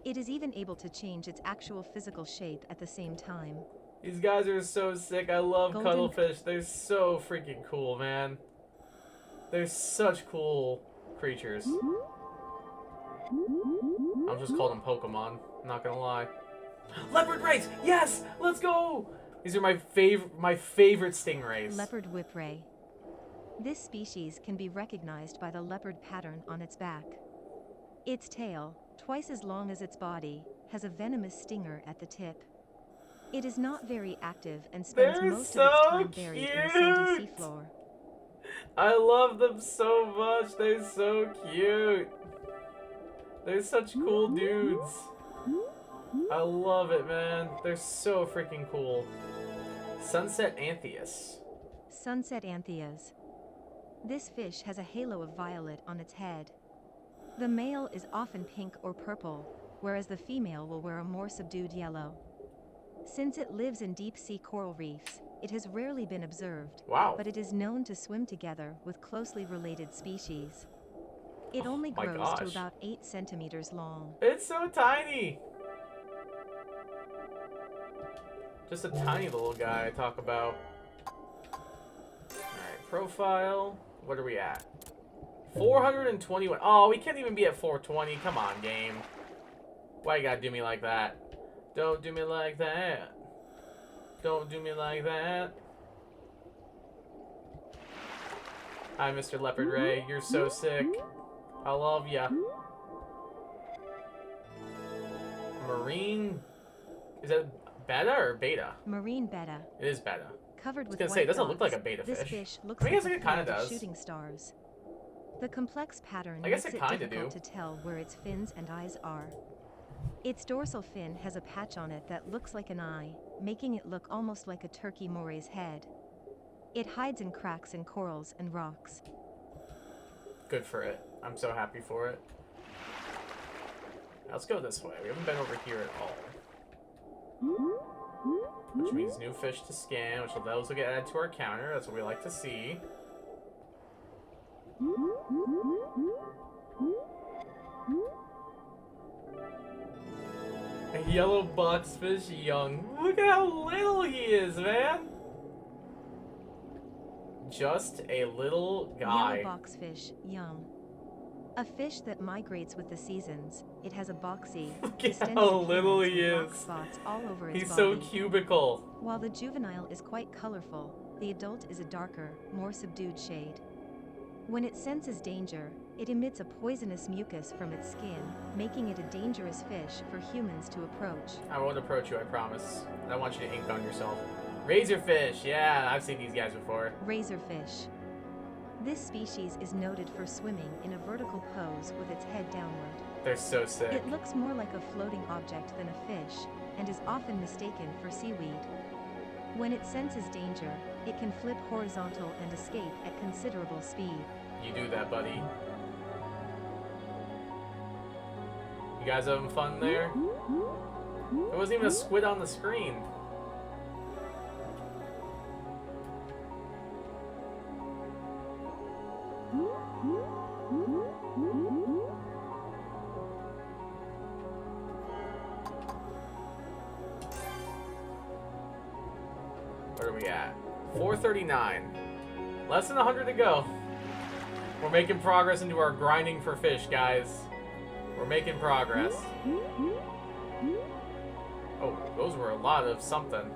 It is even able to change its actual physical shape at the same time. These guys are so sick. I love Golden cuttlefish. They're so freaking cool, man. They're such cool creatures. I'll just call them Pokemon. I'm not gonna lie. Leopard rays! Yes! Let's go! These are my favorite stingrays. Leopard whipray. This species can be recognized by the leopard pattern on its back. Its tail, twice as long as its body, has a venomous stinger at the tip. It is not very active and spends They're most so of its time buried in the sandy cute. seafloor. I love them so much. They're so cute. They're such cool dudes. I love it, man. They're so freaking cool. Sunset Antheus. Sunset antheas. This fish has a halo of violet on its head. The male is often pink or purple, whereas the female will wear a more subdued yellow. Since it lives in deep-sea coral reefs, it has rarely been observed, Wow. but it is known to swim together with closely related species. It only my grows to gosh. about 8 centimeters long. It's so tiny. Just a tiny little guy I talk about. Alright, profile. What are we at? 421. Oh, we can't even be at 420. Come on, game. Why you gotta do me like that? Don't do me like that. Don't do me like that. Hi, Mr. Leopard Ray. You're so sick. I love ya. Marine... Is that beta or beta? Marine betta. It is beta. Covered with I was gonna say, it doesn't look dots, like a beta this fish. fish looks I mean, I like guess a it kinda field of does. shooting stars. The complex pattern I guess makes it it kinda difficult do. to tell where its fins and eyes are. Its dorsal fin has a patch on it that looks like an eye, making it look almost like a turkey moray's head. It hides in cracks in corals and rocks. Good for it. I'm so happy for it. Let's go this way. We haven't been over here at all. Which means new fish to scan, which those will get added to our counter. That's what we like to see. A yellow boxfish young. Look at how little he is, man! Just a little guy. Yellow boxfish, young. A fish that migrates with the seasons. It has a boxy, Look at distended how little appearance he with rock is. spots all over its He's body. so cubical. While the juvenile is quite colorful, the adult is a darker, more subdued shade. When it senses danger, it emits a poisonous mucus from its skin, making it a dangerous fish for humans to approach. I won't approach you, I promise. I don't want you to ink on yourself. Razorfish, yeah, I've seen these guys before. Razorfish. This species is noted for swimming in a vertical pose with its head downward. They're so sick. It looks more like a floating object than a fish, and is often mistaken for seaweed. When it senses danger, it can flip horizontal and escape at considerable speed. You do that, buddy. You guys having fun there? There wasn't even a squid on the screen. Where are we at? 439. Less than 100 to go. We're making progress into our grinding for fish, guys. We're making progress. Oh, those were a lot of something.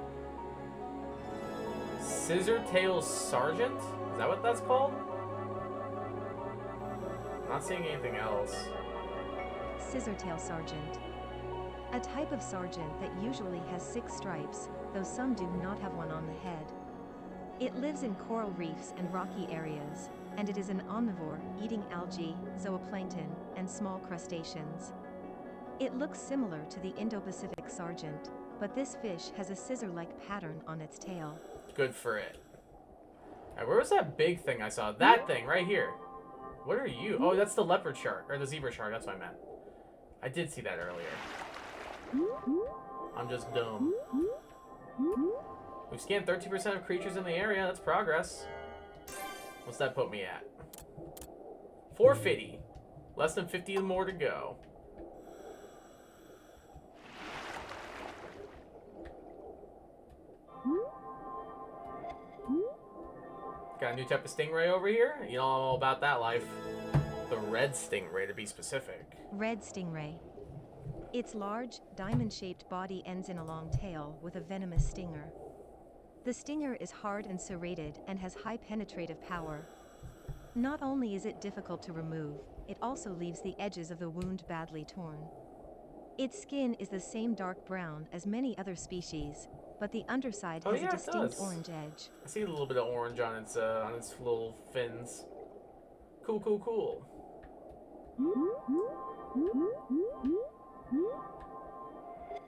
Scissortail Sergeant? Is that what that's called? I'm not seeing anything else. Scissortail Sergeant. A type of sergeant that usually has 6 stripes, though some do not have one on the head. It lives in coral reefs and rocky areas, and it is an omnivore, eating algae, zooplankton, and small crustaceans. It looks similar to the Indo-Pacific sergeant, but this fish has a scissor-like pattern on its tail. Good for it. Alright, where was that big thing I saw? That thing, right here. What are you? Oh, that's the leopard shark, or the zebra shark, that's what I meant. I did see that earlier. I'm just dumb. We've scanned 13% of creatures in the area. That's progress. What's that put me at? 450. Less than 50 more to go. Got a new type of stingray over here. You know all about that life. The red stingray, to be specific. Red stingray. Its large, diamond-shaped body ends in a long tail with a venomous stinger. The stinger is hard and serrated and has high penetrative power. Not only is it difficult to remove, it also leaves the edges of the wound badly torn. Its skin is the same dark brown as many other species, but the underside has a distinct orange edge. I see a little bit of orange on its little fins. Cool, cool, cool.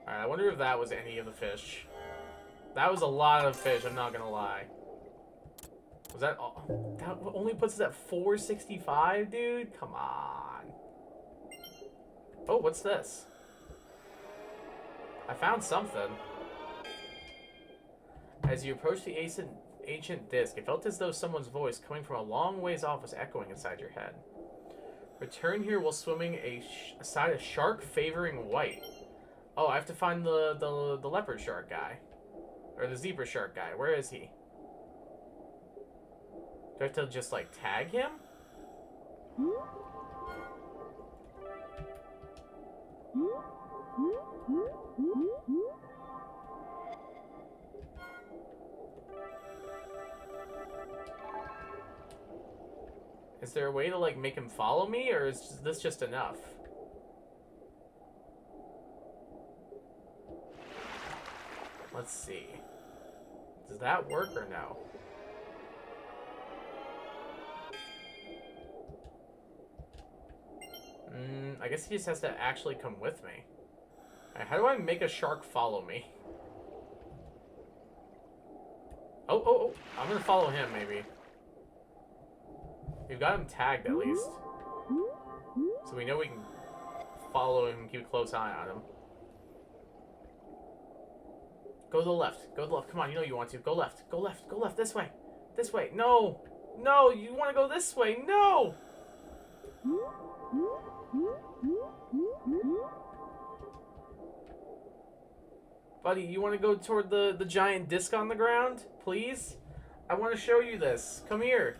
Alright, I wonder if that was any of the fish. That was a lot of fish, I'm not gonna lie. Was that all? That only puts us at 465, dude? Come on. Oh, what's this? I found something. As you approach the ancient disc, it felt as though someone's voice coming from a long ways off was echoing inside your head. Return here while swimming aside a shark favoring white. Oh, I have to find the leopard shark guy. Or the zebra shark guy. Where is he? Do I have to just, like, tag him? Is there a way to, like, make him follow me, or is this just enough? Let's see. Does that work or no? I guess he just has to actually come with me. Alright, how do I make a shark follow me? Oh, I'm gonna follow him, maybe. We've got him tagged, at least. So we know we can follow him and keep a close eye on him. Go to the left. Go to the left. Come on, you know you want to. Go left. Go left. Go left. This way. This way. No. No, you want to go this way. No. Buddy, you want to go toward the giant disc on the ground? Please? I want to show you this. Come here.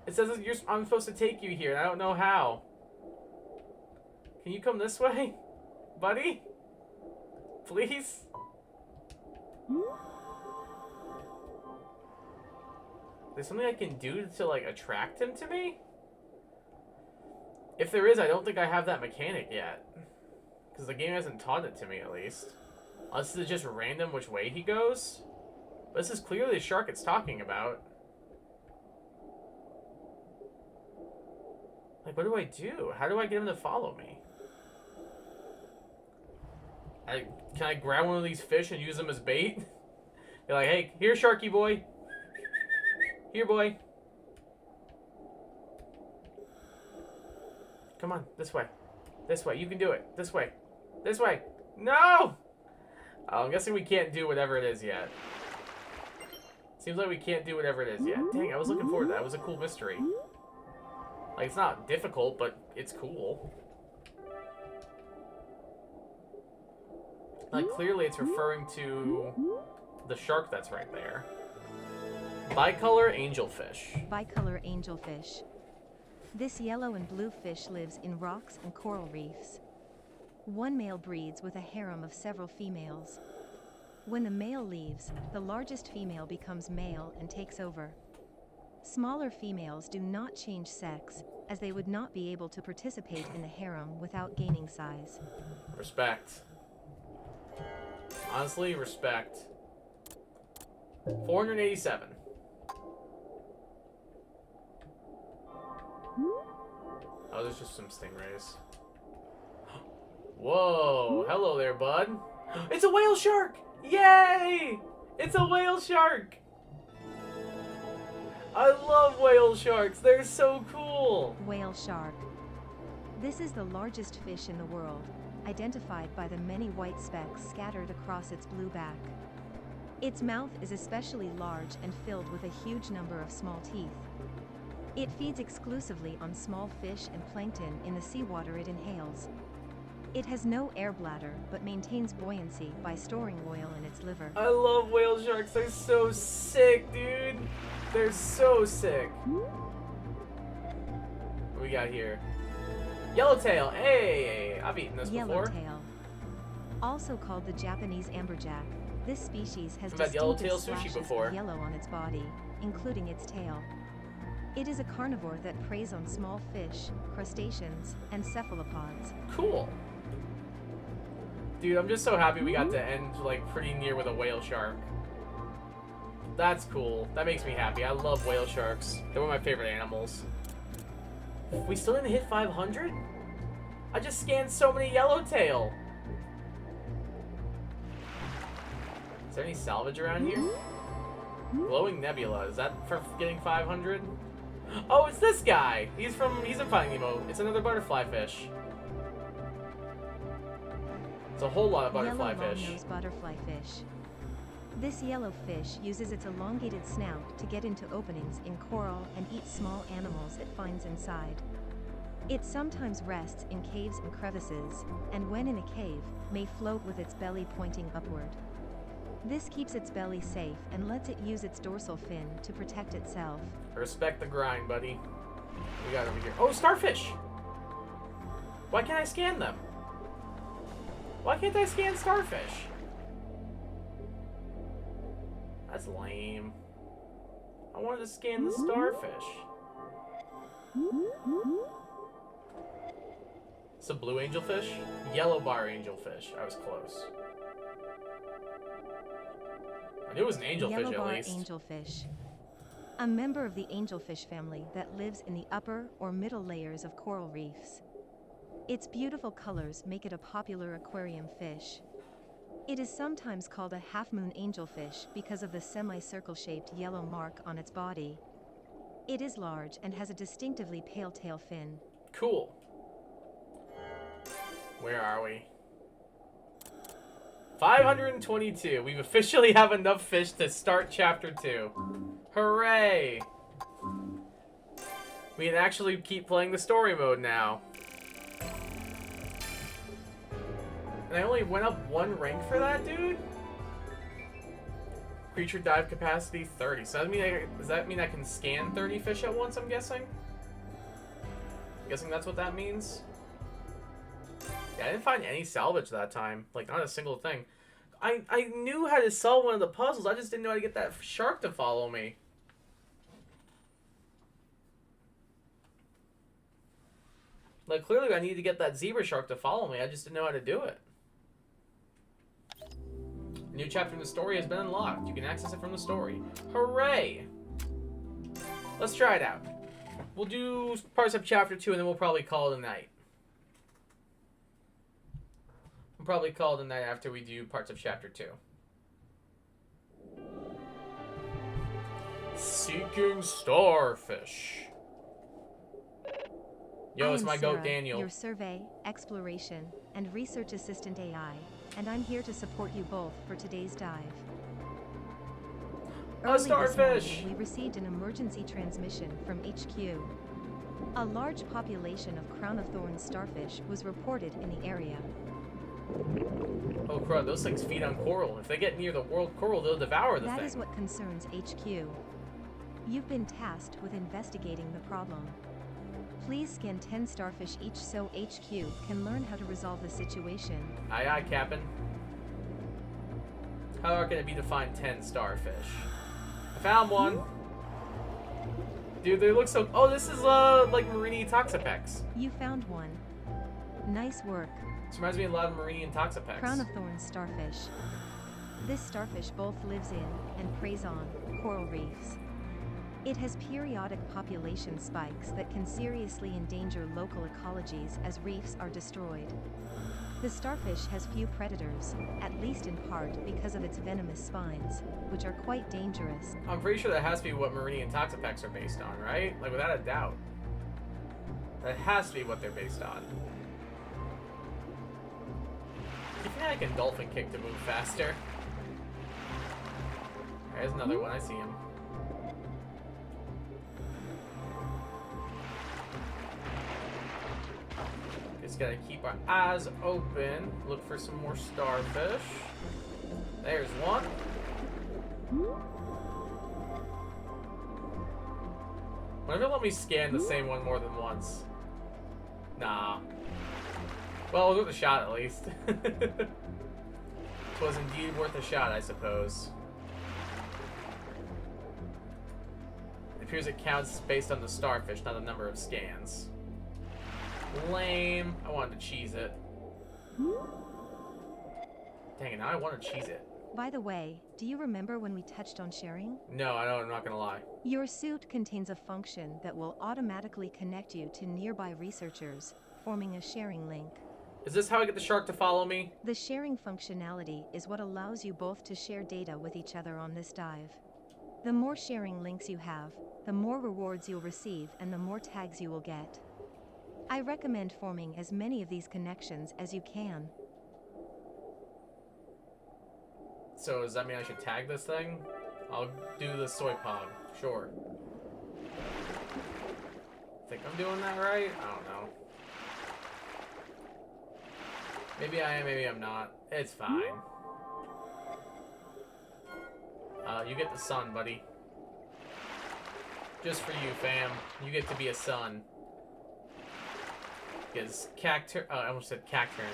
It says that I'm supposed to take you here, and I don't know how. Can you come this way? Buddy? Please? There's something I can do to, like, attract him to me? If there is, I don't think I have that mechanic yet. Because the game hasn't taught it to me, at least. Unless it's just random which way he goes. But this is clearly the shark it's talking about. Like, what do I do? How do I get him to follow me? Can I grab one of these fish and use them as bait? Be like, hey, here, Sharky boy. Here, boy. Come on, this way. This way, you can do it. This way. This way. No! Oh, I'm guessing we can't do whatever it is yet. Seems like we can't do whatever it is yet. Dang, I was looking forward to that. It was a cool mystery. Like, it's not difficult, but it's cool. Like, clearly it's referring to the shark that's right there. Bicolor angelfish. Bicolor angelfish. This yellow and blue fish lives in rocks and coral reefs. One male breeds with a harem of several females. When the male leaves, the largest female becomes male and takes over. Smaller females do not change sex, as they would not be able to participate in the harem without gaining size. Respect. Honestly, respect. 487. Oh, there's just some stingrays. Whoa, hello there, bud. It's a whale shark! Yay! It's a whale shark! I love whale sharks. They're so cool. Whale shark. This is the largest fish in the world, identified by the many white specks scattered across its blue back. Its mouth is especially large and filled with a huge number of small teeth. It feeds exclusively on small fish and plankton in the seawater it inhales. It has no air bladder, but maintains buoyancy by storing oil in its liver. I love whale sharks. They're so sick, dude. They're so sick. What we got here? Yellowtail. Hey, I've eaten this before. Yellowtail. Also called the Japanese amberjack, this species has I've had distinctive yellowtail sushi splashes before. of yellow on its body, including its tail. It is a carnivore that preys on small fish, crustaceans, and cephalopods. Cool. Dude, I'm just so happy we got to end, like, pretty near with a whale shark. That's cool. That makes me happy. I love whale sharks. They're one of my favorite animals. We still didn't hit 500? I just scanned so many yellowtail. Is there any salvage around here? Glowing nebula. Is that for getting 500? Oh, it's this guy. He's in Finding Nemo. It's another butterfly fish. It's a whole lot of butterfly fish. Yellow long-nosed butterfly fish. This yellow fish uses its elongated snout to get into openings in coral and eat small animals it finds inside. It sometimes rests in caves and crevices, and when in a cave, may float with its belly pointing upward. This keeps its belly safe and lets it use its dorsal fin to protect itself. Respect the grind, buddy. We got over here. Oh, starfish! Why can't I scan them? Why can't I scan starfish? That's lame. I wanted to scan the starfish. It's a blue angelfish? Yellow bar angelfish. I was close. I knew it was an angelfish at least. Yellow bar angelfish. A member of the angelfish family that lives in the upper or middle layers of coral reefs. Its beautiful colors make it a popular aquarium fish. It is sometimes called a half-moon angelfish because of the semicircle-shaped yellow mark on its body. It is large and has a distinctively pale tail fin. Cool. Where are we? 522. We officially have enough fish to start chapter 2. Hooray! We can actually keep playing the story mode now. And I only went up 1 rank for that, dude? Creature dive capacity 30. So does that mean I can scan 30 fish at once, I'm guessing? I'm guessing that's what that means? Yeah, I didn't find any salvage that time. Like, not a single thing. I knew how to solve one of the puzzles. I just didn't know how to get that shark to follow me. Like, clearly I needed to get that zebra shark to follow me. I just didn't know how to do it. A new chapter in the story has been unlocked. You can access it from the story. Hooray! Let's try it out. We'll do parts of chapter 2 and then we'll probably call it a night. We'll probably call it a night after we do parts of chapter 2. Seeking starfish. Yo, it's my goat Daniel. Your survey, exploration, and research assistant AI, and I'm here to support you both for today's dive. A starfish! This morning, we received an emergency transmission from HQ. A large population of crown of thorns starfish was reported in the area. Oh crud, those things feed on coral. If they get near the world coral, they'll devour the thing. That is what concerns HQ. You've been tasked with investigating the problem. Please scan 10 starfish each so HQ can learn how to resolve the situation. Aye aye, Captain. How hard can it be to find 10 starfish? I found one! Dude, they look so... Oh, this is, like Marini Toxapex. You found one. Nice work. This reminds me a lot of Marini Toxapex. Crown of thorns starfish. This starfish both lives in and preys on coral reefs. It has periodic population spikes that can seriously endanger local ecologies as reefs are destroyed. The starfish has few predators, at least in part because of its venomous spines, which are quite dangerous. I'm pretty sure that has to be what Marini and Toxapex are based on, right? Like, without a doubt. That has to be what they're based on. You think I can dolphin kick to move faster? There's another one, I see him. Just gotta keep our eyes open. Look for some more starfish. There's one. Why never let me scan the same one more than once? Nah. Well, it was worth a shot at least. It was indeed worth a shot, I suppose. It appears it counts based on the starfish, not the number of scans. Lame. I wanted to cheese it. Dang it, now I want to cheese it. By the way, do you remember when we touched on sharing? No, I don't, I'm not gonna lie. Your suit contains a function that will automatically connect you to nearby researchers, forming a sharing link. Is this how I get the shark to follow me? The sharing functionality is what allows you both to share data with each other on this dive. The more sharing links you have, the more rewards you'll receive and the more tags you will get. I recommend forming as many of these connections as you can. So does that mean I should tag this thing? I'll do the soy pod, sure. Think I'm doing that right? I don't know. Maybe I am, maybe I'm not. It's fine. You get the sun, buddy. Just for you, fam. You get to be a sun. Because I almost said Cacturn.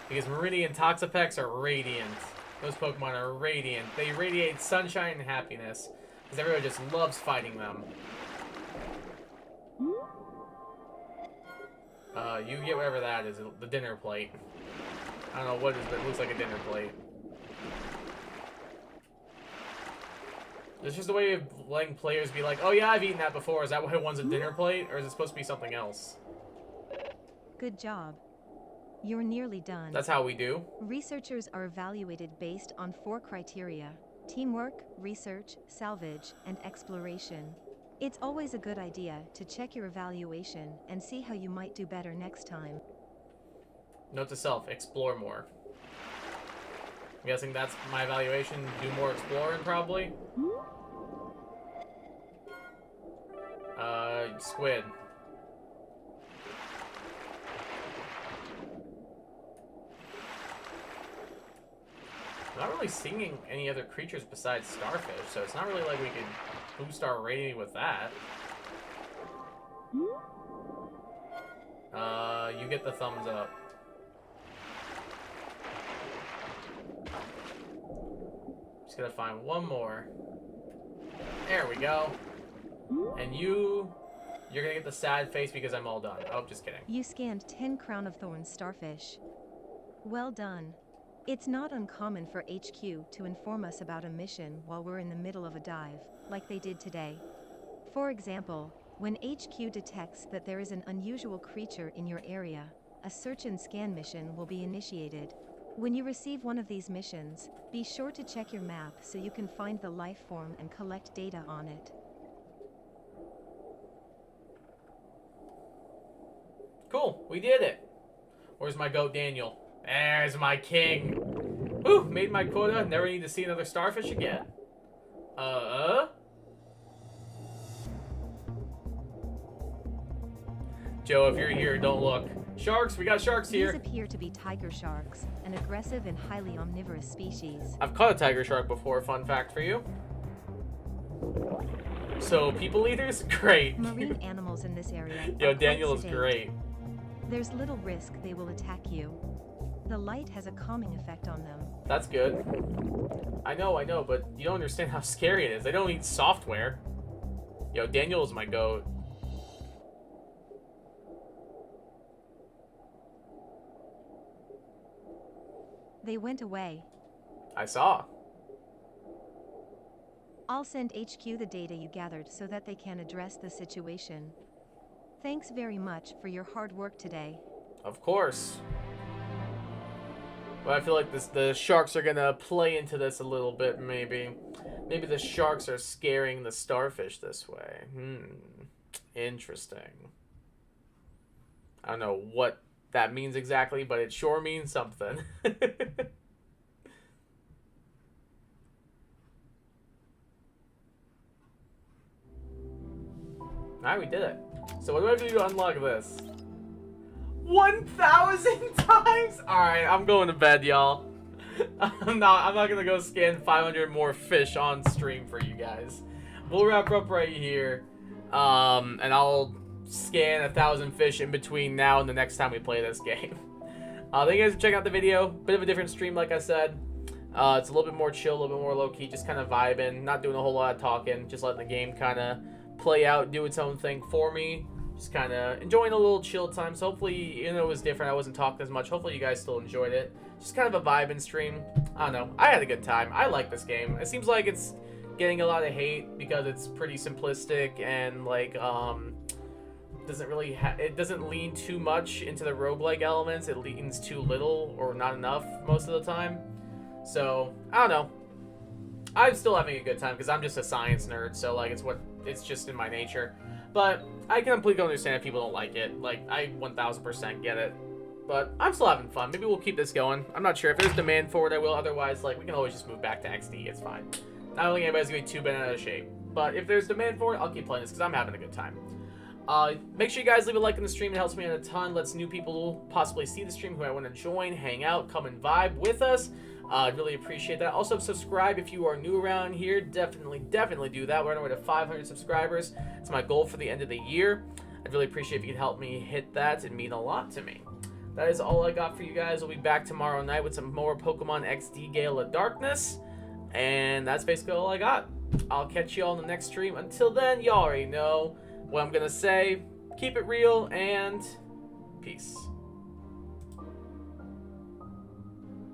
Because Meridian Toxapex are radiant. Those Pokemon are radiant. They radiate sunshine and happiness. Because everyone just loves fighting them. You get whatever that is. The dinner plate. I don't know what it is, but it looks like a dinner plate. It's just a way of letting players be like, oh yeah, I've eaten that before. Is that why one's a dinner plate? Or is it supposed to be something else? Good job. You're nearly done. That's how we do. Researchers are evaluated based on 4 criteria: teamwork, research, salvage, and exploration. It's always a good idea to check your evaluation and see how you might do better next time. Note to self, explore more. I'm guessing that's my evaluation. Do more exploring, probably. Squid. I'm not really seeing any other creatures besides starfish, so it's not really like we could boost our rating with that. You get the thumbs up. Just gotta find one more. There we go. And you're gonna get the sad face because I'm all done. Oh, just kidding. You scanned 10 Crown of Thorns starfish. Well done. It's not uncommon for HQ to inform us about a mission while we're in the middle of a dive, like they did today. For example, when HQ detects that there is an unusual creature in your area, a search and scan mission will be initiated. When you receive one of these missions, be sure to check your map so you can find the life form and collect data on it. Cool, we did it. Where's my goat, Daniel? There's my king. Whew, made my quota. Never need to see another starfish again. Joe, if you're here, don't look. Sharks, we got sharks here. These appear to be tiger sharks, an aggressive and highly omnivorous species. I've caught a tiger shark before, fun fact for you. So, people eaters? Great. Marine animals in this area. Yo, Daniel is great. There's little risk they will attack you. The light has a calming effect on them. That's good. I know, but you don't understand how scary it is. They don't need software. Yo, Daniel is my goat. They went away. I saw. I'll send HQ the data you gathered so that they can address the situation. Thanks very much for your hard work today. Of course. But I feel like the sharks are gonna play into this a little bit, maybe. Maybe the sharks are scaring the starfish this way. Interesting. I don't know what that means exactly, but it sure means something. Alright, we did it. So what do I have to do to unlock this? 1,000 times? Alright, I'm going to bed, y'all. I'm not gonna go scan 500 more fish on stream for you guys. We'll wrap up right here. And I'll scan 1,000 fish in between now and the next time we play this game. Thank you guys for checking out the video. Bit of a different stream, like I said. It's a little bit more chill, a little bit more low-key, just kind of vibing, not doing a whole lot of talking, just letting the game kind of play out, do its own thing for me. Just kind of enjoying a little chill time. So hopefully, even though it was different, I wasn't talking as much. Hopefully you guys still enjoyed it. Just kind of a vibing stream. I don't know. I had a good time. I like this game. It seems like it's getting a lot of hate because it's pretty simplistic and like it doesn't lean too much into the roguelike elements. It leans too little or not enough most of the time. So I don't know. I'm still having a good time because I'm just a science nerd. So like it's just in my nature. But I completely understand if people don't like it. Like, I 1000% get it. But I'm still having fun. Maybe we'll keep this going. I'm not sure. If there's demand for it, I will. Otherwise, like, we can always just move back to XD. It's fine. I don't think anybody's going to be too bent out of shape. But if there's demand for it, I'll keep playing this because I'm having a good time. Make sure you guys leave a like on the stream. It helps me out a ton. Lets new people possibly see the stream who I want to join, hang out, come and vibe with us. I'd really appreciate that. Also, subscribe if you are new around here. Definitely do that. We're on our way to 500 subscribers. It's my goal for the end of the year. I'd really appreciate if you could help me hit that. It'd mean a lot to me. That is all I got for you guys. We'll be back tomorrow night with some more Pokemon XD Gale of Darkness. And that's basically all I got. I'll catch you all in the next stream. Until then, y'all already know what I'm going to say. Keep it real and peace.